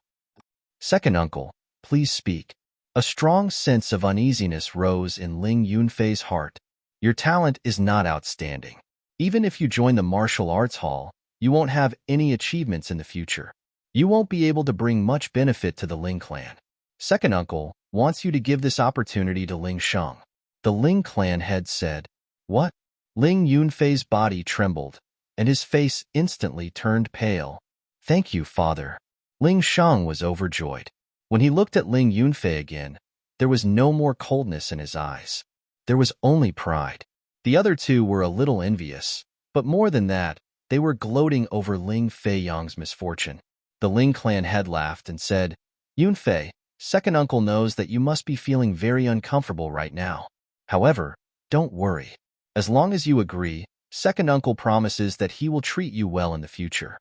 Second uncle, please speak. A strong sense of uneasiness rose in Ling Yunfei's heart. Your talent is not outstanding. Even if you join the martial arts hall, you won't have any achievements in the future. You won't be able to bring much benefit to the Ling clan. Second uncle wants you to give this opportunity to Ling Sheng. The Ling clan head said, "What?" Ling Yunfei's body trembled, and his face instantly turned pale. "Thank you, father." Ling Sheng was overjoyed. When he looked at Ling Yunfei again, there was no more coldness in his eyes. There was only pride. The other two were a little envious, but more than that, they were gloating over Ling Feiyang's misfortune. The Ling clan head laughed and said, "Yunfei, second uncle knows that you must be feeling very uncomfortable right now. However, don't worry. As long as you agree, second uncle promises that he will treat you well in the future."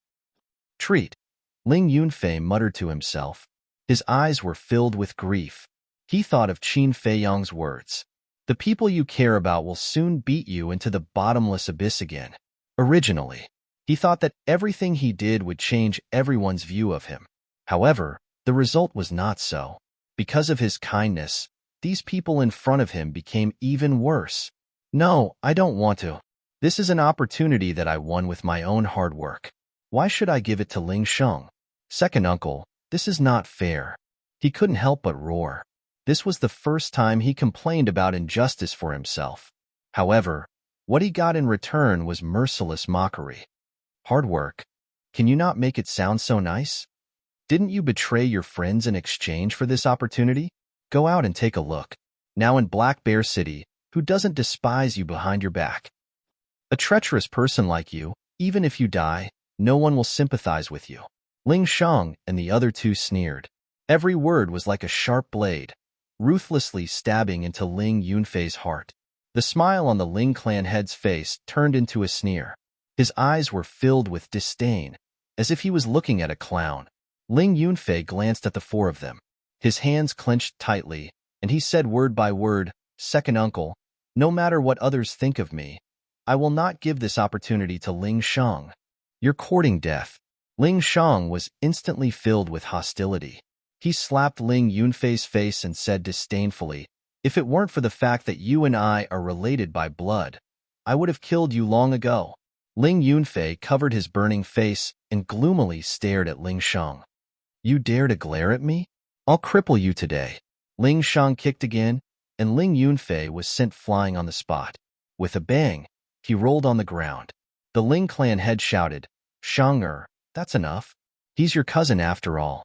Treat. Ling Yunfei muttered to himself. His eyes were filled with grief. He thought of Qin Feiyang's words. The people you care about will soon beat you into the bottomless abyss again. Originally, he thought that everything he did would change everyone's view of him. However, the result was not so. Because of his kindness, these people in front of him became even worse. "No, I don't want to. This is an opportunity that I won with my own hard work. Why should I give it to Ling Sheng? Second uncle, this is not fair." He couldn't help but roar. This was the first time he complained about injustice for himself. However, what he got in return was merciless mockery. "Hard work? Can you not make it sound so nice? Didn't you betray your friends in exchange for this opportunity? Go out and take a look. Now in Black Bear City, who doesn't despise you behind your back? A treacherous person like you, even if you die, no one will sympathize with you." Ling Sheng and the other two sneered. Every word was like a sharp blade, ruthlessly stabbing into Ling Yunfei's heart. The smile on the Ling clan head's face turned into a sneer. His eyes were filled with disdain, as if he was looking at a clown. Ling Yunfei glanced at the four of them. His hands clenched tightly, and he said word by word, "Second uncle, no matter what others think of me, I will not give this opportunity to Ling Sheng. You're courting death." Ling Sheng was instantly filled with hostility. He slapped Ling Yunfei's face and said disdainfully, "If it weren't for the fact that you and I are related by blood, I would have killed you long ago." Ling Yunfei covered his burning face and gloomily stared at Ling Sheng. "You dare to glare at me? I'll cripple you today." Ling Sheng kicked again, and Ling Yunfei was sent flying on the spot. With a bang, he rolled on the ground. The Ling clan head shouted, "Sheng-er, that's enough. He's your cousin after all."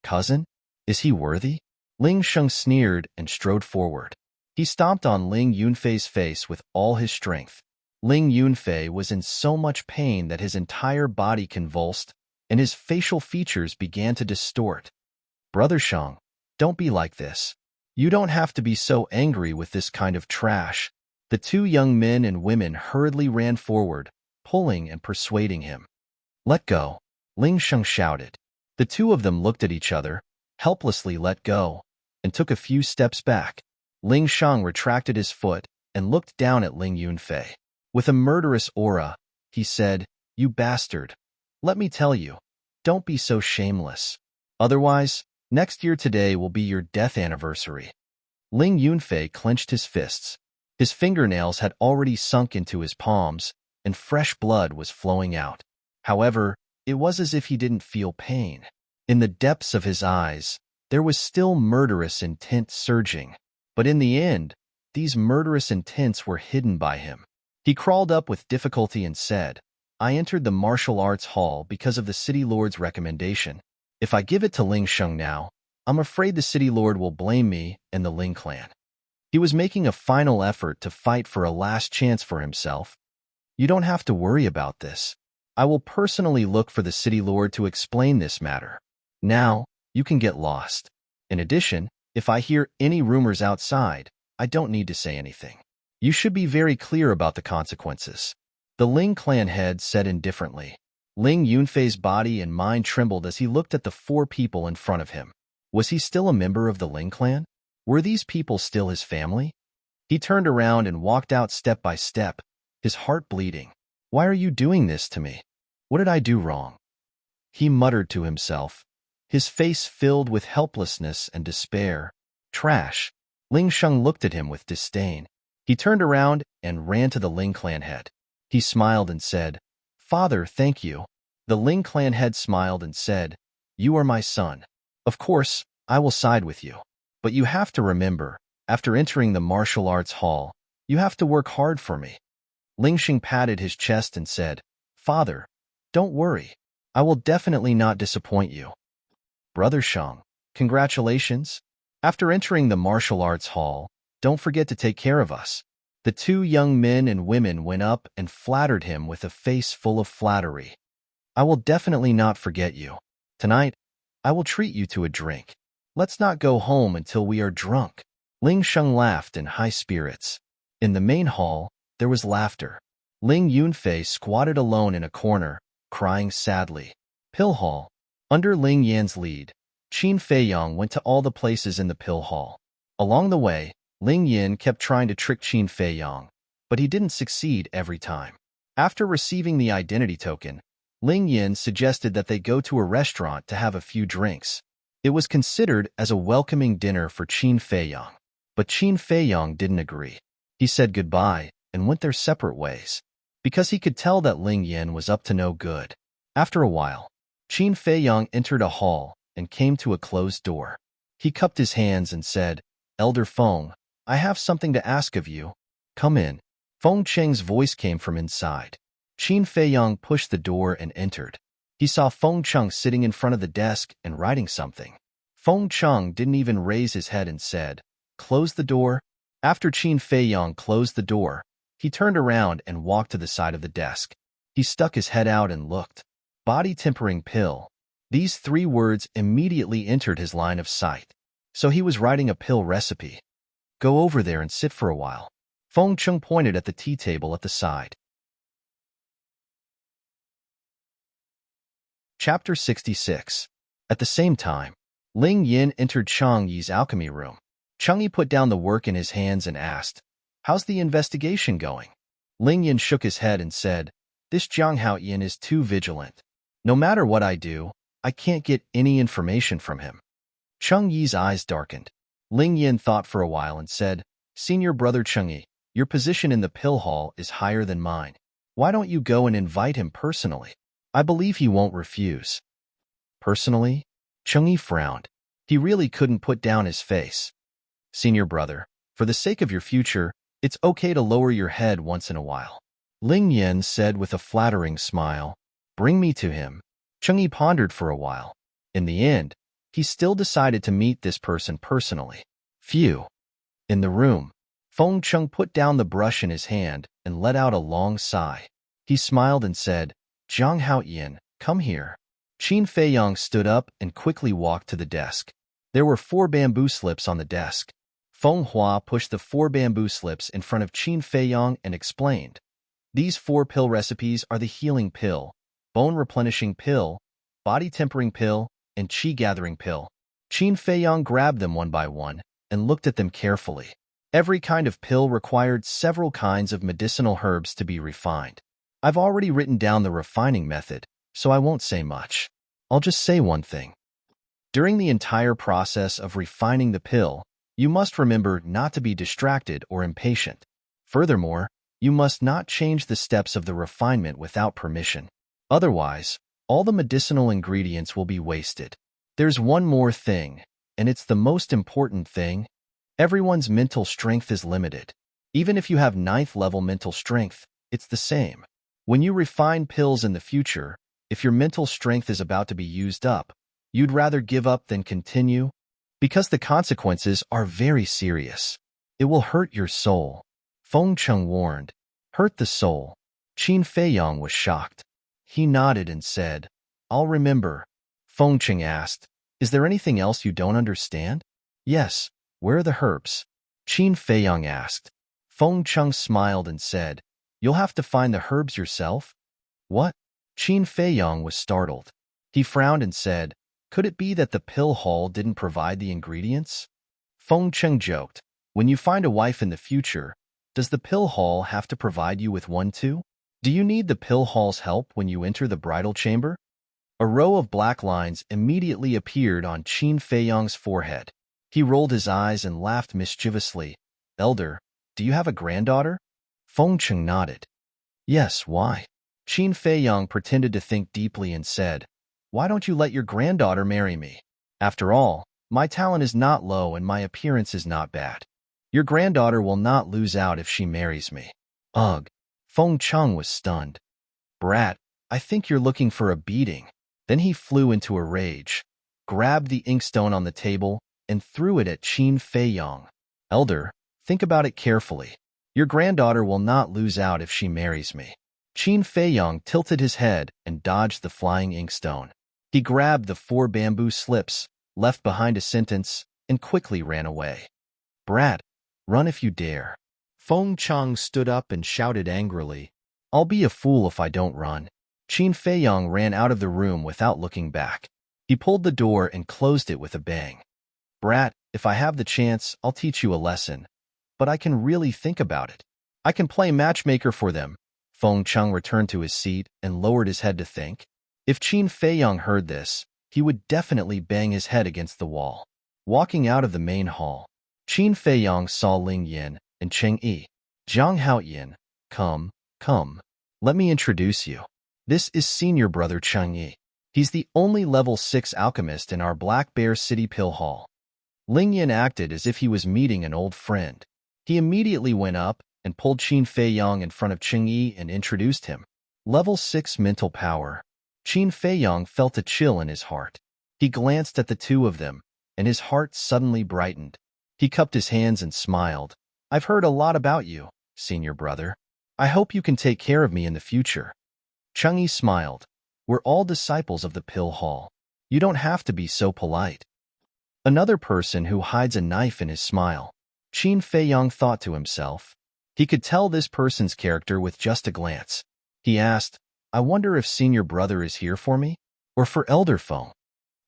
"Cousin? Is he worthy?" Ling Sheng sneered and strode forward. He stomped on Ling Yunfei's face with all his strength. Ling Yunfei was in so much pain that his entire body convulsed, and his facial features began to distort. "Brother Sheng, don't be like this. You don't have to be so angry with this kind of trash." The two young men and women hurriedly ran forward, pulling and persuading him. "Let go," Ling Sheng shouted. The two of them looked at each other, helplessly let go, and took a few steps back. Ling Sheng retracted his foot and looked down at Ling Yunfei. With a murderous aura, he said, "You bastard. Let me tell you, don't be so shameless. Otherwise, next year today will be your death anniversary." Ling Yunfei clenched his fists. His fingernails had already sunk into his palms, and fresh blood was flowing out. However, it was as if he didn't feel pain. In the depths of his eyes, there was still murderous intent surging. But in the end, these murderous intents were hidden by him. He crawled up with difficulty and said, "I entered the martial arts hall because of the city lord's recommendation. If I give it to Ling Sheng now, I'm afraid the city lord will blame me and the Ling clan." He was making a final effort to fight for a last chance for himself. "You don't have to worry about this. I will personally look for the city lord to explain this matter. Now, you can get lost." In addition, if I hear any rumors outside, I don't need to say anything. You should be very clear about the consequences. The Ling clan head said indifferently. Ling Yunfei's body and mind trembled as he looked at the 4 people in front of him. Was he still a member of the Ling clan? Were these people still his family? He turned around and walked out step by step, his heart bleeding. Why are you doing this to me? What did I do wrong? He muttered to himself, his face filled with helplessness and despair. Trash. Ling Sheng looked at him with disdain. He turned around and ran to the Ling clan head. He smiled and said, Father, thank you. The Ling clan head smiled and said, You are my son. Of course, I will side with you. But you have to remember, after entering the martial arts hall, you have to work hard for me. Ling Sheng patted his chest and said, Father, don't worry. I will definitely not disappoint you. Brother Sheng, congratulations. After entering the martial arts hall, don't forget to take care of us. The 2 young men and women went up and flattered him with a face full of flattery. I will definitely not forget you. Tonight, I will treat you to a drink. Let's not go home until we are drunk. Ling Sheng laughed in high spirits. In the main hall, there was laughter. Ling Yunfei squatted alone in a corner, crying sadly. Pill hall. Under Ling Yan's lead, Qin Feiyang went to all the places in the pill hall. Along the way, Ling Yan kept trying to trick Qin Feiyang, but he didn't succeed every time. After receiving the identity token, Ling Yan suggested that they go to a restaurant to have a few drinks. It was considered as a welcoming dinner for Qin Feiyang, but Qin Feiyang didn't agree. He said goodbye and went their separate ways, because he could tell that Ling Yan was up to no good. After a while, Qin Feiyang entered a hall and came to a closed door. He cupped his hands and said, Elder Feng, I have something to ask of you. Come in. Feng Cheng's voice came from inside. Qin Feiyang pushed the door and entered. He saw Feng Cheng sitting in front of the desk and writing something. Feng Cheng didn't even raise his head and said, Close the door. After Qin Feiyang closed the door, he turned around and walked to the side of the desk. He stuck his head out and looked. Body tempering pill. These 3 words immediately entered his line of sight. So he was writing a pill recipe. Go over there and sit for a while. Feng Cheng pointed at the tea table at the side. Chapter 66. At the same time, Ling Yin entered Chang Yi's alchemy room. Chang Yi put down the work in his hands and asked, How's the investigation going? Ling Yin shook his head and said, This Jiang Hao Yin is too vigilant. No matter what I do, I can't get any information from him. Chang Yi's eyes darkened. Ling Yin thought for a while and said, Senior brother Cheng Yi, your position in the pill hall is higher than mine. Why don't you go and invite him personally? I believe he won't refuse. Personally? Cheng Yi frowned. He really couldn't put down his face. Senior brother, for the sake of your future, it's okay to lower your head once in a while. Ling Yin said with a flattering smile, Bring me to him. Cheng Yi pondered for a while. In the end, he still decided to meet this person personally. Phew. In the room, Feng Cheng put down the brush in his hand and let out a long sigh. He smiled and said, Jiang Hao Yin, come here. Qin Feiyang stood up and quickly walked to the desk. There were 4 bamboo slips on the desk. Feng Hua pushed the 4 bamboo slips in front of Qin Feiyang and explained, These 4 pill recipes are the healing pill, bone replenishing pill, body tempering pill, and qi gathering pill. Qin Feiyang grabbed them one by one and looked at them carefully. Every kind of pill required several kinds of medicinal herbs to be refined. I've already written down the refining method, so I won't say much. I'll just say one thing. During the entire process of refining the pill, you must remember not to be distracted or impatient. Furthermore, you must not change the steps of the refinement without permission. Otherwise, all the medicinal ingredients will be wasted. There's one more thing, and it's the most important thing. Everyone's mental strength is limited. Even if you have 9th level mental strength, it's the same. When you refine pills in the future, if your mental strength is about to be used up, you'd rather give up than continue, because the consequences are very serious. It will hurt your soul. Feng Cheng warned. Hurt the soul. Qin Feiyang was shocked. He nodded and said, I'll remember. Feng Cheng asked, Is there anything else you don't understand? Yes. Where are the herbs? Qin Feiyang asked. Feng Cheng smiled and said, You'll have to find the herbs yourself? What? Qin Feiyang was startled. He frowned and said, Could it be that the pill hall didn't provide the ingredients? Feng Cheng joked, When you find a wife in the future, does the pill hall have to provide you with one too? Do you need the pill hall's help when you enter the bridal chamber? A row of black lines immediately appeared on Qin Feiyang's forehead. He rolled his eyes and laughed mischievously. Elder, do you have a granddaughter? Feng Cheng nodded. Yes, why? Qin Feiyang pretended to think deeply and said, Why don't you let your granddaughter marry me? After all, my talent is not low and my appearance is not bad. Your granddaughter will not lose out if she marries me. Ugh. Feng Cheng was stunned. Brat, I think you're looking for a beating. Then he flew into a rage, grabbed the inkstone on the table, and threw it at Qin Feiyang. Elder, think about it carefully. Your granddaughter will not lose out if she marries me. Qin Feiyang tilted his head and dodged the flying inkstone. He grabbed the 4 bamboo slips, left behind a sentence, and quickly ran away. Brat, run if you dare. Feng Cheng stood up and shouted angrily, I'll be a fool if I don't run. Qin Feiyang ran out of the room without looking back. He pulled the door and closed it with a bang. Brat, if I have the chance, I'll teach you a lesson. But I can really think about it. I can play matchmaker for them. Feng Cheng returned to his seat and lowered his head to think. If Qin Feiyang heard this, he would definitely bang his head against the wall. Walking out of the main hall, Qin Feiyang saw Ling Yin and Cheng Yi. Zhang Haoyin, come. Let me introduce you. This is senior brother Cheng Yi. He's the only level 6 alchemist in our Black Bear City Pill Hall. Ling Yin acted as if he was meeting an old friend. He immediately went up and pulled Qin Feiyang in front of Cheng Yi and introduced him. Level 6 mental power. Qin Feiyang felt a chill in his heart. He glanced at the two of them, and his heart suddenly brightened. He cupped his hands and smiled. I've heard a lot about you, senior brother. I hope you can take care of me in the future. Cheng Yi smiled. We're all disciples of the Pill Hall. You don't have to be so polite. Another person who hides a knife in his smile. Qin Feiyang thought to himself. He could tell this person's character with just a glance. He asked, I wonder if senior brother is here for me? Or for elder Feng?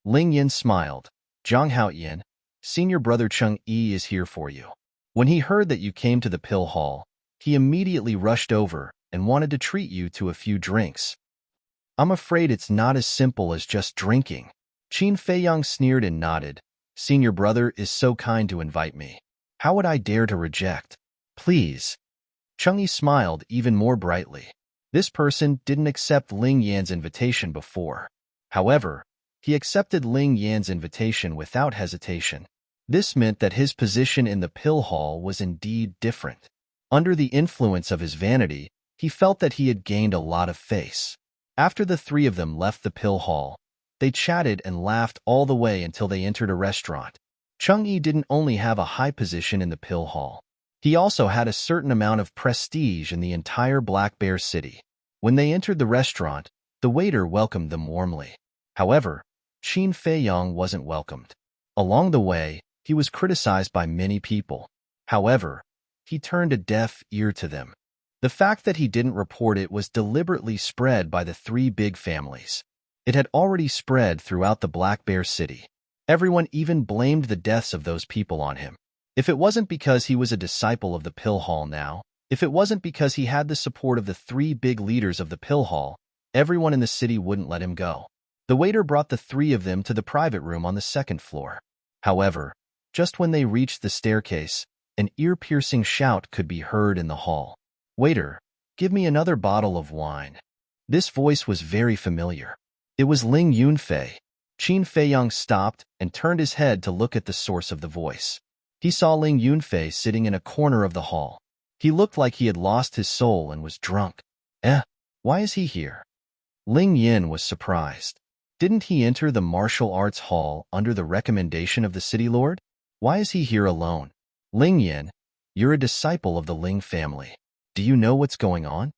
Ling Yin smiled. Zhang Haoyin, senior brother Cheng Yi is here for you. When he heard that you came to the Pill Hall, he immediately rushed over and wanted to treat you to a few drinks. I'm afraid it's not as simple as just drinking. Qin Feiyang sneered and nodded. Senior brother is so kind to invite me. How would I dare to reject? Please. Cheng Yi smiled even more brightly. This person didn't accept Ling Yan's invitation before. However, he accepted Ling Yan's invitation without hesitation. This meant that his position in the Pill Hall was indeed different. Under the influence of his vanity, he felt that he had gained a lot of face. After the three of them left the Pill Hall, they chatted and laughed all the way until they entered a restaurant. Cheng Yi didn't only have a high position in the Pill Hall. He also had a certain amount of prestige in the entire Black Bear City. When they entered the restaurant, the waiter welcomed them warmly. However, Qin Feiyang wasn't welcomed. Along the way, he was criticized by many people. However, he turned a deaf ear to them. The fact that he didn't report it was deliberately spread by the three big families. It had already spread throughout the Black Bear City. Everyone even blamed the deaths of those people on him. If it wasn't because he was a disciple of the Pill Hall now, if it wasn't because he had the support of the three big leaders of the Pill Hall, everyone in the city wouldn't let him go. The waiter brought the three of them to the private room on the second floor. However, just when they reached the staircase, an ear-piercing shout could be heard in the hall. Waiter, give me another bottle of wine. This voice was very familiar. It was Ling Yunfei. Qin Feiyang stopped and turned his head to look at the source of the voice. He saw Ling Yunfei sitting in a corner of the hall. He looked like he had lost his soul and was drunk. Why is he here? Ling Yin was surprised. Didn't he enter the martial arts hall under the recommendation of the city lord? Why is he here alone? Ling Yin, you're a disciple of the Ling family. Do you know what's going on?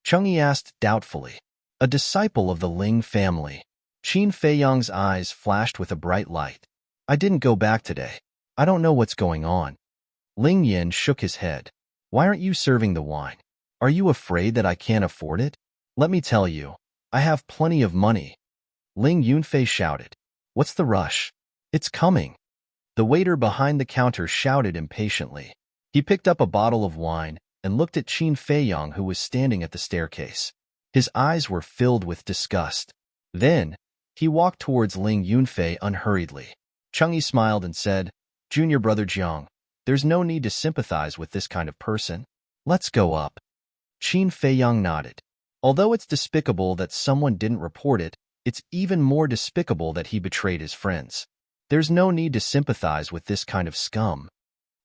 Cheng Yi asked doubtfully. A disciple of the Ling family. Qin Feiyang's eyes flashed with a bright light. I didn't go back today. I don't know what's going on. Ling Yin shook his head. Why aren't you serving the wine? Are you afraid that I can't afford it? Let me tell you, I have plenty of money. Ling Yunfei shouted. What's the rush? It's coming. The waiter behind the counter shouted impatiently. He picked up a bottle of wine and looked at Qin Feiyang, who was standing at the staircase. His eyes were filled with disgust. Then, he walked towards Ling Yunfei unhurriedly. Changyi smiled and said, Junior brother Jiang, there's no need to sympathize with this kind of person. Let's go up. Qin Feiyang nodded. Although it's despicable that someone didn't report it, it's even more despicable that he betrayed his friends. There's no need to sympathize with this kind of scum.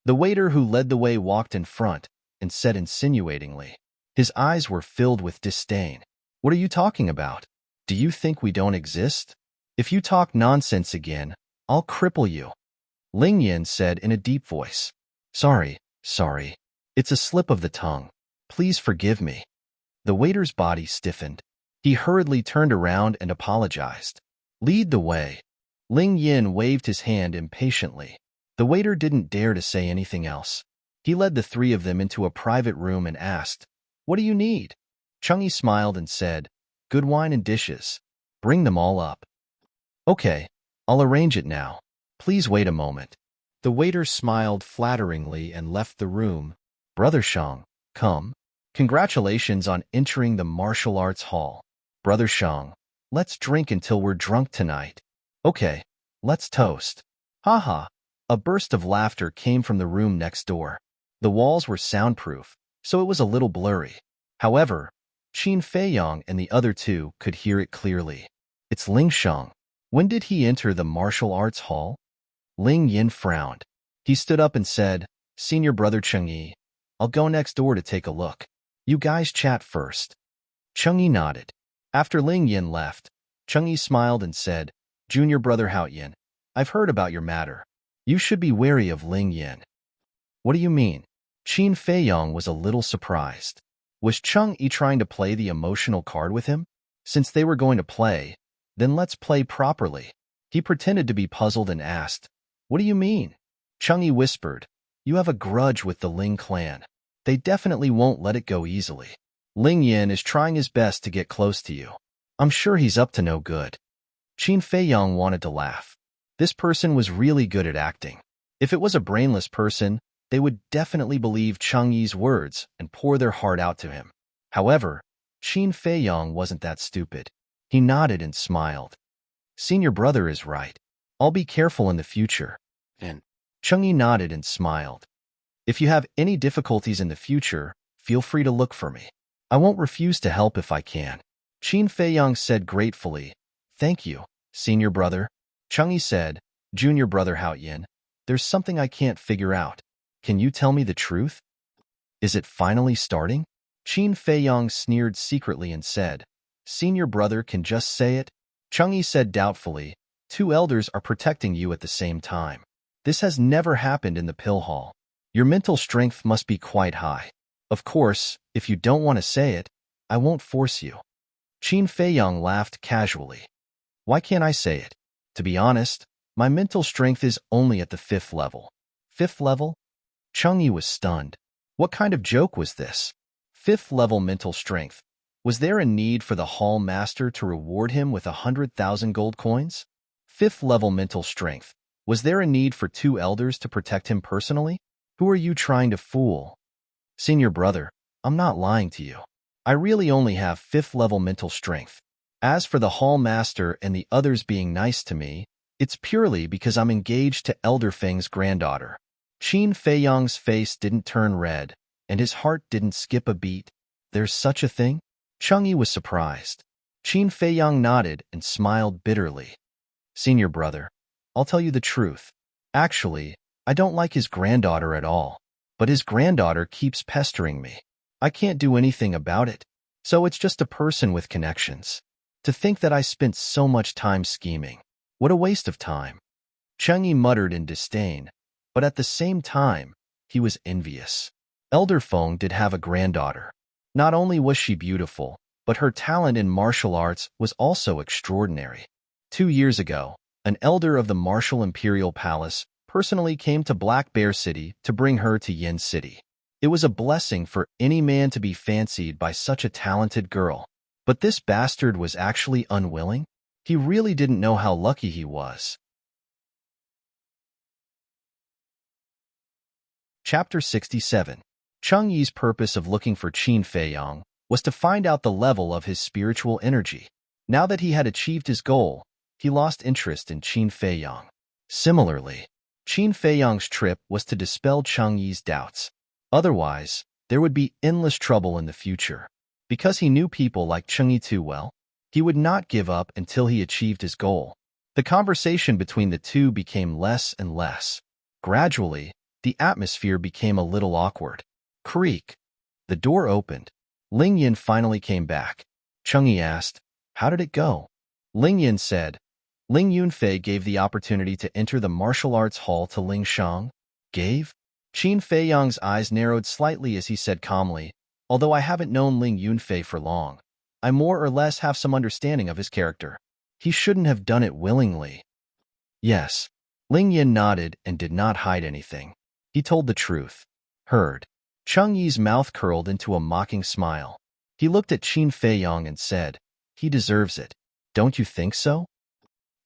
The waiter who led the way walked in front and said insinuatingly. His eyes were filled with disdain. What are you talking about? Do you think we don't exist? If you talk nonsense again, I'll cripple you. Ling Yin said in a deep voice. Sorry. It's a slip of the tongue. Please forgive me. The waiter's body stiffened. He hurriedly turned around and apologized. Lead the way. Ling Yin waved his hand impatiently. The waiter didn't dare to say anything else. He led the three of them into a private room and asked, What do you need? Changyi smiled and said, Good wine and dishes. Bring them all up. Okay, I'll arrange it now. Please wait a moment. The waiter smiled flatteringly and left the room. Brother Shang, come. Congratulations on entering the martial arts hall. Brother Shang, let's drink until we're drunk tonight. Okay, let's toast. Haha. A burst of laughter came from the room next door. The walls were soundproof, so it was a little blurry. However, Qin Feiyang and the other two could hear it clearly. It's Ling Shang. When did he enter the martial arts hall? Ling Yin frowned. He stood up and said, Senior brother Changyi, I'll go next door to take a look. You guys chat first. Changyi nodded. After Ling Yin left, Changyi smiled and said, Junior brother Hao Yin, I've heard about your matter. You should be wary of Ling Yin. What do you mean? Qin Feiyang was a little surprised. Was Changyi trying to play the emotional card with him? Since they were going to play, then let's play properly. He pretended to be puzzled and asked, What do you mean? Changyi whispered, You have a grudge with the Ling clan. They definitely won't let it go easily. Ling Yin is trying his best to get close to you. I'm sure he's up to no good. Qin Feiyang wanted to laugh. This person was really good at acting. If it was a brainless person, they would definitely believe Changyi's words and pour their heart out to him. However, Qin Feiyang wasn't that stupid. He nodded and smiled. Senior brother is right. I'll be careful in the future. And Changyi nodded and smiled. If you have any difficulties in the future, feel free to look for me. I won't refuse to help if I can. Qin Feiyang said gratefully, Thank you, senior brother. Changyi said, Junior brother Hao Yin, there's something I can't figure out. Can you tell me the truth? Is it finally starting? Qin Feiyang sneered secretly and said, Senior brother can just say it. Changyi said doubtfully, Two elders are protecting you at the same time. This has never happened in the pill hall. Your mental strength must be quite high. Of course, if you don't want to say it, I won't force you. Qin Feiyang laughed casually. Why can't I say it? To be honest, my mental strength is only at the 5th level. 5th level? Changyi was stunned. What kind of joke was this? 5th level mental strength. Was there a need for the hall master to reward him with 100,000 gold coins? 5th level mental strength. Was there a need for 2 elders to protect him personally? Who are you trying to fool? Senior brother, I'm not lying to you. I really only have 5th level mental strength. As for the hall master and the others being nice to me, it's purely because I'm engaged to Elder Feng's granddaughter. Qin Feiyang's face didn't turn red, and his heart didn't skip a beat. There's such a thing? Changyi was surprised. Qin Feiyang nodded and smiled bitterly. Senior brother, I'll tell you the truth. Actually, I don't like his granddaughter at all, but his granddaughter keeps pestering me. I can't do anything about it, so it's just a person with connections. To think that I spent so much time scheming. What a waste of time. Changyi muttered in disdain, but at the same time, he was envious. Elder Feng did have a granddaughter. Not only was she beautiful, but her talent in martial arts was also extraordinary. 2 years ago, an elder of the martial imperial palace personally came to Black Bear City to bring her to Yin City. It was a blessing for any man to be fancied by such a talented girl. But this bastard was actually unwilling? He really didn't know how lucky he was. Chapter 67. Cheng Yi's purpose of looking for Qin Feiyang was to find out the level of his spiritual energy. Now that he had achieved his goal, he lost interest in Qin Feiyang. Similarly, Qin Feiyang's trip was to dispel Cheng Yi's doubts. Otherwise, there would be endless trouble in the future. Because he knew people like Cheng Yi too well, he would not give up until he achieved his goal. The conversation between the two became less and less. Gradually, the atmosphere became a little awkward. Creak. The door opened. Ling Yin finally came back. Cheng Yi asked, "How did it go?" Ling Yin said, "Ling Yunfei gave the opportunity to enter the martial arts hall to Ling Shang." Gave? Qin Feiyang's eyes narrowed slightly as he said calmly, "Although I haven't known Ling Yunfei for long, I more or less have some understanding of his character. He shouldn't have done it willingly." Yes. Ling Yin nodded and did not hide anything. He told the truth. Heard. Cheng Yi's mouth curled into a mocking smile. He looked at Qin Feiyang and said, "He deserves it. Don't you think so?"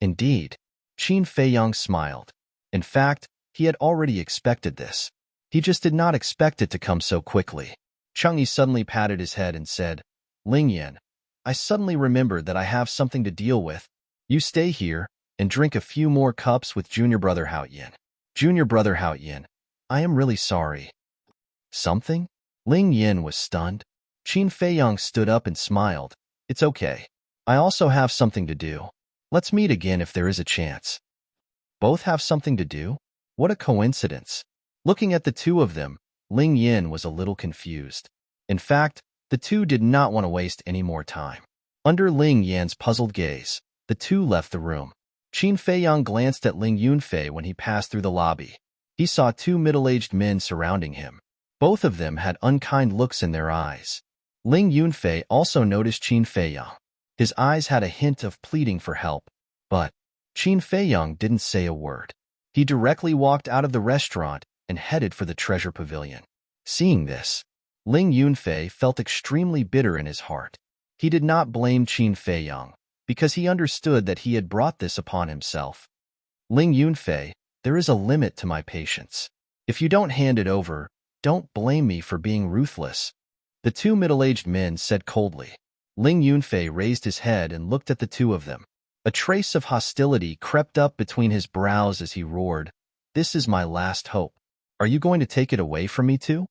Indeed. Qin Feiyang smiled. In fact, he had already expected this. He just did not expect it to come so quickly. Cheng Yi suddenly patted his head and said, "Ling Yin, I suddenly remembered that I have something to deal with. You stay here and drink a few more cups with Junior Brother Hao Yin." Junior Brother Hao Yin, "I am really sorry." Something? Ling Yin was stunned. Qin Feiyang stood up and smiled. "It's okay. I also have something to do. Let's meet again if there is a chance." Both have something to do? What a coincidence. Looking at the two of them, Ling Yin was a little confused. In fact, the two did not want to waste any more time. Under Ling Yan's puzzled gaze, the two left the room. Qin Feiyang glanced at Ling Yunfei when he passed through the lobby. He saw two middle-aged men surrounding him. Both of them had unkind looks in their eyes. Ling Yunfei also noticed Qin Feiyang. His eyes had a hint of pleading for help, but Qin Feiyang didn't say a word. He directly walked out of the restaurant and headed for the treasure pavilion. Seeing this, Ling Yunfei felt extremely bitter in his heart. He did not blame Qin Feiyang, because he understood that he had brought this upon himself. "Ling Yunfei, there is a limit to my patience. If you don't hand it over, don't blame me for being ruthless," the two middle-aged men said coldly. Ling Yunfei raised his head and looked at the two of them. A trace of hostility crept up between his brows as he roared, "This is my last hope. Are you going to take it away from me too?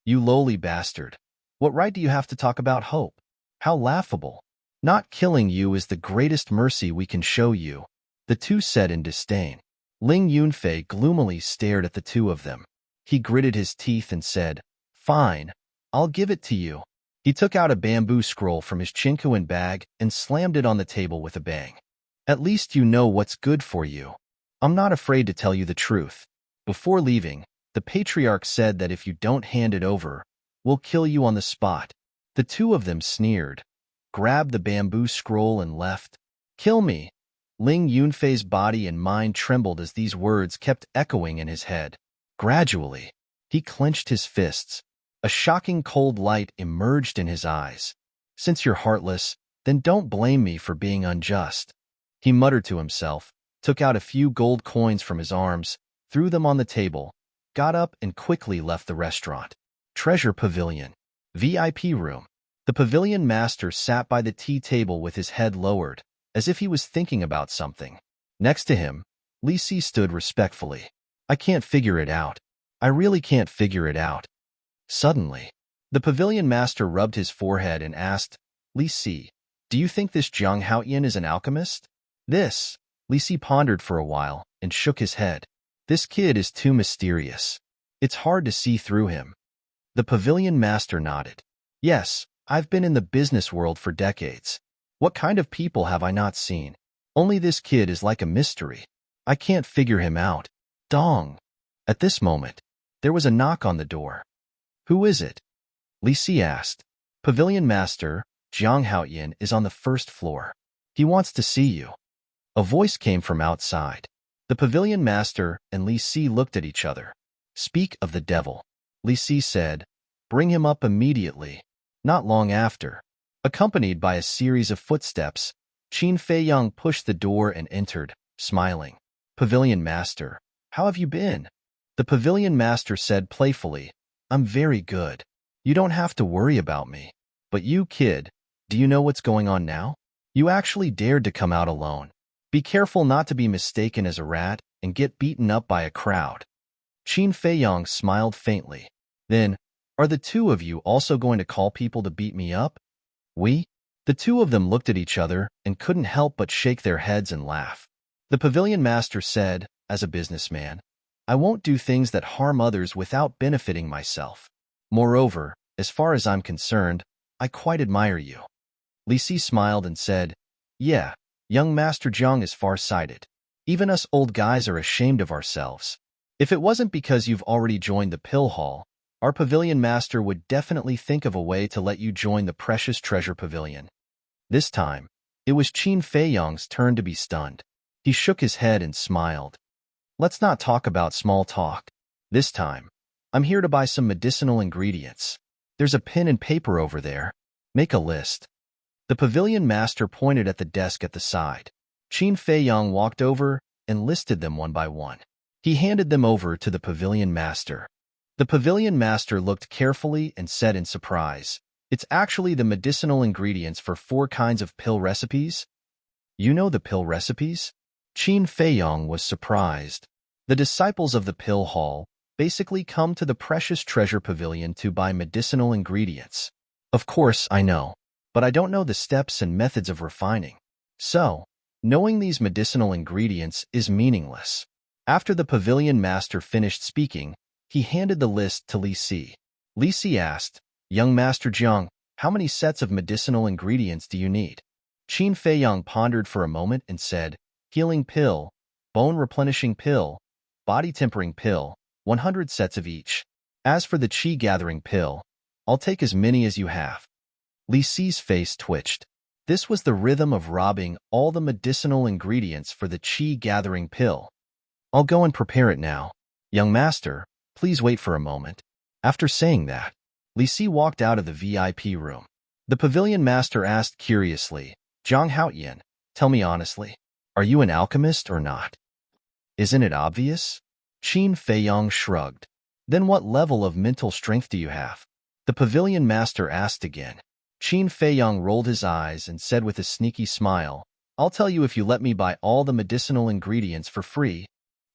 You lowly bastard. What right do you have to talk about hope? How laughable. Not killing you is the greatest mercy we can show you," the two said in disdain. Ling Yunfei gloomily stared at the two of them. He gritted his teeth and said, "Fine, I'll give it to you." He took out a bamboo scroll from his chinkuan bag and slammed it on the table with a bang. "At least you know what's good for you. I'm not afraid to tell you the truth. Before leaving, the patriarch said that if you don't hand it over, we'll kill you on the spot." The two of them sneered, grabbed the bamboo scroll and left. "Kill me." Ling Yunfei's body and mind trembled as these words kept echoing in his head. Gradually, he clenched his fists. A shocking cold light emerged in his eyes. "Since you're heartless, then don't blame me for being unjust." He muttered to himself, took out a few gold coins from his arms, threw them on the table, got up and quickly left the restaurant. Treasure Pavilion. VIP room. The pavilion master sat by the tea table with his head lowered, as if he was thinking about something. Next to him, Li Si stood respectfully. "I can't figure it out. I really can't figure it out." Suddenly, the pavilion master rubbed his forehead and asked, "Li Si, do you think this Jiang Haoyan is an alchemist?" Li Si pondered for a while and shook his head. "This kid is too mysterious. It's hard to see through him." The pavilion master nodded. "Yes, I've been in the business world for decades. What kind of people have I not seen? Only this kid is like a mystery. I can't figure him out." Dong! At this moment, there was a knock on the door. "Who is it?" Li Si asked. "Pavilion master, Jiang Haoyan is on the first floor. He wants to see you." A voice came from outside. The pavilion master and Li Si looked at each other. Speak of the devil. Li Si said, bring him up immediately. Not long after, accompanied by a series of footsteps, Qin Feiyang pushed the door and entered, smiling. Pavilion master, how have you been? The pavilion master said playfully, I'm very good. You don't have to worry about me. But you, kid, do you know what's going on now? You actually dared to come out alone. Be careful not to be mistaken as a rat and get beaten up by a crowd. Qin Feiyang smiled faintly. Then, are the two of you also going to call people to beat me up? We? The two of them looked at each other and couldn't help but shake their heads and laugh. The pavilion master said, as a businessman, I won't do things that harm others without benefiting myself. Moreover, as far as I'm concerned, I quite admire you. Li Si smiled and said, yeah, young Master Jiang is far-sighted. Even us old guys are ashamed of ourselves. If it wasn't because you've already joined the pill hall, our pavilion master would definitely think of a way to let you join the precious treasure pavilion. This time, it was Qin Feiyang's turn to be stunned. He shook his head and smiled. Let's not talk about small talk. This time, I'm here to buy some medicinal ingredients. There's a pen and paper over there. Make a list. The pavilion master pointed at the desk at the side. Qin Feiyang walked over and listed them one by one. He handed them over to the pavilion master. The pavilion master looked carefully and said in surprise, it's actually the medicinal ingredients for 4 kinds of pill recipes? You know the pill recipes? Qin Feiyang was surprised. The disciples of the pill hall basically come to the precious treasure pavilion to buy medicinal ingredients. Of course, I know, but I don't know the steps and methods of refining. So, knowing these medicinal ingredients is meaningless. After the pavilion master finished speaking, he handed the list to Li Si. Li Si asked, young Master Jiang, how many sets of medicinal ingredients do you need? Qin Feiyang pondered for a moment and said, healing pill, bone replenishing pill, body tempering pill, 100 sets of each. As for the qi gathering pill, I'll take as many as you have. Li Si's face twitched. This was the rhythm of robbing all the medicinal ingredients for the qi gathering pill. I'll go and prepare it now. Young master, please wait for a moment. After saying that, Li Si walked out of the VIP room. The pavilion master asked curiously, Zhang Haoyan, tell me honestly, are you an alchemist or not? Isn't it obvious? Qin Feiyang shrugged. Then what level of mental strength do you have? The pavilion master asked again. Qin Feiyang rolled his eyes and said with a sneaky smile, I'll tell you if you let me buy all the medicinal ingredients for free.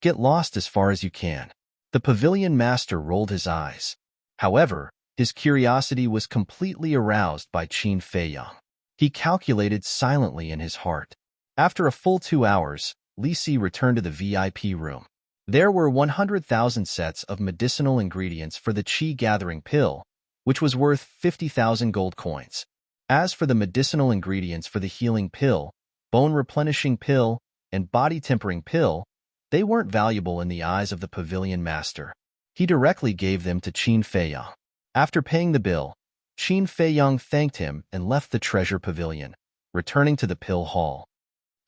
Get lost as far as you can. The pavilion master rolled his eyes. However, his curiosity was completely aroused by Qin Feiyang. He calculated silently in his heart. After a full 2 hours, Li Si returned to the VIP room. There were 100,000 sets of medicinal ingredients for the qi gathering pill, which was worth 50,000 gold coins. As for the medicinal ingredients for the healing pill, bone replenishing pill, and body tempering pill, they weren't valuable in the eyes of the pavilion master. He directly gave them to Qin Feiyang. After paying the bill, Qin Feiyang thanked him and left the treasure pavilion, returning to the pill hall.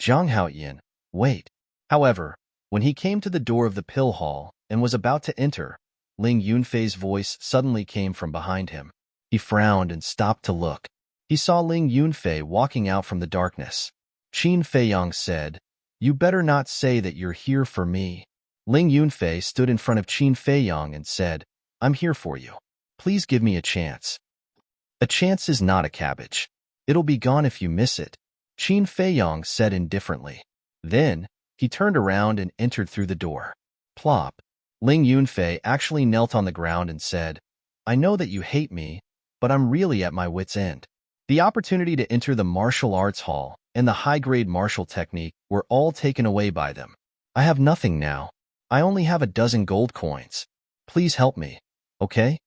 Zhang Haoyan, wait. However, when he came to the door of the pill hall and was about to enter, Ling Yunfei's voice suddenly came from behind him. He frowned and stopped to look. He saw Ling Yunfei walking out from the darkness. Qin Feiyang said, You better not say that you're here for me. Ling Yunfei stood in front of Qin Feiyang and said, I'm here for you. Please give me a chance. A chance is not a cabbage. It'll be gone if you miss it, Qin Feiyang said indifferently. Then, he turned around and entered through the door. Plop. Ling Yunfei actually knelt on the ground and said, I know that you hate me, but I'm really at my wit's end. The opportunity to enter the martial arts hall and the high-grade martial technique were all taken away by them. I have nothing now. I only have a dozen gold coins. Please help me, okay?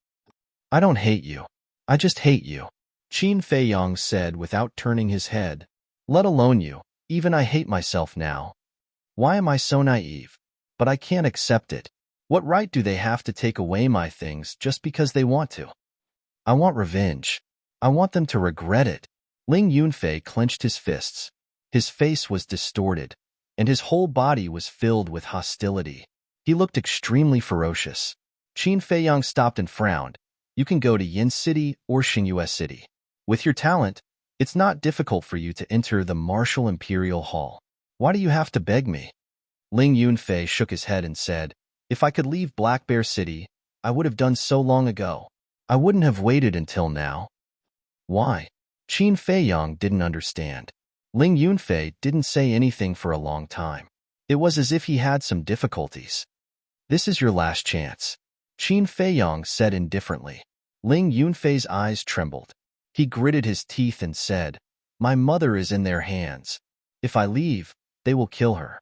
I don't hate you. I just hate you, Qin Feiyang said without turning his head. Let alone you, even I hate myself now. Why am I so naive? But I can't accept it. What right do they have to take away my things just because they want to? I want revenge. I want them to regret it. Ling Yunfei clenched his fists. His face was distorted. and his whole body was filled with hostility. He looked extremely ferocious. Qin Feiyang stopped and frowned. You can go to Yin City or Xingyue City. With your talent, it's not difficult for you to enter the martial imperial hall. Why do you have to beg me? Ling Yunfei shook his head and said, if I could leave Black Bear City, I would have done so long ago. I wouldn't have waited until now. Why? Qin Feiyang didn't understand. Ling Yunfei didn't say anything for a long time. It was as if he had some difficulties. This is your last chance, Qin Feiyang said indifferently. Ling Yunfei's eyes trembled. He gritted his teeth and said, my mother is in their hands. If I leave, they will kill her.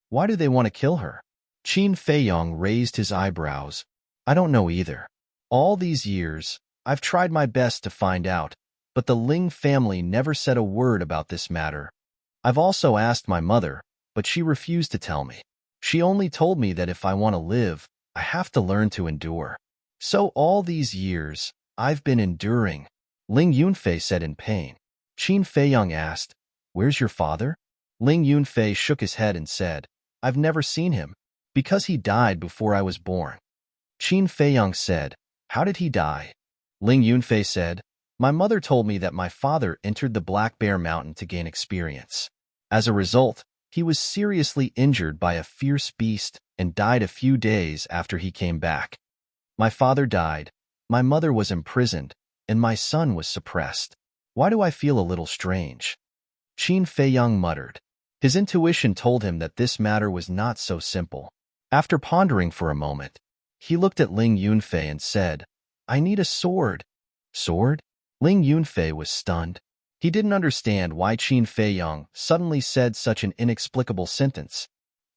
Why do they want to kill her? Qin Feiyang raised his eyebrows. I don't know either. All these years, I've tried my best to find out, but the Ling family never said a word about this matter. I've also asked my mother, but she refused to tell me. She only told me that if I want to live, I have to learn to endure. So all these years, I've been enduring, Ling Yunfei said in pain. Qin Feiyang asked, where's your father? Ling Yunfei shook his head and said, I've never seen him, because he died before I was born. Qin Feiyang said, how did he die? Ling Yunfei said, my mother told me that my father entered the Black Bear Mountain to gain experience. As a result, he was seriously injured by a fierce beast and died a few days after he came back. My father died, my mother was imprisoned, and my son was suppressed. Why do I feel a little strange? Qin Feiyang muttered. His intuition told him that this matter was not so simple. After pondering for a moment, he looked at Ling Yunfei and said, I need a sword. Sword? Ling Yunfei was stunned. He didn't understand why Qin Feiyang suddenly said such an inexplicable sentence.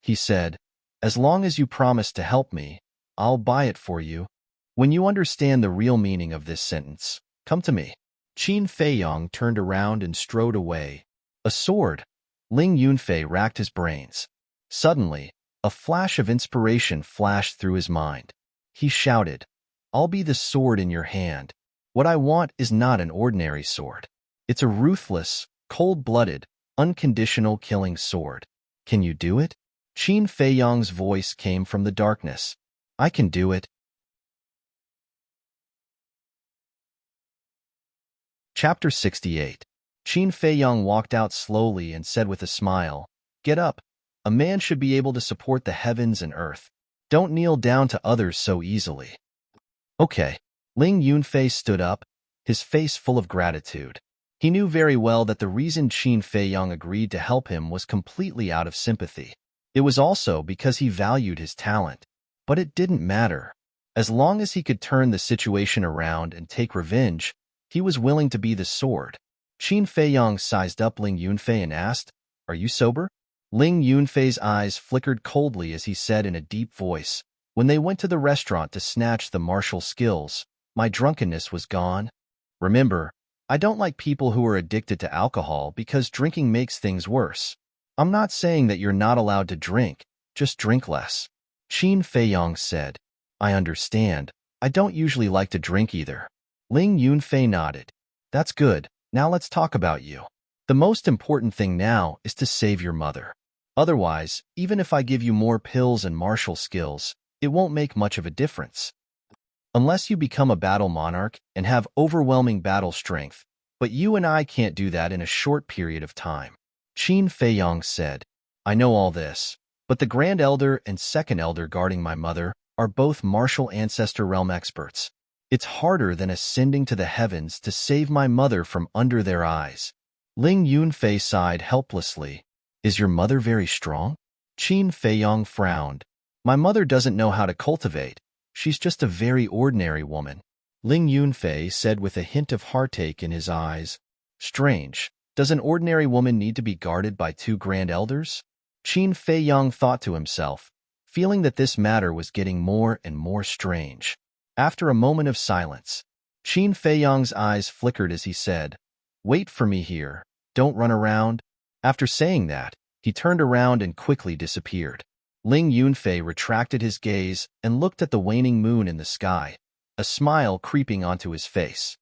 He said, as long as you promise to help me, I'll buy it for you. When you understand the real meaning of this sentence, come to me. Qin Feiyang turned around and strode away. A sword? Ling Yunfei racked his brains. Suddenly, a flash of inspiration flashed through his mind. He shouted, I'll be the sword in your hand. What I want is not an ordinary sword. It's a ruthless, cold-blooded, unconditional killing sword. Can you do it? Qin Feiyang's voice came from the darkness. I can do it. Chapter 68. Qin Feiyang walked out slowly and said with a smile, get up. A man should be able to support the heavens and earth. Don't kneel down to others so easily. Okay. Ling Yunfei stood up, his face full of gratitude. He knew very well that the reason Qin Feiyang agreed to help him was completely out of sympathy. It was also because he valued his talent. But it didn't matter. As long as he could turn the situation around and take revenge, he was willing to be the sword. Qin Feiyang sized up Ling Yunfei and asked, are you sober? Ling Yunfei's eyes flickered coldly as he said in a deep voice, when they went to the restaurant to snatch the martial skills, my drunkenness was gone. Remember, I don't like people who are addicted to alcohol because drinking makes things worse. I'm not saying that you're not allowed to drink, just drink less. Qin Feiyang said, I understand. I don't usually like to drink either. Ling Yunfei nodded. That's good. Now let's talk about you. The most important thing now is to save your mother. Otherwise, even if I give you more pills and martial skills, it won't make much of a difference. Unless you become a battle monarch and have overwhelming battle strength, but you and I can't do that in a short period of time. Qin Feiyang said, I know all this, but the Grand Elder and Second Elder guarding my mother are both martial ancestor realm experts. It's harder than ascending to the heavens to save my mother from under their eyes. Ling Yunfei sighed helplessly. Is your mother very strong? Qin Feiyang frowned. My mother doesn't know how to cultivate. She's just a very ordinary woman. Ling Yunfei said with a hint of heartache in his eyes. Strange. Does an ordinary woman need to be guarded by two Grand Elders? Qin Feiyang thought to himself, feeling that this matter was getting more and more strange. After a moment of silence, Qin Feiyang's eyes flickered as he said, Wait for me here. Don't run around. After saying that, he turned around and quickly disappeared. Ling Yunfei retracted his gaze and looked at the waning moon in the sky, a smile creeping onto his face.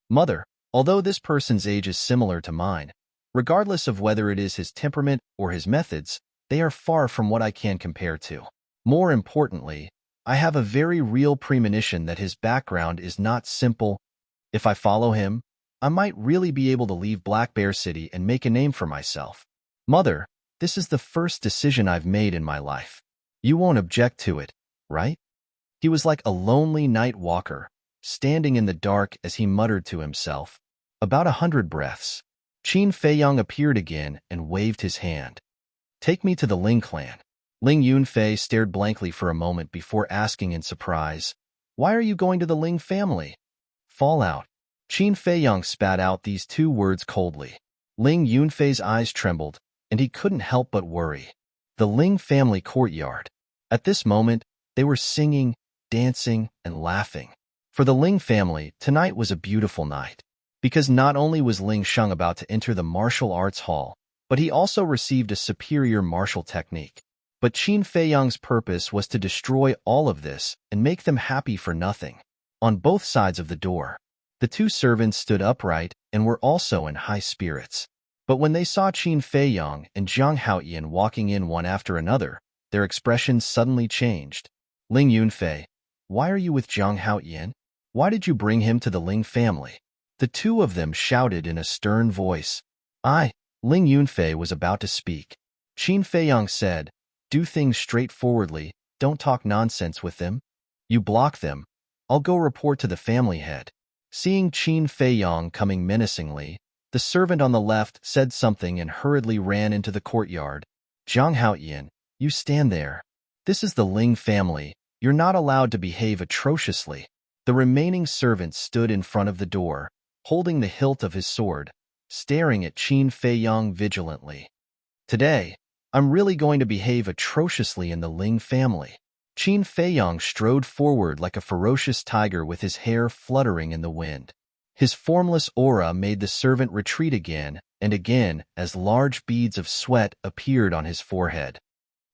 Mother, although this person's age is similar to mine, regardless of whether it is his temperament or his methods, they are far from what I can compare to. More importantly, I have a very real premonition that his background is not simple. If I follow him, I might really be able to leave Black Bear City and make a name for myself. Mother, this is the first decision I've made in my life. You won't object to it, right? He was like a lonely night walker, standing in the dark as he muttered to himself. About 100 breaths. Qin Feiyang appeared again and waved his hand. Take me to the Ling clan. Ling Yunfei stared blankly for a moment before asking in surprise, Why are you going to the Ling family? Fallout. Qin Feiyang spat out these two words coldly. Ling Yunfei's eyes trembled, and he couldn't help but worry. The Ling family courtyard. At this moment, they were singing, dancing, and laughing. For the Ling family, tonight was a beautiful night. Because not only was Ling Sheng about to enter the martial arts hall, but he also received a superior martial technique. But Qin Feiyang's purpose was to destroy all of this and make them happy for nothing. On both sides of the door, the two servants stood upright and were also in high spirits. But when they saw Qin Feiyang and Zhang Haoyan walking in one after another, their expressions suddenly changed. Ling Yunfei, why are you with Zhang Haoyan? Why did you bring him to the Ling family? The two of them shouted in a stern voice. Ling Yunfei was about to speak. Qin Feiyang said, Do things straightforwardly, don't talk nonsense with them. You block them, I'll go report to the family head. Seeing Qin Feiyang coming menacingly, the servant on the left said something and hurriedly ran into the courtyard. Zhang Haoyan, you stand there. This is the Ling family. You're not allowed to behave atrociously. The remaining servant stood in front of the door, holding the hilt of his sword, staring at Qin Feiyang vigilantly. Today, I'm really going to behave atrociously in the Ling family. Qin Feiyang strode forward like a ferocious tiger with his hair fluttering in the wind. His formless aura made the servant retreat again and again as large beads of sweat appeared on his forehead.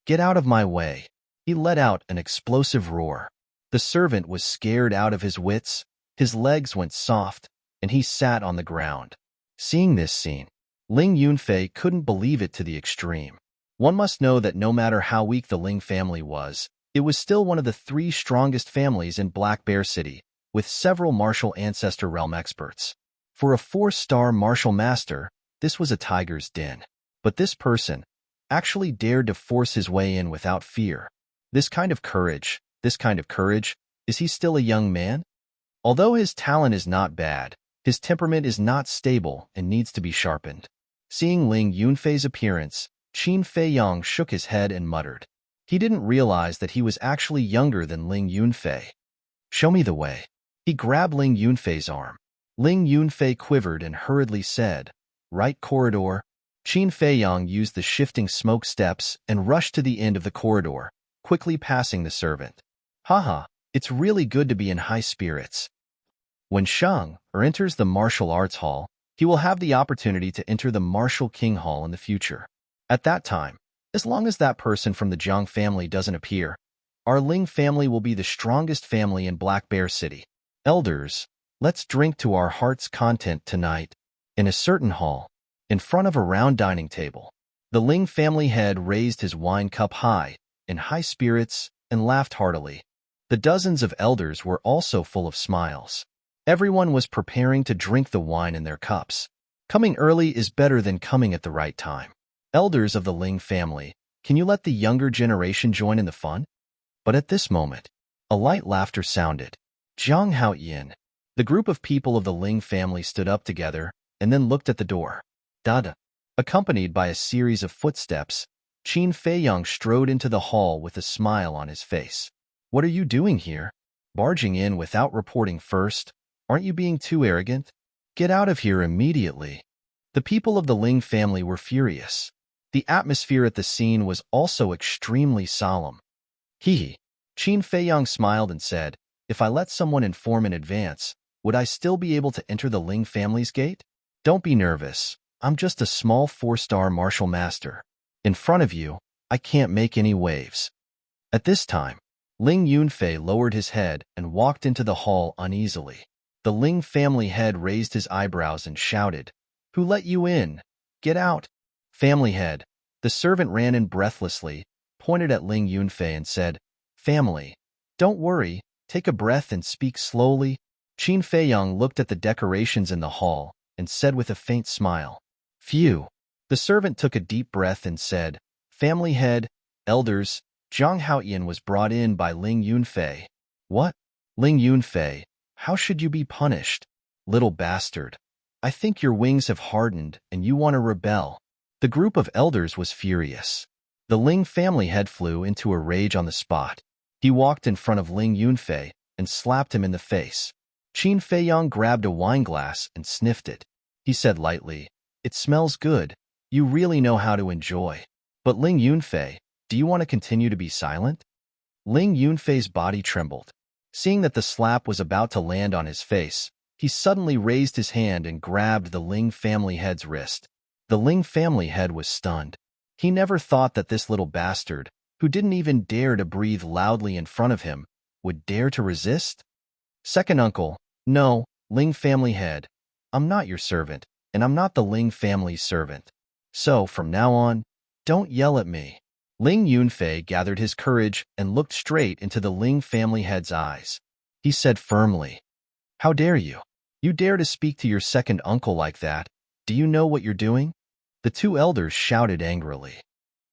Get out of my way. He let out an explosive roar. The servant was scared out of his wits, his legs went soft, and he sat on the ground. Seeing this scene, Ling Yunfei couldn't believe it to the extreme. One must know that no matter how weak the Ling family was, it was still one of the 3 strongest families in Black Bear City, with several martial ancestor realm experts. For a 4-star martial master, this was a tiger's den. But this person actually dared to force his way in without fear. This kind of courage, is he still a young man? Although his talent is not bad, his temperament is not stable and needs to be sharpened. Seeing Ling Yunfei's appearance, Qin Feiyang shook his head and muttered. He didn't realize that he was actually younger than Ling Yunfei. Show me the way. He grabbed Ling Yunfei's arm. Ling Yunfei quivered and hurriedly said, Right corridor. Qin Feiyang used the shifting smoke steps and rushed to the end of the corridor, quickly passing the servant. Haha, it's really good to be in high spirits. When Sheng enters the martial arts hall, he will have the opportunity to enter the martial king hall in the future. At that time, as long as that person from the Zhang family doesn't appear, our Ling family will be the strongest family in Black Bear City. Elders, let's drink to our heart's content tonight. In a certain hall, in front of a round dining table, the Ling family head raised his wine cup high, in high spirits, and laughed heartily. The dozens of elders were also full of smiles. Everyone was preparing to drink the wine in their cups. Coming early is better than coming at the right time. Elders of the Ling family, can you let the younger generation join in the fun? But at this moment, a light laughter sounded. Zhang Haoyan. The group of people of the Ling family stood up together and then looked at the door. Dada. Accompanied by a series of footsteps, Qin Feiyang strode into the hall with a smile on his face. What are you doing here? Barging in without reporting first? Aren't you being too arrogant? Get out of here immediately. The people of the Ling family were furious. The atmosphere at the scene was also extremely solemn. Qin Feiyang smiled and said, If I let someone inform in advance, would I still be able to enter the Ling family's gate? Don't be nervous. I'm just a small 4-star martial master. In front of you, I can't make any waves. At this time, Ling Yunfei lowered his head and walked into the hall uneasily. The Ling family head raised his eyebrows and shouted, Who let you in? Get out! Family head. The The servant ran in breathlessly, pointed at Ling Yunfei and said, "Family. Don't worry, take a breath and speak slowly." Qin Feiyang looked at the decorations in the hall and said with a faint smile, "Phew." The servant took a deep breath and said, "Family head, elders, Zhang Haoyan was brought in by Ling Yunfei." "What? Ling Yunfei, how should you be punished? Little bastard. I think your wings have hardened and you want to rebel." The group of elders was furious. The Ling family head flew into a rage on the spot. He walked in front of Ling Yunfei and slapped him in the face. Qin Feiyang grabbed a wine glass and sniffed it. He said lightly, "It smells good. You really know how to enjoy." "But Ling Yunfei, do you want to continue to be silent?" Ling Yunfei's body trembled. Seeing that the slap was about to land on his face, he suddenly raised his hand and grabbed the Ling family head's wrist. The Ling family head was stunned. He never thought that this little bastard, who didn't even dare to breathe loudly in front of him, would dare to resist. "Second uncle, no, Ling family head. I'm not your servant, and I'm not the Ling family's servant. So, from now on, don't yell at me." Ling Yunfei gathered his courage and looked straight into the Ling family head's eyes. He said firmly, "How dare you? You dare to speak to your second uncle like that? Do you know what you're doing?" The two elders shouted angrily.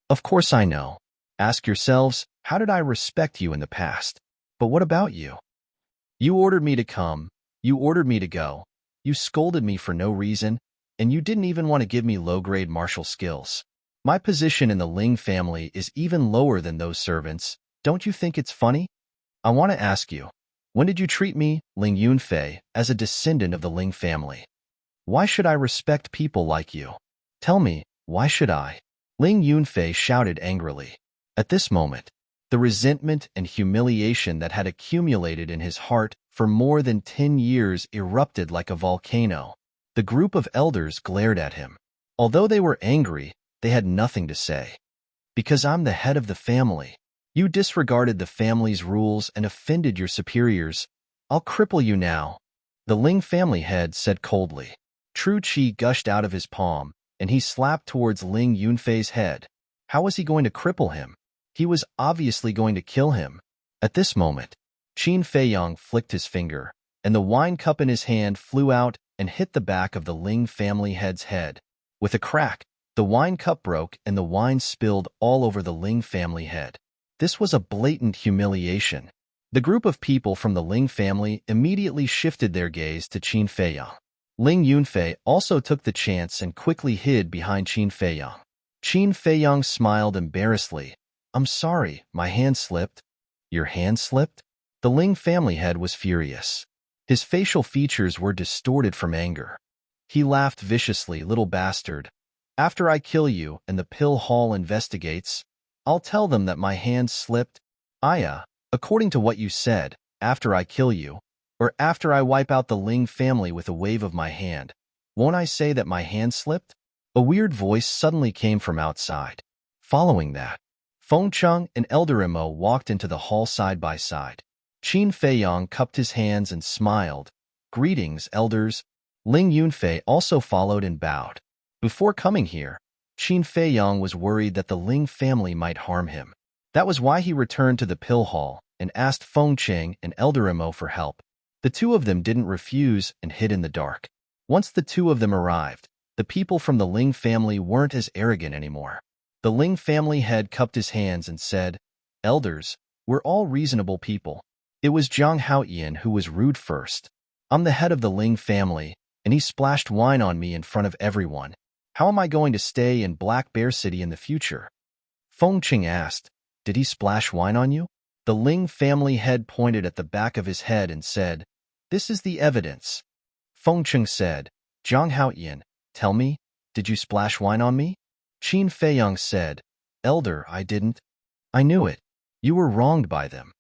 "Of course I know. Ask yourselves, how did I respect you in the past? But what about you? You ordered me to come, you ordered me to go, you scolded me for no reason, and you didn't even want to give me low-grade martial skills. My position in the Ling family is even lower than those servants. Don't you think it's funny? I want to ask you, when did you treat me, Ling Yunfei, as a descendant of the Ling family? Why should I respect people like you? Tell me, why should I?" Ling Yunfei shouted angrily. At this moment, the resentment and humiliation that had accumulated in his heart for more than 10 years erupted like a volcano. The group of elders glared at him. Although they were angry, they had nothing to say. "Because I'm the head of the family. You disregarded the family's rules and offended your superiors. I'll cripple you now." The Ling family head said coldly. True qi gushed out of his palm, and he slapped towards Ling Yunfei's head. How was he going to cripple him? He was obviously going to kill him. At this moment, Qin Feiyang flicked his finger, and the wine cup in his hand flew out and hit the back of the Ling family head's head. With a crack, the wine cup broke and the wine spilled all over the Ling family head. This was a blatant humiliation. The group of people from the Ling family immediately shifted their gaze to Qin Feiyang. Ling Yunfei also took the chance and quickly hid behind Qin Feiyang. Qin Feiyang smiled embarrassedly. "I'm sorry, my hand slipped." "Your hand slipped?" The Ling family head was furious. His facial features were distorted from anger. He laughed viciously, "Little bastard. After I kill you and the pill hall investigates, I'll tell them that my hand slipped. According to what you said, after I kill you, or after I wipe out the Ling family with a wave of my hand, won't I say that my hand slipped?" A weird voice suddenly came from outside. Following that, Fengcheng and Elder Imo walked into the hall side by side. Qin Feiyang cupped his hands and smiled. "Greetings, elders." Ling Yunfei also followed and bowed. Before coming here, Qin Feiyang was worried that the Ling family might harm him. That was why he returned to the pill hall and asked Fengcheng and Elder Imo for help. The two of them didn't refuse and hid in the dark. Once the two of them arrived, the people from the Ling family weren't as arrogant anymore. The Ling family head cupped his hands and said, "Elders, we're all reasonable people. It was Zhang Haoyan who was rude first. I'm the head of the Ling family, and he splashed wine on me in front of everyone. How am I going to stay in Black Bear City in the future?" Fengcheng asked, "Did he splash wine on you?" The Ling family head pointed at the back of his head and said, "This is the evidence." Fengcheng said, "Zhang Haoyan, tell me, did you splash wine on me?" Qin Feiyang said, "Elder, I didn't. I knew it. You were wronged by them."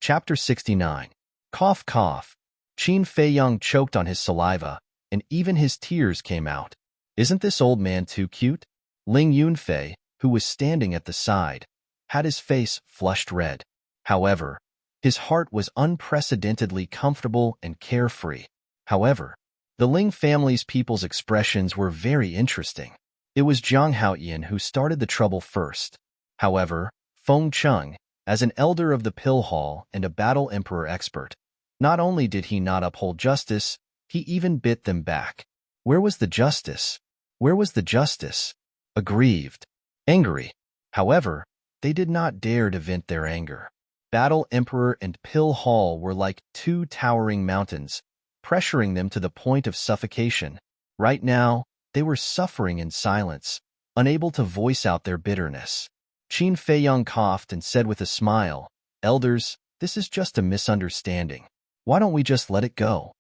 Chapter 69. Cough, cough. Qin Feiyang choked on his saliva, and even his tears came out. "Isn't this old man too cute?" Ling Yunfei, who was standing at the side, had his face flushed red. However, his heart was unprecedentedly comfortable and carefree. However, The Ling family's people's expressions were very interesting. It was Jiang Haoyan who started the trouble first. However, Feng Cheng, as an elder of the Pill Hall and a battle emperor expert, not only did he not uphold justice, he even bit them back. Where was the justice? Where was the justice? Aggrieved, angry. However, they did not dare to vent their anger. Battle Emperor and Pill Hall were like two towering mountains, pressuring them to the point of suffocation. Right now, they were suffering in silence, unable to voice out their bitterness. Qin Feiyang coughed and said with a smile, "Elders, this is just a misunderstanding. Why don't we just let it go?"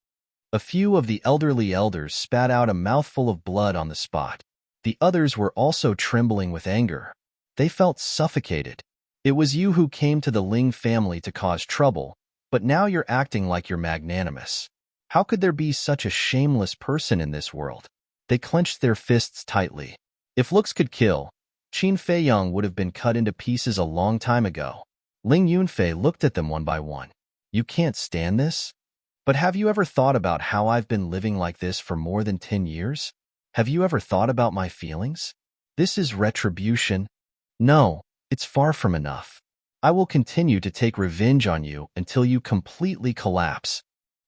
A few of the elderly elders spat out a mouthful of blood on the spot. The others were also trembling with anger. They felt suffocated. It was you who came to the Ling family to cause trouble, but now you're acting like you're magnanimous. How could there be such a shameless person in this world? They clenched their fists tightly. If looks could kill, Qin Feiyang would have been cut into pieces a long time ago. Ling Yunfei looked at them one by one. You can't stand this? But have you ever thought about how I've been living like this for more than 10 years? Have you ever thought about my feelings? This is retribution. No, it's far from enough. I will continue to take revenge on you until you completely collapse.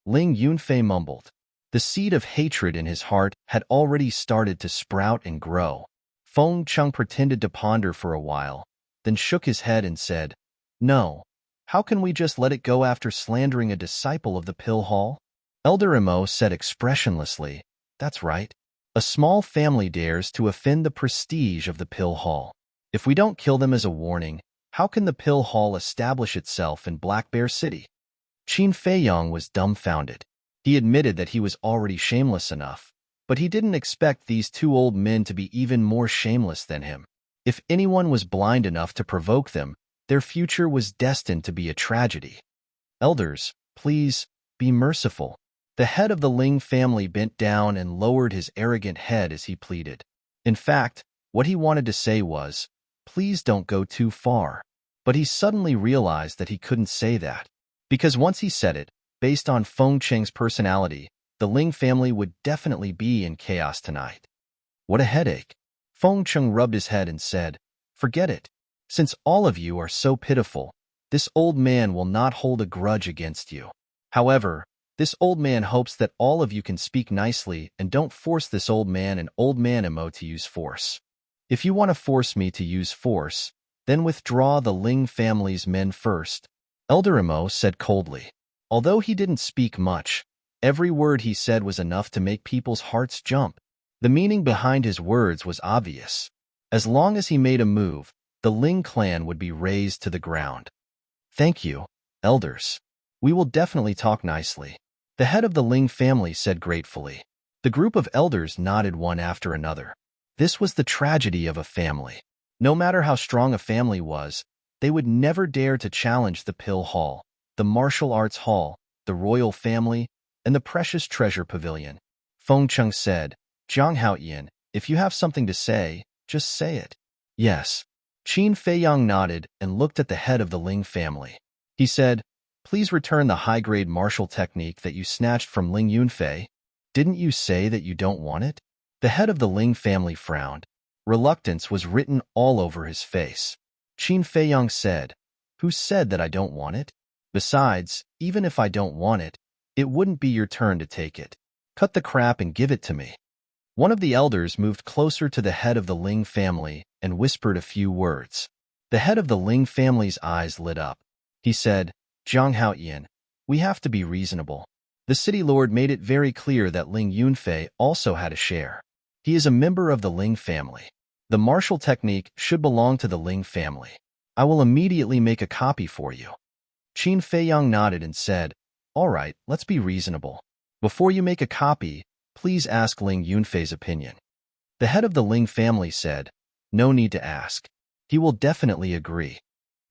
Ling Yunfei mumbled. The seed of hatred in his heart had already started to sprout and grow. Feng Cheng pretended to ponder for a while, then shook his head and said, "No. How can we just let it go after slandering a disciple of the Pill Hall?" Elder Imo said expressionlessly, "That's right. A small family dares to offend the prestige of the Pill Hall. If we don't kill them as a warning, how can the Pill Hall establish itself in Black Bear City?" Qin Feiyang was dumbfounded. He admitted that he was already shameless enough, but he didn't expect these two old men to be even more shameless than him. If anyone was blind enough to provoke them, their future was destined to be a tragedy. "Elders, please, be merciful." The head of the Ling family bent down and lowered his arrogant head as he pleaded. In fact, what he wanted to say was, "Please don't go too far." But he suddenly realized that he couldn't say that. Because once he said it, based on Feng Cheng's personality, the Ling family would definitely be in chaos tonight. What a headache. Feng Cheng rubbed his head and said, "Forget it. Since all of you are so pitiful, this old man will not hold a grudge against you. However, this old man hopes that all of you can speak nicely and don't force this old man and old man Imo to use force. If you want to force me to use force, then withdraw the Ling family's men first," Elder Imo said coldly. Although he didn't speak much, every word he said was enough to make people's hearts jump. The meaning behind his words was obvious. As long as he made a move, the Ling clan would be razed to the ground. "Thank you, elders. We will definitely talk nicely," the head of the Ling family said gratefully. The group of elders nodded one after another. This was the tragedy of a family. No matter how strong a family was, they would never dare to challenge the Pill Hall, the Martial Arts Hall, the Royal Family, and the Precious Treasure Pavilion. Feng Cheng said, "Jiang Haoyan, if you have something to say, just say it." "Yes." Qin Feiyang nodded and looked at the head of the Ling family. He said, "Please return the high-grade martial technique that you snatched from Ling Yunfei. Didn't you say that you don't want it?" The head of the Ling family frowned. Reluctance was written all over his face. Qin Feiyang said, "Who said that I don't want it? Besides, even if I don't want it, it wouldn't be your turn to take it. Cut the crap and give it to me." One of the elders moved closer to the head of the Ling family and whispered a few words. The head of the Ling family's eyes lit up. He said, "Jiang Haoyan, we have to be reasonable. The city lord made it very clear that Ling Yunfei also had a share. He is a member of the Ling family. The martial technique should belong to the Ling family. I will immediately make a copy for you." Qin Feiyang nodded and said, "All right, let's be reasonable. Before you make a copy, please ask Ling Yunfei's opinion." The head of the Ling family said, "No need to ask. He will definitely agree."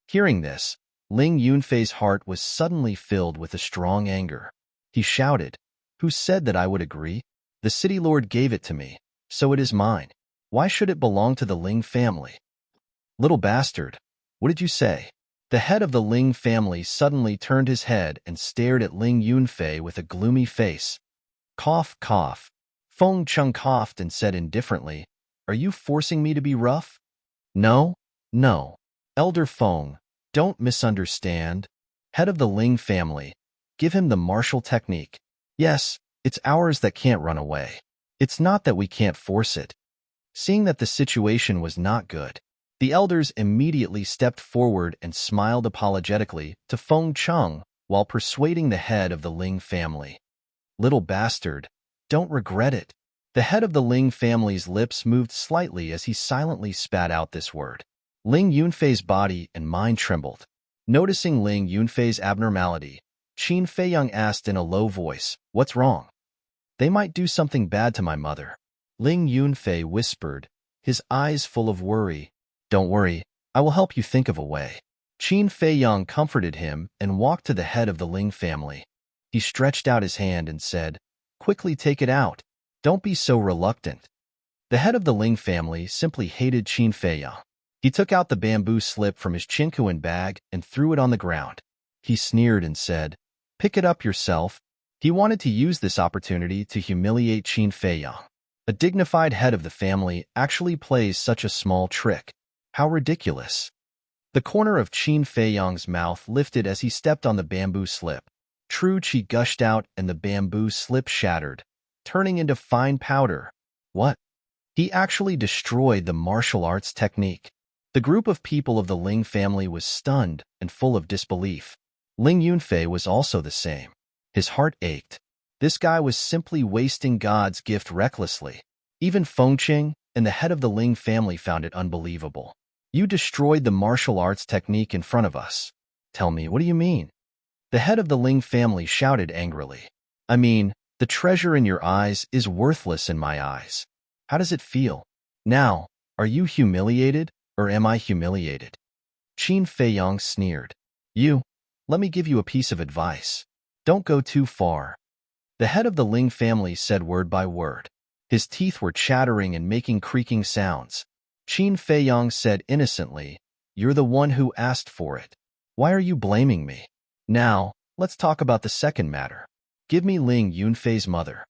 Hearing this, Ling Yunfei's heart was suddenly filled with a strong anger. He shouted, "Who said that I would agree? The city lord gave it to me, so it is mine. Why should it belong to the Ling family?" "Little bastard, what did you say?" The head of the Ling family suddenly turned his head and stared at Ling Yunfei with a gloomy face. Cough, cough. Feng Chung coughed and said indifferently, "Are you forcing me to be rough?" "No, no. Elder Feng, don't misunderstand. Head of the Ling family. Give him the martial technique. Yes, it's ours that can't run away. It's not that we can't force it." Seeing that the situation was not good, the elders immediately stepped forward and smiled apologetically to Feng Chung while persuading the head of the Ling family. "Little bastard, don't regret it." The head of the Ling family's lips moved slightly as he silently spat out this word. Ling Yunfei's body and mind trembled. Noticing Ling Yunfei's abnormality, Qin Feiyang asked in a low voice, "What's wrong?" "They might do something bad to my mother." Ling Yunfei whispered, his eyes full of worry. "Don't worry, I will help you think of a way." Qin Feiyang comforted him and walked to the head of the Ling family. He stretched out his hand and said, "Quickly take it out. Don't be so reluctant." The head of the Ling family simply hated Qin Feiyang. He took out the bamboo slip from his chinkuan bag and threw it on the ground. He sneered and said, "Pick it up yourself." He wanted to use this opportunity to humiliate Qin Feiyang. A dignified head of the family actually plays such a small trick. How ridiculous. The corner of Qin Feiyang's mouth lifted as he stepped on the bamboo slip. True qi gushed out and the bamboo slip shattered, turning into fine powder. What? He actually destroyed the martial arts technique. The group of people of the Ling family was stunned and full of disbelief. Ling Yunfei was also the same. His heart ached. This guy was simply wasting God's gift recklessly. Even Fengqing and the head of the Ling family found it unbelievable. "You destroyed the martial arts technique in front of us." "Tell me, what do you mean?" The head of the Ling family shouted angrily. "I mean, the treasure in your eyes is worthless in my eyes. How does it feel? Now, are you humiliated, or am I humiliated?" Qin Feiyang sneered. Let me give you a piece of advice. Don't go too far." The head of the Ling family said word by word. His teeth were chattering and making creaking sounds. Qin Feiyang said innocently, "You're the one who asked for it. Why are you blaming me? Now, let's talk about the second matter. Give me Ling Yunfei's mother."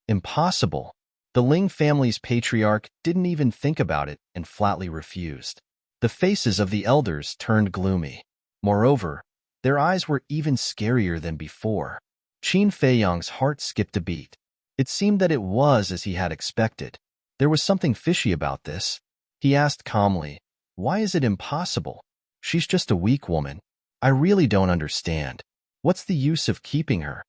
Impossible. The Ling family's patriarch didn't even think about it and flatly refused. The faces of the elders turned gloomy. Moreover, their eyes were even scarier than before. Qin Feiyang's heart skipped a beat. It seemed that it was as he had expected. There was something fishy about this. He asked calmly, "Why is it impossible? She's just a weak woman. I really don't understand. What's the use of keeping her?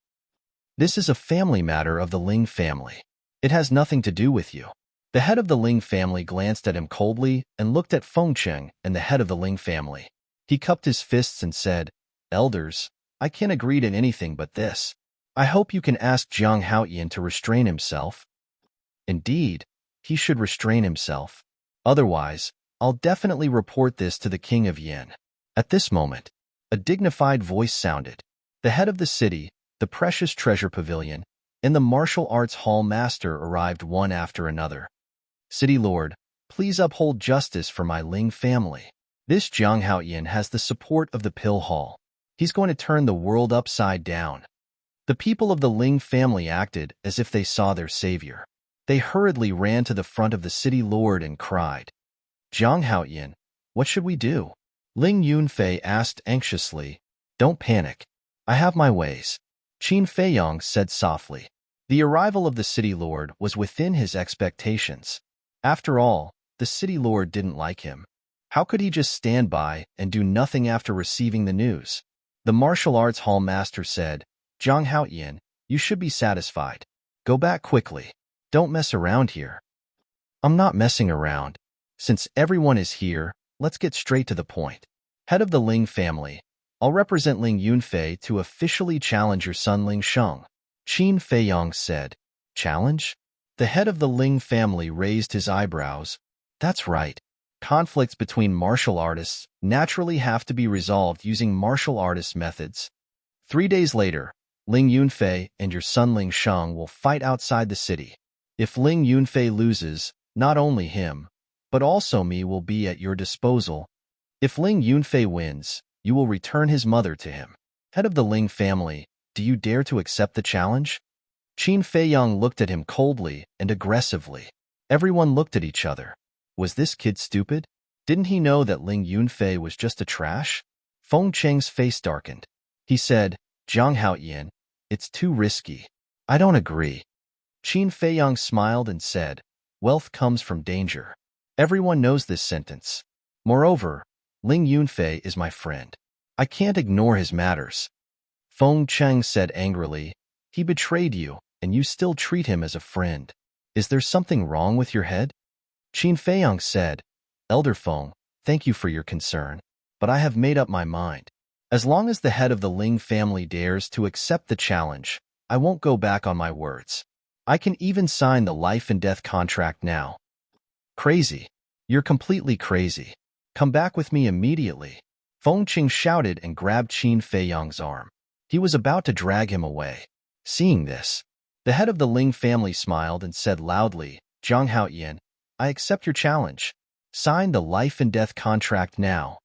This is a family matter of the Ling family. It has nothing to do with you." The head of the Ling family glanced at him coldly and looked at Fengqing and the head of the Ling family. He cupped his fists and said, "Elders, I can't agree to anything but this. I hope you can ask Jiang Haoyan to restrain himself." Indeed, he should restrain himself. Otherwise, I'll definitely report this to the King of Yin. At this moment, a dignified voice sounded. The head of the city, the precious treasure pavilion, and the martial arts hall master arrived one after another. "City Lord, please uphold justice for my Ling family. This Jiang Haoyan has the support of the Pill Hall. He's going to turn the world upside down." The people of the Ling family acted as if they saw their savior. They hurriedly ran to the front of the city lord and cried, "Jiang Haoyan, what should we do?" Ling Yunfei asked anxiously. "Don't panic. I have my ways," Qin Feiyang said softly. The arrival of the city lord was within his expectations. After all, the city lord didn't like him. How could he just stand by and do nothing after receiving the news? The martial arts hall master said, "Jiang Haoyan, you should be satisfied. Go back quickly. Don't mess around here." "I'm not messing around. Since everyone is here, let's get straight to the point. Head of the Ling family, I'll represent Ling Yunfei to officially challenge your son Ling Sheng," Qin Feiyang said. "Challenge?" The head of the Ling family raised his eyebrows. "That's right. Conflicts between martial artists naturally have to be resolved using martial artist methods. 3 days later, Ling Yunfei and your son Ling Sheng will fight outside the city. If Ling Yunfei loses, not only him, but also me will be at your disposal. If Ling Yunfei wins, you will return his mother to him. Head of the Ling family, do you dare to accept the challenge?" Qin Feiyang looked at him coldly and aggressively. Everyone looked at each other. Was this kid stupid? Didn't he know that Ling Yunfei was just a trash? Feng Cheng's face darkened. He said, Zhang Haoyan, it's too risky. I don't agree. Qin Feiyang smiled and said, wealth comes from danger. Everyone knows this sentence. Moreover, Ling Yunfei is my friend. I can't ignore his matters. Feng Cheng said angrily, he betrayed you, and you still treat him as a friend. Is there something wrong with your head? Qin Feiyang said, Elder Feng, thank you for your concern, but I have made up my mind. As long as the head of the Ling family dares to accept the challenge, I won't go back on my words. I can even sign the life and death contract now. Crazy. You're completely crazy. Come back with me immediately. Feng Qing shouted and grabbed Qin Feiyang's arm. He was about to drag him away. Seeing this, the head of the Ling family smiled and said loudly, Zhang Haoyan, I accept your challenge. Sign the life and death contract now.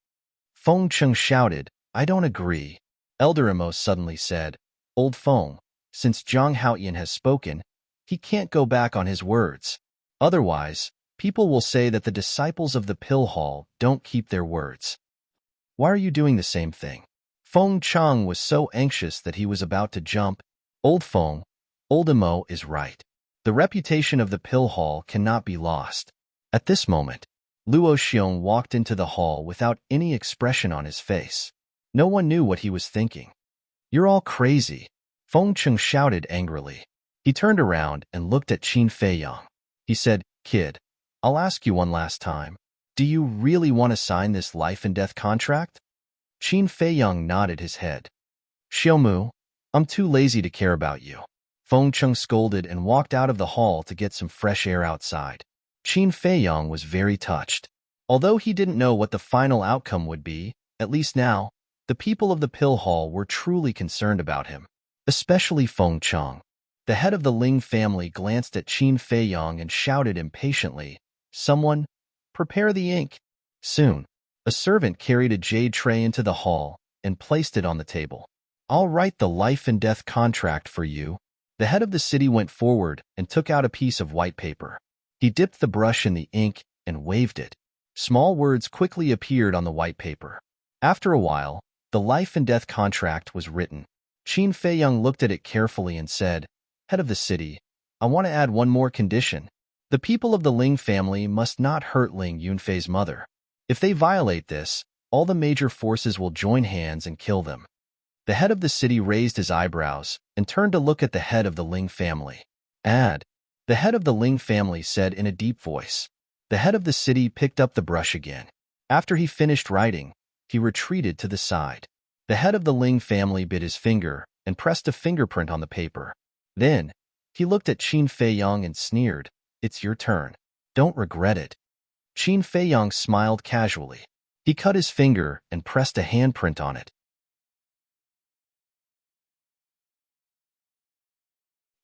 Feng Cheng shouted, I don't agree. Elder Amos suddenly said, Old Feng, since Zhang Haoyan has spoken, he can't go back on his words. Otherwise, people will say that the disciples of the Pill Hall don't keep their words. Why are you doing the same thing? Feng Chang was so anxious that he was about to jump. Old Feng, Old Amo is right. The reputation of the Pill Hall cannot be lost. At this moment, Luo Xiong walked into the hall without any expression on his face. No one knew what he was thinking. You're all crazy, Feng Cheng shouted angrily. He turned around and looked at Qin Feiyang. He said, Kid, I'll ask you one last time. Do you really want to sign this life and death contract? Qin Feiyang nodded his head. Xiaomu, I'm too lazy to care about you. Feng Cheng scolded and walked out of the hall to get some fresh air outside. Qin Feiyang was very touched. Although he didn't know what the final outcome would be, at least now, the people of the Pill Hall were truly concerned about him, especially Feng Cheng. The head of the Ling family glanced at Qin Feiyang and shouted impatiently, Someone, prepare the ink. Soon, a servant carried a jade tray into the hall and placed it on the table. I'll write the life and death contract for you. The head of the city went forward and took out a piece of white paper. He dipped the brush in the ink and waved it. Small words quickly appeared on the white paper. After a while, the life and death contract was written. Qin Feiyang looked at it carefully and said, Head of the city, I want to add one more condition. The people of the Ling family must not hurt Ling Yunfei's mother. If they violate this, all the major forces will join hands and kill them. The head of the city raised his eyebrows and turned to look at the head of the Ling family. Add. The head of the Ling family said in a deep voice. The head of the city picked up the brush again. After he finished writing, he retreated to the side. The head of the Ling family bit his finger and pressed a fingerprint on the paper. Then, he looked at Qin Feiyang and sneered, It's your turn. Don't regret it. Qin Feiyang smiled casually. He cut his finger and pressed a handprint on it.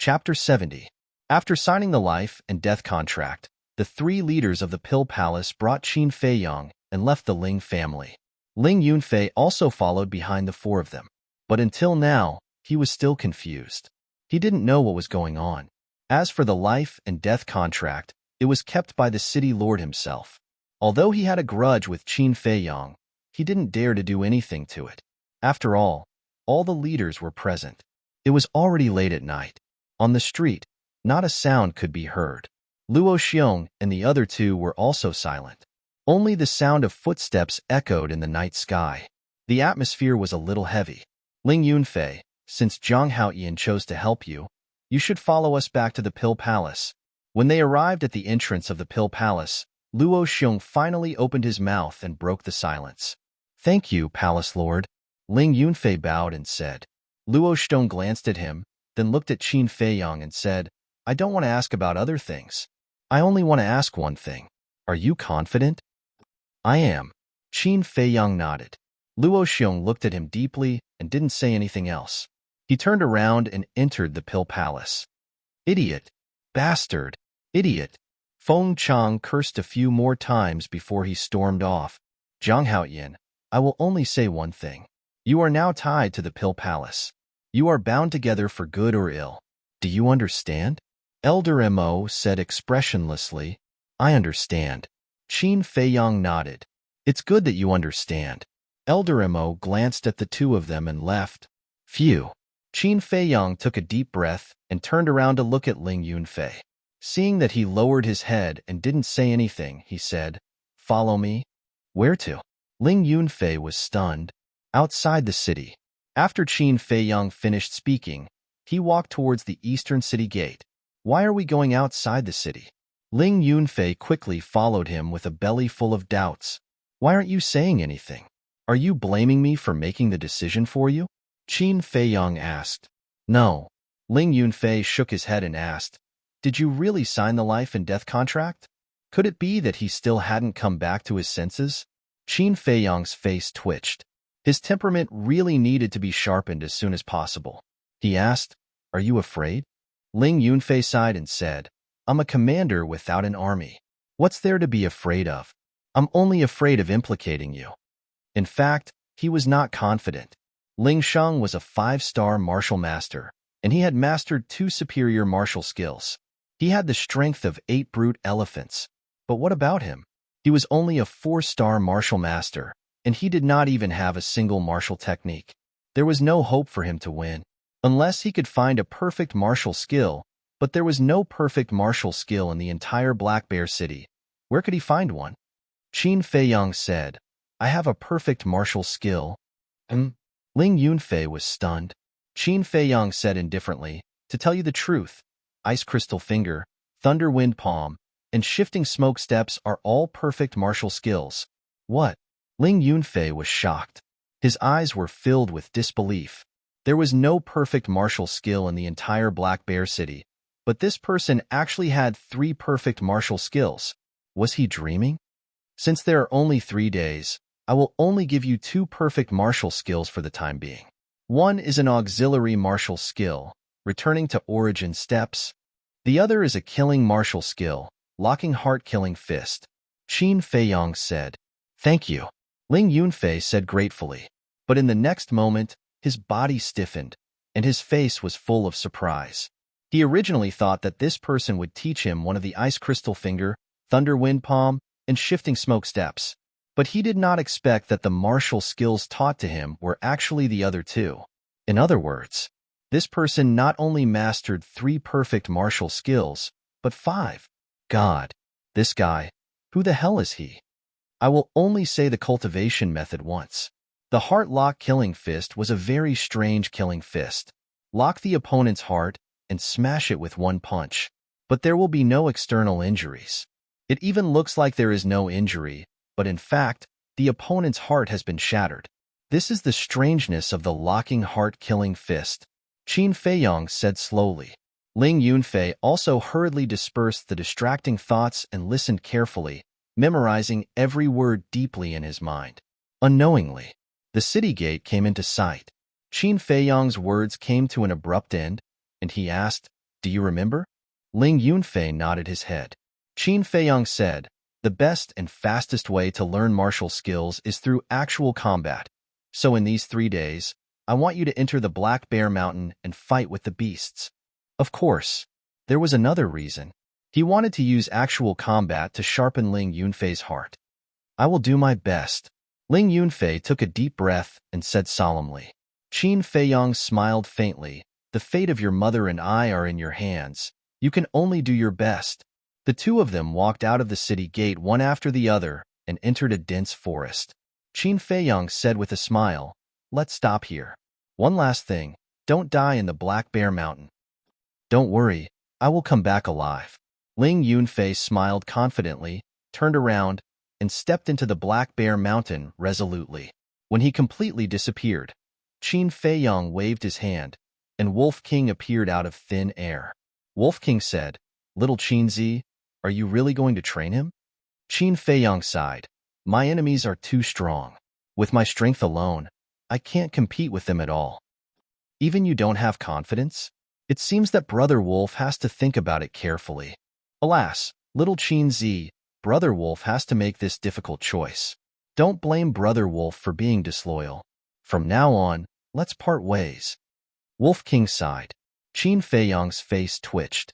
Chapter 70. After signing the life and death contract, the three leaders of the Pill Palace brought Qin Feiyang and left the Ling family. Ling Yunfei also followed behind the four of them. But until now, he was still confused. He didn't know what was going on. As for the life and death contract, it was kept by the city lord himself. Although he had a grudge with Qin Feiyang, he didn't dare to do anything to it. After all the leaders were present. It was already late at night. On the street, not a sound could be heard. Luo Xiong and the other two were also silent. Only the sound of footsteps echoed in the night sky. The atmosphere was a little heavy. Ling Yunfei, since Zhang Haoyan chose to help you, you should follow us back to the Pill Palace. When they arrived at the entrance of the Pill Palace, Luo Xiong finally opened his mouth and broke the silence. Thank you, Palace Lord. Ling Yunfei bowed and said. Luo Xiong glanced at him, then looked at Qin Feiyang and said, I don't want to ask about other things. I only want to ask one thing. Are you confident? I am. Qin Feiyang nodded. Luo Xiong looked at him deeply and didn't say anything else. He turned around and entered the Pill Palace. Idiot! Bastard! Idiot! Feng Chang cursed a few more times before he stormed off. Zhang Haoyan, I will only say one thing. You are now tied to the Pill Palace. You are bound together for good or ill. Do you understand? Elder Mo said expressionlessly. I understand. Qin Feiyang nodded. It's good that you understand. Elder Mo glanced at the two of them and left. Phew. Qin Feiyang took a deep breath and turned around to look at Ling Yunfei. Seeing that he lowered his head and didn't say anything, he said, Follow me. Where to? Ling Yunfei was stunned. Outside the city. After Qin Feiyang finished speaking, he walked towards the eastern city gate. Why are we going outside the city? Ling Yunfei quickly followed him with a belly full of doubts. Why aren't you saying anything? Are you blaming me for making the decision for you? Qin Feiyang asked. No. Ling Yunfei shook his head and asked, Did you really sign the life and death contract? Could it be that he still hadn't come back to his senses? Qin Feiyang's face twitched. His temperament really needed to be sharpened as soon as possible. He asked, Are you afraid? Ling Yunfei sighed and said, I'm a commander without an army. What's there to be afraid of? I'm only afraid of implicating you. In fact, he was not confident. Ling Sheng was a 5-star martial master, and he had mastered 2 superior martial skills. He had the strength of 8 brute elephants. But what about him? He was only a 4-star martial master, and he did not even have a single martial technique. There was no hope for him to win, unless he could find a perfect martial skill, but there was no perfect martial skill in the entire Black Bear City. Where could he find one? Qin Feiyang said, I have a perfect martial skill. Ling Yunfei was stunned. Qin Feiyang said indifferently, To tell you the truth, Ice Crystal Finger, Thunder Wind Palm, and Shifting Smoke Steps are all perfect martial skills. What? Ling Yunfei was shocked. His eyes were filled with disbelief. There was no perfect martial skill in the entire Black Bear City, but this person actually had 3 perfect martial skills. Was he dreaming? Since there are only 3 days, I will only give you 2 perfect martial skills for the time being. One is an auxiliary martial skill, returning to origin steps. The other is a killing martial skill, locking heart-killing fist. Qin Feiyang said, Thank you. Ling Yunfei said gratefully. But in the next moment, his body stiffened, and his face was full of surprise. He originally thought that this person would teach him one of the Ice Crystal Finger, Thunder Wind Palm, and Shifting Smoke Steps. But he did not expect that the martial skills taught to him were actually the other 2. In other words, this person not only mastered 3 perfect martial skills, but 5. God, this guy, who the hell is he? I will only say the cultivation method once. The heart lock killing fist was a very strange killing fist. Lock the opponent's heart and smash it with 1 punch. But there will be no external injuries. It even looks like there is no injury, but in fact, the opponent's heart has been shattered. This is the strangeness of the locking heart-killing fist. Qin Feiyang said slowly. Ling Yunfei also hurriedly dispersed the distracting thoughts and listened carefully, memorizing every word deeply in his mind. Unknowingly, the city gate came into sight. Qin Feiyang's words came to an abrupt end, and he asked, Do you remember? Ling Yunfei nodded his head. Qin Feiyang said, The best and fastest way to learn martial skills is through actual combat. So in these 3 days, I want you to enter the Black Bear Mountain and fight with the beasts. Of course, there was another reason. He wanted to use actual combat to sharpen Ling Yunfei's heart. I will do my best. Ling Yunfei took a deep breath and said solemnly. Qin Feiyang smiled faintly. The fate of your mother and I are in your hands. You can only do your best. The 2 of them walked out of the city gate one after the other and entered a dense forest. Qin Feiyang said with a smile, Let's stop here. One last thing, don't die in the Black Bear Mountain. Don't worry, I will come back alive. Ling Yunfei smiled confidently, turned around, and stepped into the Black Bear Mountain resolutely. When he completely disappeared, Qin Feiyang waved his hand, and Wolf King appeared out of thin air. Wolf King said, Little Qinzi, are you really going to train him? Qin Feiyang sighed. My enemies are too strong. With my strength alone, I can't compete with them at all. Even you don't have confidence? It seems that Brother Wolf has to think about it carefully. Alas, little Qinzi, Brother Wolf has to make this difficult choice. Don't blame Brother Wolf for being disloyal. From now on, let's part ways. Wolf King sighed. Qin Feiyang's face twitched.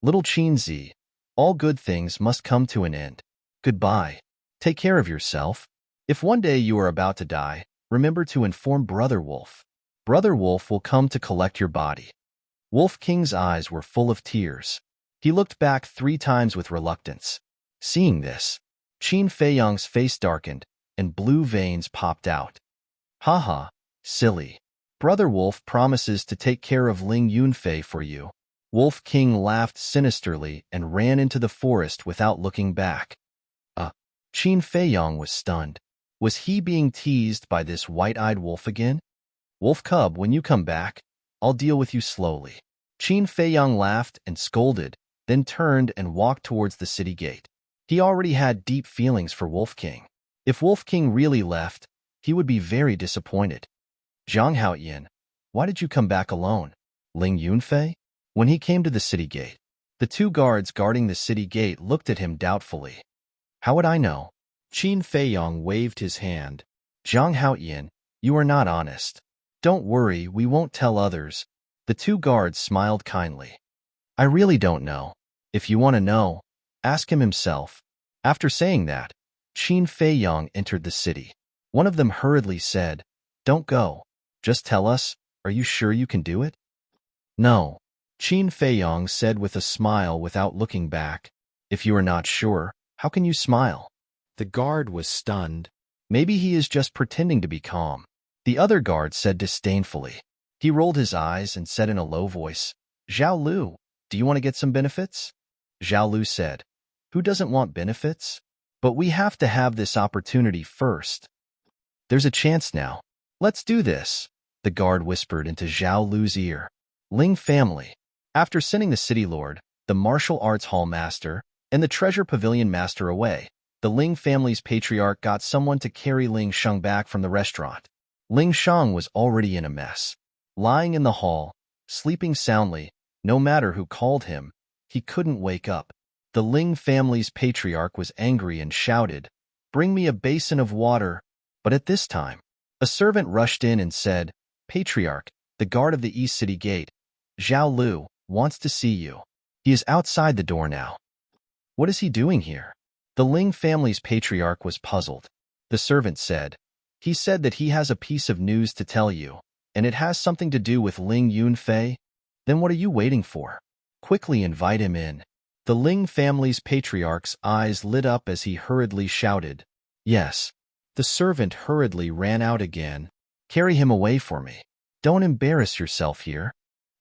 Little Qin Zi, all good things must come to an end. Goodbye. Take care of yourself. If one day you are about to die, remember to inform Brother Wolf. Brother Wolf will come to collect your body. Wolf King's eyes were full of tears. He looked back 3 times with reluctance. Seeing this, Qin Feiyang's face darkened, and blue veins popped out. Haha, silly. Brother Wolf promises to take care of Ling Yunfei for you. Wolf King laughed sinisterly and ran into the forest without looking back. Qin Feiyang was stunned. Was he being teased by this white-eyed wolf again? Wolf Cub, when you come back, I'll deal with you slowly. Qin Feiyang laughed and scolded, then turned and walked towards the city gate. He already had deep feelings for Wolf King. If Wolf King really left, he would be very disappointed. Zhang Haoyan, why did you come back alone? Ling Yunfei? When he came to the city gate, the 2 guards guarding the city gate looked at him doubtfully. How would I know? Qin Feiyang waved his hand. Zhang Haoyan, you are not honest. Don't worry, we won't tell others. The 2 guards smiled kindly. I really don't know. If you want to know, ask him himself. After saying that, Qin Feiyang entered the city. One of them hurriedly said, Don't go. Just tell us, are you sure you can do it? No. Qin Feiyang said with a smile without looking back. If you are not sure, how can you smile? The guard was stunned. Maybe he is just pretending to be calm. The other guard said disdainfully. He rolled his eyes and said in a low voice, Zhao Lu, do you want to get some benefits? Zhao Lu said, Who doesn't want benefits? But we have to have this opportunity first. There's a chance now. Let's do this, the guard whispered into Zhao Lu's ear. Ling family. After sending the city lord, the martial arts hall master, and the treasure pavilion master away, the Ling family's patriarch got someone to carry Ling Sheng back from the restaurant. Ling Sheng was already in a mess. Lying in the hall, sleeping soundly, no matter who called him, he couldn't wake up. The Ling family's patriarch was angry and shouted, Bring me a basin of water. But at this time, a servant rushed in and said, Patriarch, the guard of the East City Gate, Zhao Lu, wants to see you. He is outside the door now. What is he doing here? The Ling family's patriarch was puzzled. The servant said, He said that he has a piece of news to tell you, and it has something to do with Ling Yunfei. Then what are you waiting for? Quickly invite him in. The Ling family's patriarch's eyes lit up as he hurriedly shouted, Yes. The servant hurriedly ran out again. Carry him away for me. Don't embarrass yourself here.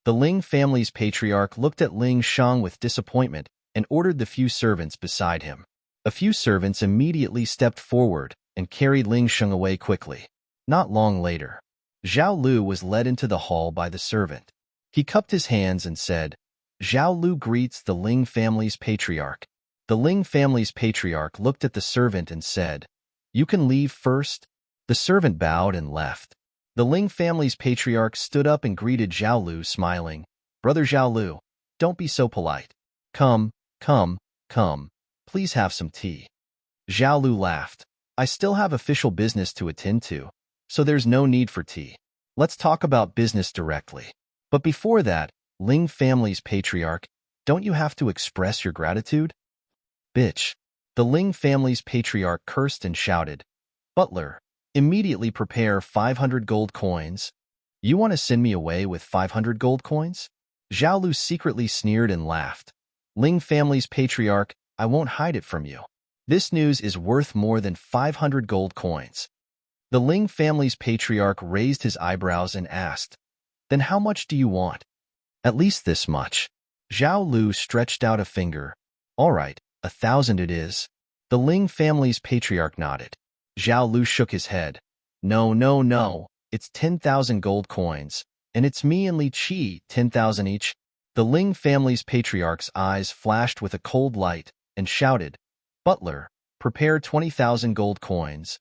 The Ling family's patriarch looked at Ling Sheng with disappointment and ordered the few servants beside him. A few servants immediately stepped forward and carried Ling Sheng away quickly. Not long later, Zhao Lu was led into the hall by the servant. He cupped his hands and said, Zhao Lu greets the Ling family's patriarch. The Ling family's patriarch looked at the servant and said, You can leave first. The servant bowed and left. The Ling family's patriarch stood up and greeted Zhao Lu, smiling. Brother Zhao Lu, don't be so polite. Come. Please have some tea. Zhao Lu laughed. I still have official business to attend to, so there's no need for tea. Let's talk about business directly. But before that, Ling family's patriarch, don't you have to express your gratitude? Bitch. The Ling family's patriarch cursed and shouted, Butler, immediately prepare 500 gold coins. You want to send me away with 500 gold coins? Zhao Lu secretly sneered and laughed. Ling family's patriarch, I won't hide it from you. This news is worth more than 500 gold coins. The Ling family's patriarch raised his eyebrows and asked, Then how much do you want? At least this much. Zhao Lu stretched out a finger. All right, 1,000 it is. The Ling family's patriarch nodded. Zhao Lu shook his head. No, it's 10,000 gold coins, and it's me and Li Qi, 10,000 each. The Ling family's patriarch's eyes flashed with a cold light and shouted, Butler, prepare 20,000 gold coins.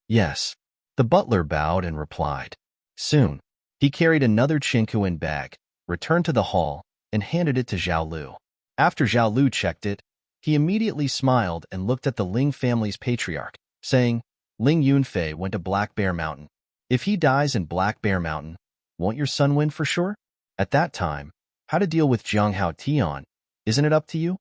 Yes. The butler bowed and replied. Soon, he carried another Chinkuan bag, returned to the hall, and handed it to Zhao Lu. After Zhao Lu checked it, he immediately smiled and looked at the Ling family's patriarch, saying, Ling Yunfei went to Black Bear Mountain. If he dies in Black Bear Mountain, won't your son win for sure? At that time, How to deal with Jiang Hao Tian. Isn't it up to you?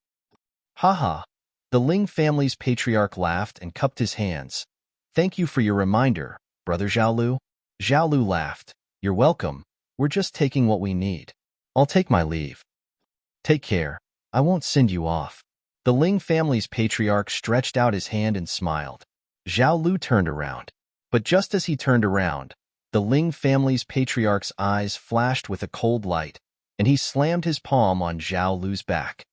Haha. The Ling family's patriarch laughed and cupped his hands. Thank you for your reminder, Brother Zhaolu. Zhaolu laughed. You're welcome. We're just taking what we need. I'll take my leave. Take care. I won't send you off. The Ling family's patriarch stretched out his hand and smiled. Zhaolu turned around. But just as he turned around, the Ling family's patriarch's eyes flashed with a cold light, and he slammed his palm on Zhao Lu's back.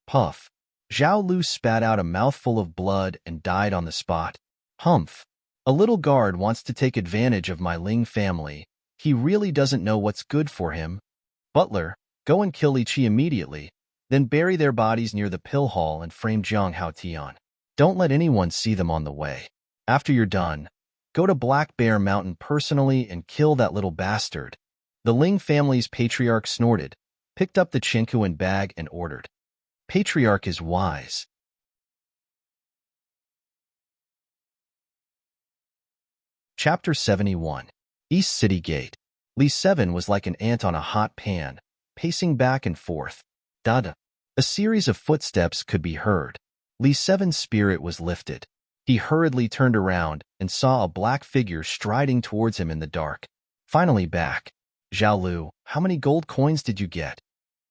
Puff. Zhao Lu spat out a mouthful of blood and died on the spot. Humph. A little guard wants to take advantage of my Ling family. He really doesn't know what's good for him. Butler, go and kill Li Qi immediately, then bury their bodies near the pill hall and frame Jiang Hao Tian. Don't let anyone see them on the way. After you're done, go to Black Bear Mountain personally and kill that little bastard. The Ling family's patriarch snorted, picked up the Chinkuan bag and ordered. Patriarch is wise. Chapter 71. East City Gate. Li Seven was like an ant on a hot pan, pacing back and forth. Dada. A series of footsteps could be heard. Li Seven's spirit was lifted. He hurriedly turned around and saw a black figure striding towards him in the dark. Finally back. Zhao Lu, how many gold coins did you get?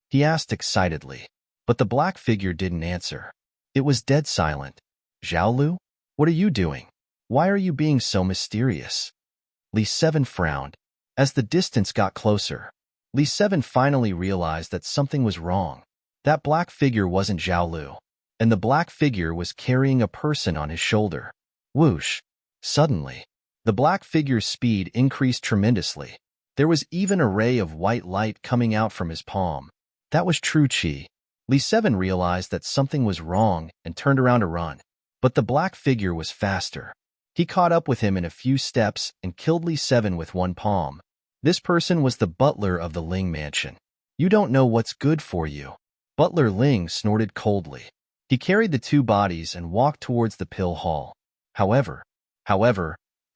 He asked excitedly. But the black figure didn't answer. It was dead silent. Zhao Lu? What are you doing? Why are you being so mysterious? Li Seven frowned. As the distance got closer, Li Seven finally realized that something was wrong. That black figure wasn't Zhao Lu, and the black figure was carrying a person on his shoulder. Whoosh! Suddenly, the black figure's speed increased tremendously. There was even a ray of white light coming out from his palm. That was true Qi. Li Seven realized that something was wrong and turned around to run. But the black figure was faster. He caught up with him in a few steps and killed Li Seven with one palm. This person was the butler of the Ling mansion. You don't know what's good for you. Butler Ling snorted coldly. He carried the two bodies and walked towards the pill hall. However,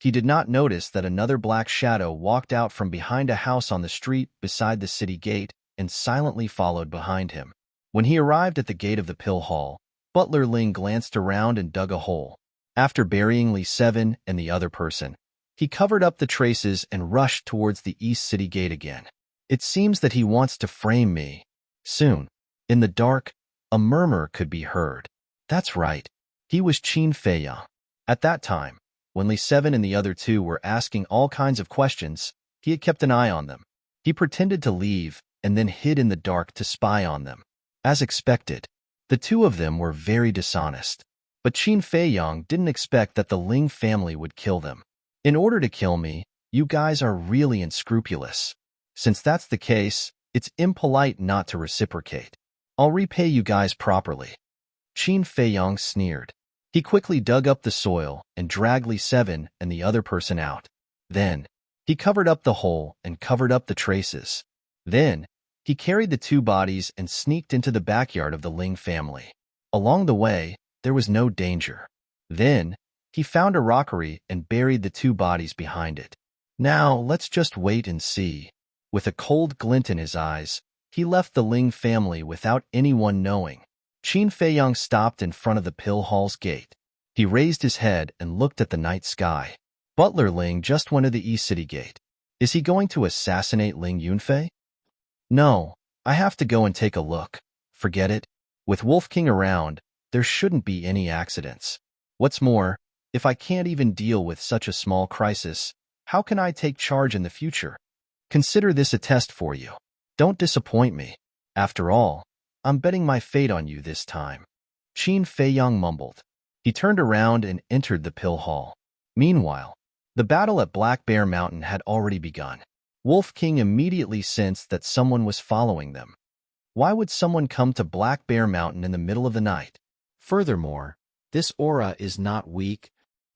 he did not notice that another black shadow walked out from behind a house on the street beside the city gate and silently followed behind him. When he arrived at the gate of the pill hall, Butler Ling glanced around and dug a hole. After burying Li Seven and the other person, he covered up the traces and rushed towards the East City Gate again. It seems that he wants to frame me. Soon, in the dark, a murmur could be heard. That's right. He was Qin Feiyang. At that time, when Li Seven and the other two were asking all kinds of questions, he had kept an eye on them. He pretended to leave and then hid in the dark to spy on them. As expected, the two of them were very dishonest. But Qin Feiyang didn't expect that the Ling family would kill them. In order to kill me, you guys are really unscrupulous. Since that's the case, it's impolite not to reciprocate. I'll repay you guys properly. Qin Feiyang sneered. He quickly dug up the soil and dragged Li Seven and the other person out. Then, he covered up the hole and covered up the traces. Then, he carried the two bodies and sneaked into the backyard of the Ling family. Along the way, there was no danger. Then, he found a rockery and buried the two bodies behind it. Now, let's just wait and see. With a cold glint in his eyes, he left the Ling family without anyone knowing. Qin Feiyang stopped in front of the pill hall's gate. He raised his head and looked at the night sky. Butler Ling just went to the East City Gate. Is he going to assassinate Ling Yunfei? No, I have to go and take a look. Forget it. With Wolf King around, there shouldn't be any accidents. What's more, if I can't even deal with such a small crisis, how can I take charge in the future? Consider this a test for you. Don't disappoint me. After all, I'm betting my fate on you this time. Qin Feiyang mumbled. He turned around and entered the pill hall. Meanwhile, the battle at Black Bear Mountain had already begun. Wolf King immediately sensed that someone was following them. Why would someone come to Black Bear Mountain in the middle of the night? Furthermore, this aura is not weak.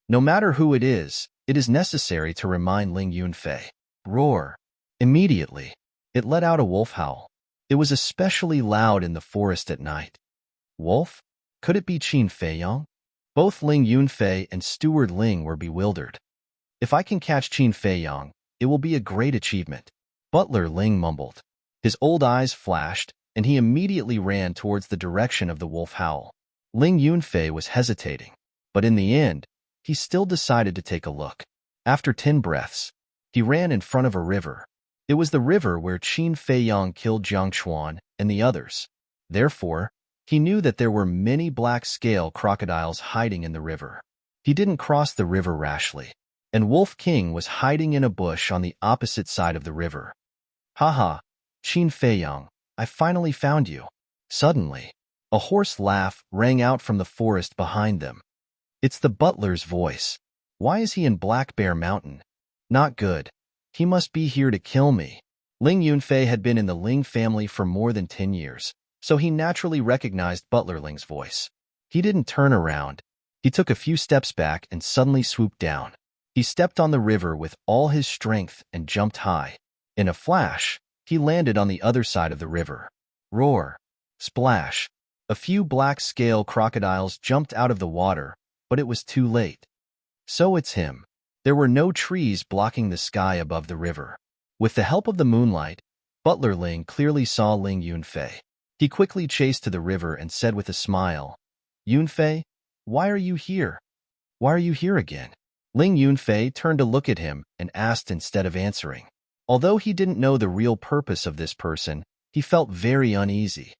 No matter who it is necessary to remind Ling Yunfei. Roar. Immediately, it let out a wolf howl. It was especially loud in the forest at night. Wolf? Could it be Qin Feiyang? Both Ling Yunfei and Steward Ling were bewildered. If I can catch Qin Feiyang, it will be a great achievement. Butler Ling mumbled. His old eyes flashed, and he immediately ran towards the direction of the wolf howl. Ling Yunfei was hesitating, but in the end, he still decided to take a look. After 10 breaths, he ran in front of a river. It was the river where Qin Feiyang killed Jiang Chuan and the others. Therefore, he knew that there were many black-scale crocodiles hiding in the river. He didn't cross the river rashly, and Wolf King was hiding in a bush on the opposite side of the river. Haha, Qin Feiyang, I finally found you. Suddenly, a hoarse laugh rang out from the forest behind them. It's the butler's voice. Why is he in Black Bear Mountain? Not good. He must be here to kill me. Ling Yunfei had been in the Ling family for more than 10 years, so he naturally recognized Butler Ling's voice. He didn't turn around. He took a few steps back and suddenly swooped down. He stepped on the river with all his strength and jumped high. In a flash, he landed on the other side of the river. Roar! Splash! A few black-scale crocodiles jumped out of the water, but it was too late. So it's him. There were no trees blocking the sky above the river. With the help of the moonlight, Butler Ling clearly saw Ling Yunfei. He quickly chased to the river and said with a smile, Yunfei, why are you here? Why are you here again? Ling Yunfei turned to look at him and asked instead of answering. Although he didn't know the real purpose of this person, he felt very uneasy.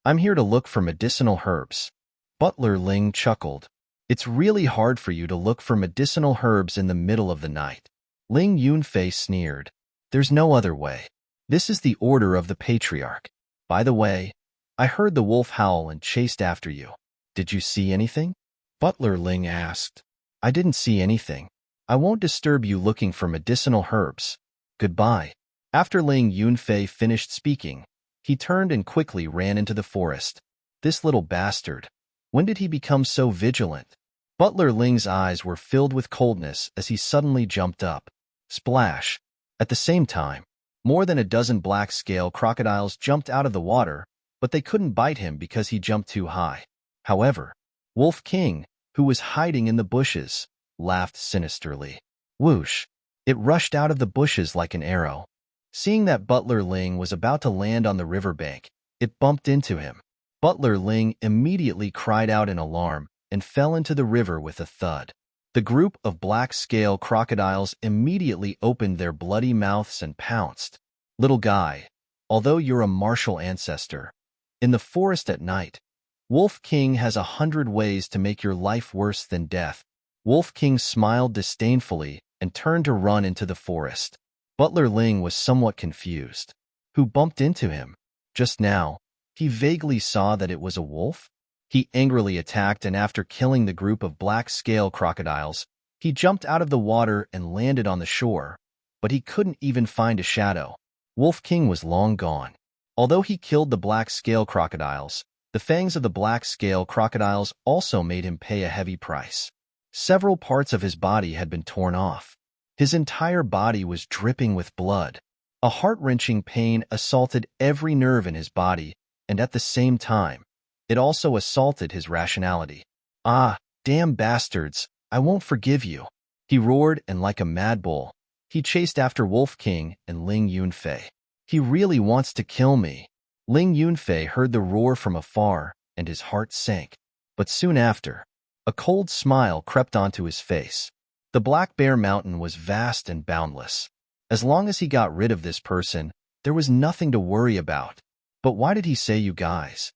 I'm here to look for medicinal herbs. Butler Ling chuckled. It's really hard for you to look for medicinal herbs in the middle of the night. Ling Yunfei sneered. There's no other way. This is the order of the patriarch. By the way, I heard the wolf howl and chased after you. Did you see anything? Butler Ling asked. I didn't see anything. I won't disturb you looking for medicinal herbs. Goodbye. After Ling Yunfei finished speaking, he turned and quickly ran into the forest. This little bastard. When did he become so vigilant? Butler Ling's eyes were filled with coldness as he suddenly jumped up. Splash! At the same time, more than a dozen black-scale crocodiles jumped out of the water, but they couldn't bite him because he jumped too high. However, Wolf King, who was hiding in the bushes, laughed sinisterly. Whoosh! It rushed out of the bushes like an arrow. Seeing that Butler Ling was about to land on the riverbank, it bumped into him. Butler Ling immediately cried out in alarm and fell into the river with a thud. The group of black-scale crocodiles immediately opened their bloody mouths and pounced. Little guy, although you're a martial ancestor, in the forest at night, Wolf King has 100 ways to make your life worse than death. Wolf King smiled disdainfully and turned to run into the forest. Butler Ling was somewhat confused. Who bumped into him? Just now, he vaguely saw that it was a wolf. He angrily attacked, and after killing the group of black-scale crocodiles, he jumped out of the water and landed on the shore, but he couldn't even find a shadow. Wolf King was long gone. Although he killed the black-scale crocodiles, the fangs of the black-scale crocodiles also made him pay a heavy price. Several parts of his body had been torn off. His entire body was dripping with blood. A heart-wrenching pain assaulted every nerve in his body, and at the same time, it also assaulted his rationality. Ah, damn bastards, I won't forgive you. He roared, and like a mad bull, he chased after Wolf King and Ling Yunfei. He really wants to kill me. Ling Yunfei heard the roar from afar, and his heart sank. But soon after, a cold smile crept onto his face. The Black Bear Mountain was vast and boundless. As long as he got rid of this person, there was nothing to worry about. But why did he say you guys?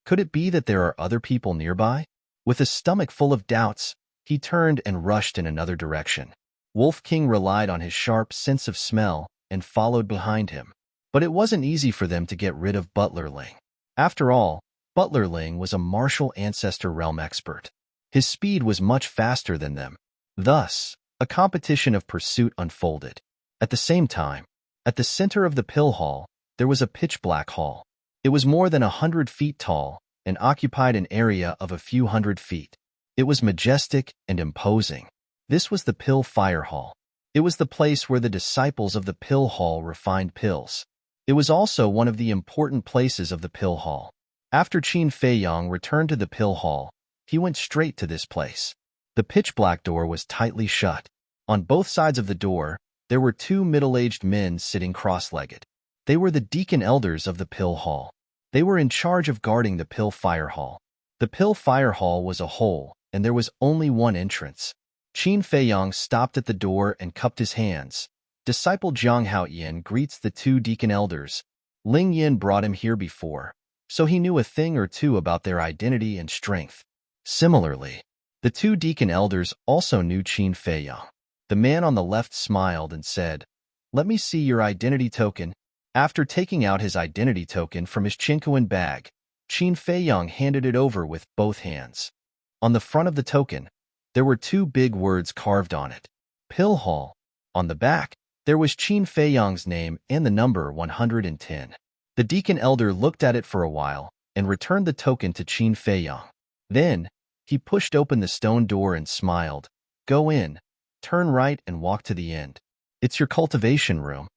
Could it be that there are other people nearby? With a stomach full of doubts, he turned and rushed in another direction. Wolf King relied on his sharp sense of smell and followed behind him. But it wasn't easy for them to get rid of Butler Ling. After all, Butler Ling was a martial ancestor realm expert. His speed was much faster than them. Thus, a competition of pursuit unfolded. At the same time, at the center of the pill hall, there was a pitch-black hall. It was more than 100 feet tall and occupied an area of a few hundred feet. It was majestic and imposing. This was the Pill Fire Hall. It was the place where the disciples of the Pill Hall refined pills. It was also one of the important places of the Pill Hall. After Qin Feiyang returned to the Pill Hall, he went straight to this place. The pitch-black door was tightly shut. On both sides of the door, there were two middle-aged men sitting cross-legged. They were the deacon elders of the Pill Hall. They were in charge of guarding the Pill Fire Hall. The Pill Fire Hall was a hole, and there was only one entrance. Qin Feiyang stopped at the door and cupped his hands. Disciple Zhang Haoyin greets the two deacon elders. Ling Yin brought him here before, so he knew a thing or two about their identity and strength. Similarly, the two deacon elders also knew Qin Feiyang. The man on the left smiled and said, "Let me see your identity token." After taking out his identity token from his Chinkuan bag, Qin Feiyang handed it over with both hands. On the front of the token, there were two big words carved on it, Pill Hall. On the back, there was Qin Feiyang's name and the number 110. The deacon elder looked at it for a while and returned the token to Qin Feiyang. Then, he pushed open the stone door and smiled. "Go in, turn right and walk to the end. It's your cultivation room."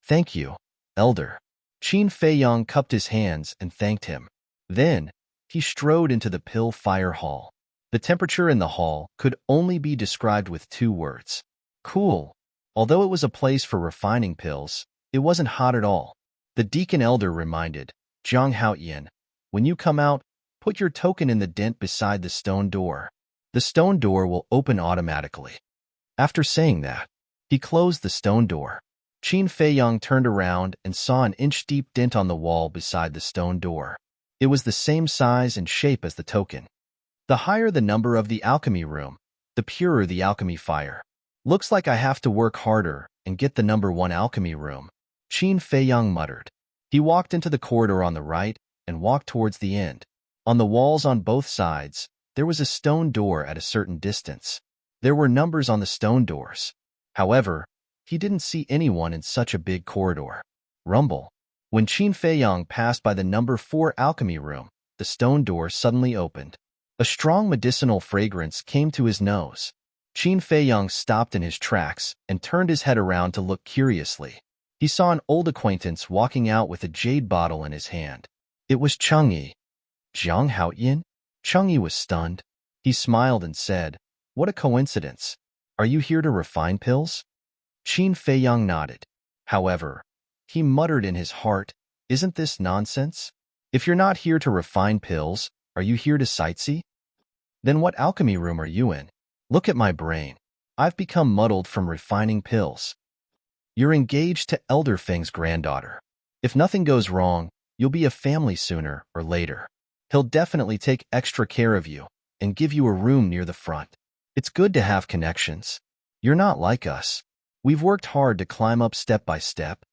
"Thank you, elder." Qin Feiyang cupped his hands and thanked him. Then, he strode into the Pill Fire Hall. The temperature in the hall could only be described with two words: cool. Although it was a place for refining pills, it wasn't hot at all. The deacon elder reminded Zhang Haoyin, "When you come out, put your token in the dent beside the stone door. The stone door will open automatically." After saying that, he closed the stone door. Qin Feiyang turned around and saw an inch-deep dent on the wall beside the stone door. It was the same size and shape as the token. The higher the number of the alchemy room, the purer the alchemy fire. "Looks like I have to work harder and get the number 1 alchemy room," Qin Feiyang muttered. He walked into the corridor on the right and walked towards the end. On the walls on both sides, there was a stone door at a certain distance. There were numbers on the stone doors. However, he didn't see anyone in such a big corridor. Rumble. When Qin Feiyang passed by the number 4 alchemy room, the stone door suddenly opened. A strong medicinal fragrance came to his nose. Qin Feiyang stopped in his tracks and turned his head around to look curiously. He saw an old acquaintance walking out with a jade bottle in his hand. It was Chang'e. "Zhang Haoyin?" Chang'e was stunned. He smiled and said, "What a coincidence. Are you here to refine pills?" Qin Feiyang nodded. However, he muttered in his heart, "Isn't this nonsense? If you're not here to refine pills, are you here to sightsee? Then what alchemy room are you in? Look at my brain. I've become muddled from refining pills." "You're engaged to Elder Feng's granddaughter. If nothing goes wrong, you'll be a family sooner or later. He'll definitely take extra care of you and give you a room near the front. It's good to have connections. You're not like us. We've worked hard to climb up step by step."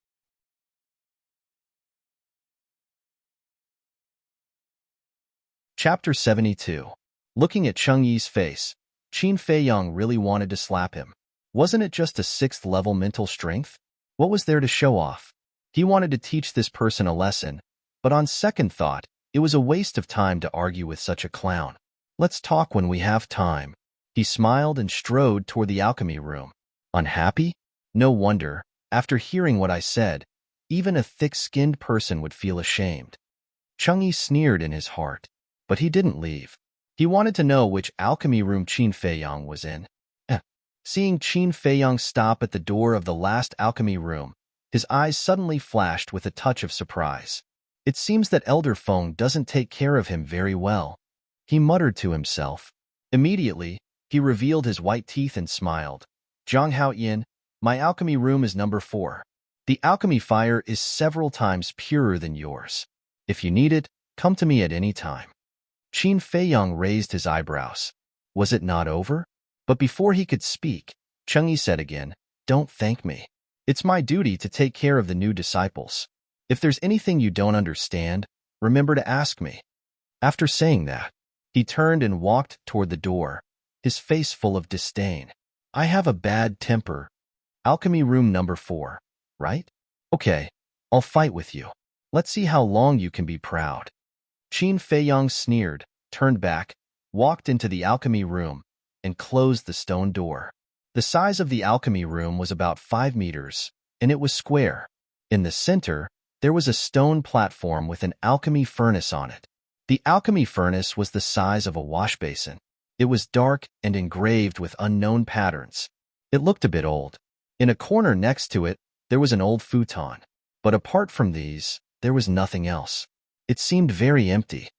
Chapter 72. Looking at Chang'e's face, Qin Feiyang really wanted to slap him. Wasn't it just a 6th-level mental strength? What was there to show off? He wanted to teach this person a lesson, but on second thought, it was a waste of time to argue with such a clown. "Let's talk when we have time." He smiled and strode toward the alchemy room. "Unhappy? No wonder. After hearing what I said, even a thick-skinned person would feel ashamed." Chang'e sneered in his heart, but he didn't leave. He wanted to know which alchemy room Qin Feiyang was in. Seeing Qin Feiyang stop at the door of the last alchemy room, his eyes suddenly flashed with a touch of surprise. It seems that Elder Feng doesn't take care of him very well. He muttered to himself. Immediately, he revealed his white teeth and smiled. "Zhang Haoyin, my alchemy room is number 4. The alchemy fire is several times purer than yours. If you need it, come to me at any time." Qin Feiyang raised his eyebrows. Was it not over? But before he could speak, Chang'e said again, "Don't thank me. It's my duty to take care of the new disciples. If there's anything you don't understand, remember to ask me." After saying that, he turned and walked toward the door, his face full of disdain. "I have a bad temper. Alchemy room number 4, right? Okay, I'll fight with you. Let's see how long you can be proud." Qin Feiyang sneered, turned back, walked into the alchemy room, and closed the stone door. The size of the alchemy room was about 5 meters, and it was square. In the center, there was a stone platform with an alchemy furnace on it. The alchemy furnace was the size of a wash basin. It was dark and engraved with unknown patterns. It looked a bit old. In a corner next to it, there was an old futon. But apart from these, there was nothing else. It seemed very empty.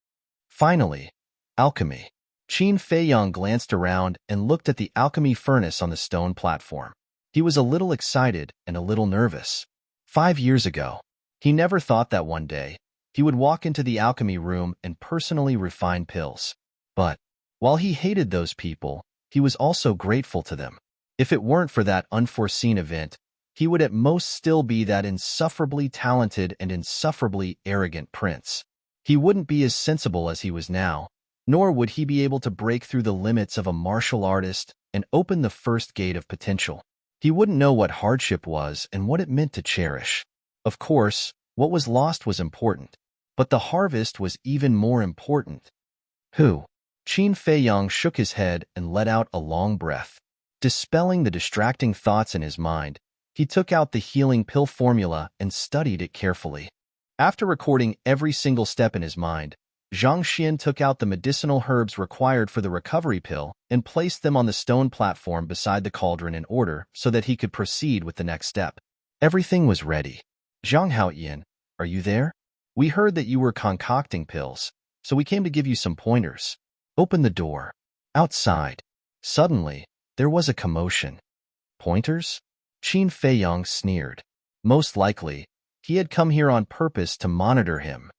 Finally, alchemy. Qin Feiyang glanced around and looked at the alchemy furnace on the stone platform. He was a little excited and a little nervous. 5 years ago, he never thought that one day he would walk into the alchemy room and personally refine pills. But while he hated those people, he was also grateful to them. If it weren't for that unforeseen event, he would at most still be that insufferably talented and insufferably arrogant prince. He wouldn't be as sensible as he was now, nor would he be able to break through the limits of a martial artist and open the first gate of potential. He wouldn't know what hardship was and what it meant to cherish. Of course, what was lost was important, but the harvest was even more important. Who? Qin Feiyang shook his head and let out a long breath. Dispelling the distracting thoughts in his mind, he took out the healing pill formula and studied it carefully. After recording every single step in his mind, Zhang Xian took out the medicinal herbs required for the recovery pill and placed them on the stone platform beside the cauldron in order so that he could proceed with the next step. Everything was ready. Zhang Haoyan, are you there? We heard that you were concocting pills, so we came to give you some pointers. Open the door. Outside. Suddenly, there was a commotion. Pointers? Qin Feiyang sneered. Most likely, he had come here on purpose to monitor him.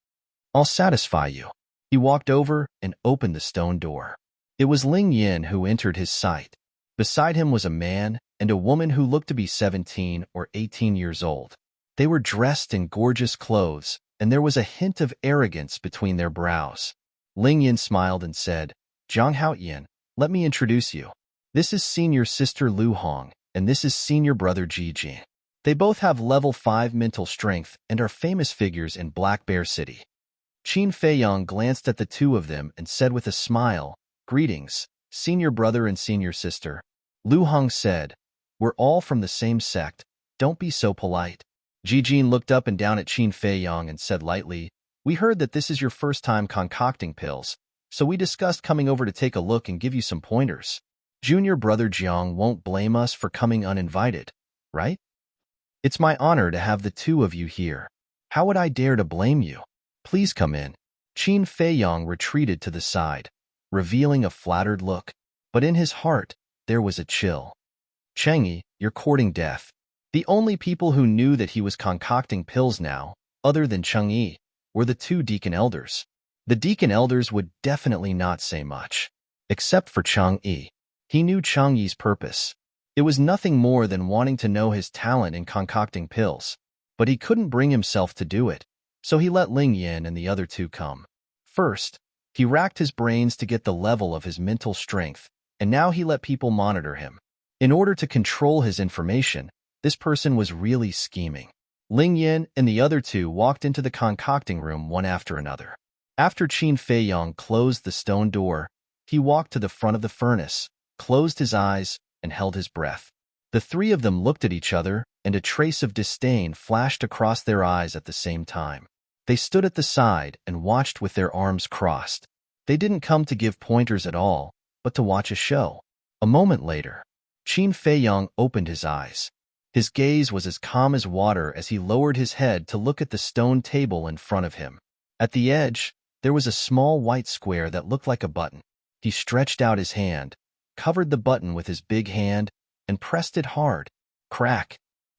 I'll satisfy you. He walked over and opened the stone door. It was Ling Yin who entered his sight. Beside him was a man and a woman who looked to be 17 or 18 years old. They were dressed in gorgeous clothes, and there was a hint of arrogance between their brows. Ling Yin smiled and said, Zhang Haoyan, let me introduce you. This is senior sister Lu Hong, and this is senior brother Ji Jin. They both have level 5 mental strength and are famous figures in Black Bear City. Qin Feiyang glanced at the two of them and said with a smile, Greetings, senior brother and senior sister. Lu Hong said, We're all from the same sect. Don't be so polite. Ji Jin looked up and down at Qin Feiyang and said lightly, We heard that this is your first time concocting pills, so we discussed coming over to take a look and give you some pointers. Junior brother Jiang won't blame us for coming uninvited, right? It's my honor to have the two of you here. How would I dare to blame you? Please come in. Qin Feiyang retreated to the side, revealing a flattered look. But in his heart, there was a chill. Chang'e, you're courting death. The only people who knew that he was concocting pills now, other than Chang'e, were the two deacon elders. The deacon elders would definitely not say much. Except for Chang'e. He knew Chang'e's purpose. It was nothing more than wanting to know his talent in concocting pills. But he couldn't bring himself to do it, so he let Ling Yin and the other two come. First, he racked his brains to get the level of his mental strength, and now he let people monitor him. In order to control his information, this person was really scheming. Ling Yin and the other two walked into the concocting room one after another. After Qin Feiyang closed the stone door, he walked to the front of the furnace, closed his eyes, and held his breath. The three of them looked at each other, and a trace of disdain flashed across their eyes at the same time. They stood at the side and watched with their arms crossed. They didn't come to give pointers at all, but to watch a show. A moment later, Qin Feiyang opened his eyes. His gaze was as calm as water as he lowered his head to look at the stone table in front of him. At the edge, there was a small white square that looked like a button. He stretched out his hand, covered the button with his big hand, and pressed it hard. Crack!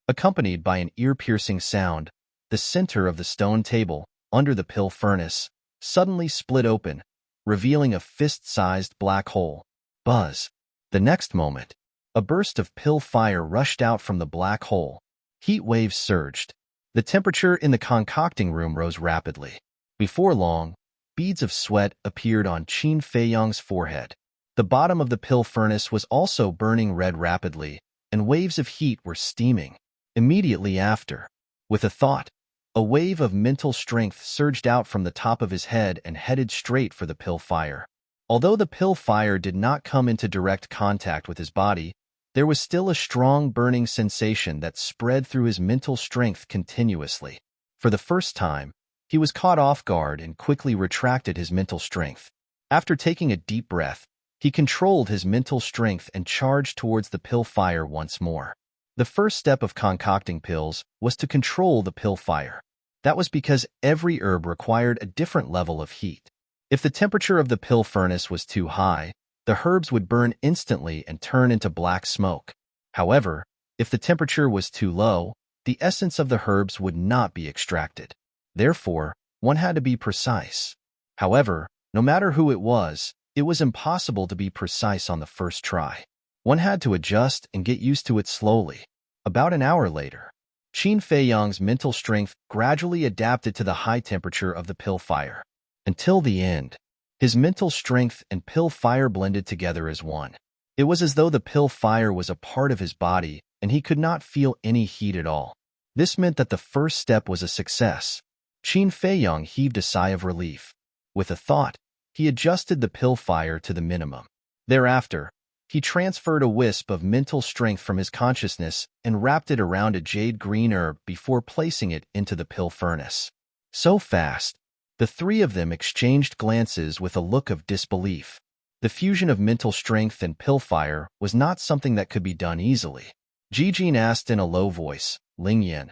Accompanied by an ear-piercing sound, the center of the stone table, under the pill furnace, suddenly split open, revealing a fist-sized black hole. Buzz! The next moment, a burst of pill fire rushed out from the black hole. Heat waves surged. The temperature in the concocting room rose rapidly. Before long, beads of sweat appeared on Qin Feiyang's forehead. The bottom of the pill furnace was also burning red rapidly, and waves of heat were steaming. Immediately after, with a thought, a wave of mental strength surged out from the top of his head and headed straight for the pill fire. Although the pill fire did not come into direct contact with his body, there was still a strong burning sensation that spread through his mental strength continuously. For the first time, he was caught off guard and quickly retracted his mental strength. After taking a deep breath, he controlled his mental strength and charged towards the pill fire once more. The first step of concocting pills was to control the pill fire. That was because every herb required a different level of heat. If the temperature of the pill furnace was too high, the herbs would burn instantly and turn into black smoke. However, if the temperature was too low, the essence of the herbs would not be extracted. Therefore, one had to be precise. However, no matter who it was impossible to be precise on the first try. One had to adjust and get used to it slowly. About an hour later, Qin Feiyang's mental strength gradually adapted to the high temperature of the pill fire. Until the end, his mental strength and pill fire blended together as one. It was as though the pill fire was a part of his body and he could not feel any heat at all. This meant that the first step was a success. Qin Feiyang heaved a sigh of relief. With a thought, he adjusted the pill fire to the minimum. Thereafter, he transferred a wisp of mental strength from his consciousness and wrapped it around a jade green herb before placing it into the pill furnace. So fast, the three of them exchanged glances with a look of disbelief. The fusion of mental strength and pill fire was not something that could be done easily. Jijin asked in a low voice, "Ling Yan,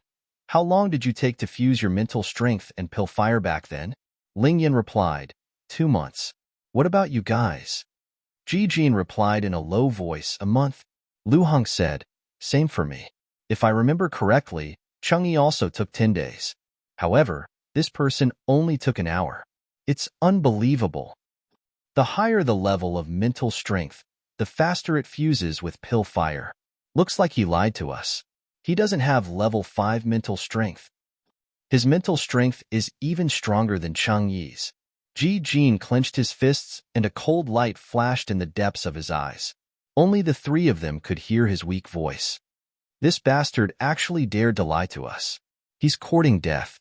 how long did you take to fuse your mental strength and pill fire back then?" Ling Yan replied, 2 months. What about you guys? Jijin replied in a low voice, a month. Lu Hong said, same for me. If I remember correctly, Chang'e also took 10 days. However, this person only took an hour. It's unbelievable. The higher the level of mental strength, the faster it fuses with pill fire. Looks like he lied to us. He doesn't have level 5 mental strength. His mental strength is even stronger than Chang'e's. Jijin clenched his fists and a cold light flashed in the depths of his eyes. Only the three of them could hear his weak voice. This bastard actually dared to lie to us. He's courting death.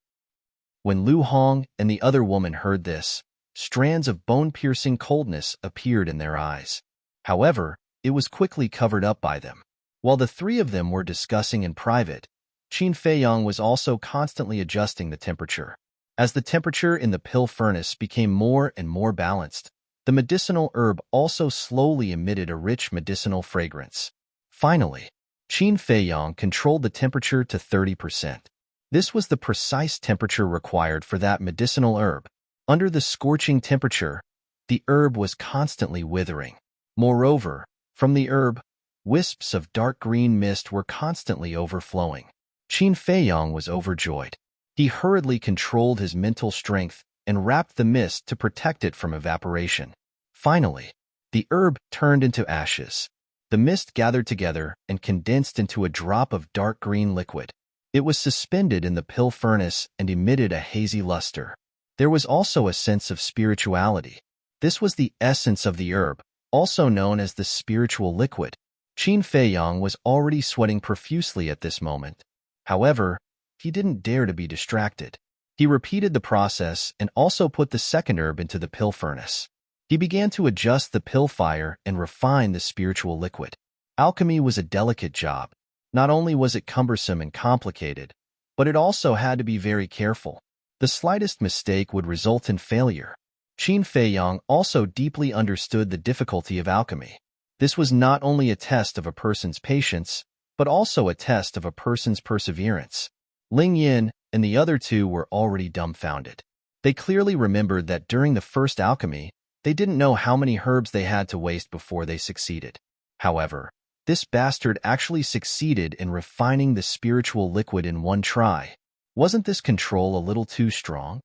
When Lu Hong and the other woman heard this, strands of bone-piercing coldness appeared in their eyes. However, it was quickly covered up by them. While the three of them were discussing in private, Qin Feiyang was also constantly adjusting the temperature. As the temperature in the pill furnace became more and more balanced, the medicinal herb also slowly emitted a rich medicinal fragrance. Finally, Qin Feiyang controlled the temperature to 30%. This was the precise temperature required for that medicinal herb. Under the scorching temperature, the herb was constantly withering. Moreover, from the herb, wisps of dark green mist were constantly overflowing. Qin Feiyang was overjoyed. He hurriedly controlled his mental strength and wrapped the mist to protect it from evaporation. Finally, the herb turned into ashes. The mist gathered together and condensed into a drop of dark green liquid. It was suspended in the pill furnace and emitted a hazy luster. There was also a sense of spirituality. This was the essence of the herb, also known as the spiritual liquid. Qin Feiyang was already sweating profusely at this moment. However, he didn't dare to be distracted. He repeated the process and also put the second herb into the pill furnace. He began to adjust the pill fire and refine the spiritual liquid. Alchemy was a delicate job. Not only was it cumbersome and complicated, but it also had to be very careful. The slightest mistake would result in failure. Qin Feiyang also deeply understood the difficulty of alchemy. This was not only a test of a person's patience, but also a test of a person's perseverance. Ling Yin and the other two were already dumbfounded. They clearly remembered that during the first alchemy, they didn't know how many herbs they had to waste before they succeeded. However, this bastard actually succeeded in refining the spiritual liquid in one try. Wasn't this control a little too strong?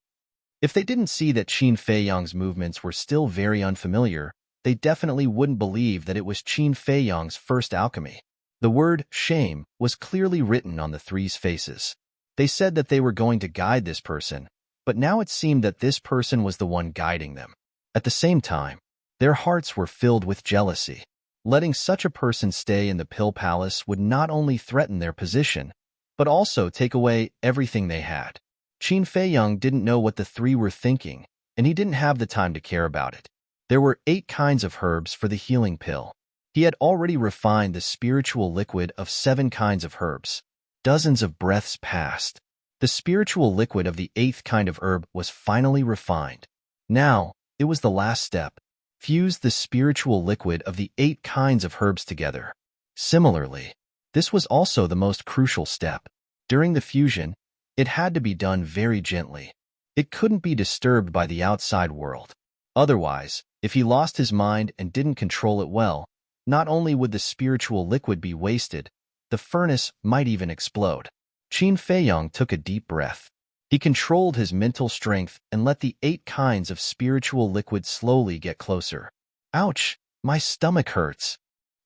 If they didn't see that Qin Feiyang's movements were still very unfamiliar, they definitely wouldn't believe that it was Qin Feiyang's first alchemy. The word shame was clearly written on the three's faces. They said that they were going to guide this person, but now it seemed that this person was the one guiding them. At the same time, their hearts were filled with jealousy. Letting such a person stay in the pill palace would not only threaten their position, but also take away everything they had. Qin Feiyang didn't know what the three were thinking, and he didn't have the time to care about it. There were 8 kinds of herbs for the healing pill. He had already refined the spiritual liquid of 7 kinds of herbs. Dozens of breaths passed. The spiritual liquid of the 8th kind of herb was finally refined. Now, it was the last step. Fuse the spiritual liquid of the 8 kinds of herbs together. Similarly, This was also the most crucial step. During the fusion, it had to be done very gently. It couldn't be disturbed by the outside world. Otherwise, if he lost his mind and didn't control it well, not only would the spiritual liquid be wasted, the furnace might even explode. Qin Feiyong took a deep breath. He controlled his mental strength and let the 8 kinds of spiritual liquid slowly get closer. Ouch! My stomach hurts.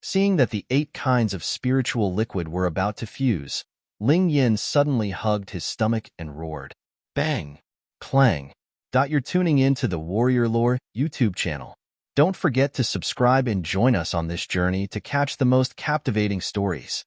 Seeing that the 8 kinds of spiritual liquid were about to fuse, Ling Yin suddenly hugged his stomach and roared. Bang! Clang! You're tuning in to the Warrior Lore YouTube channel. Don't forget to subscribe and join us on this journey to catch the most captivating stories.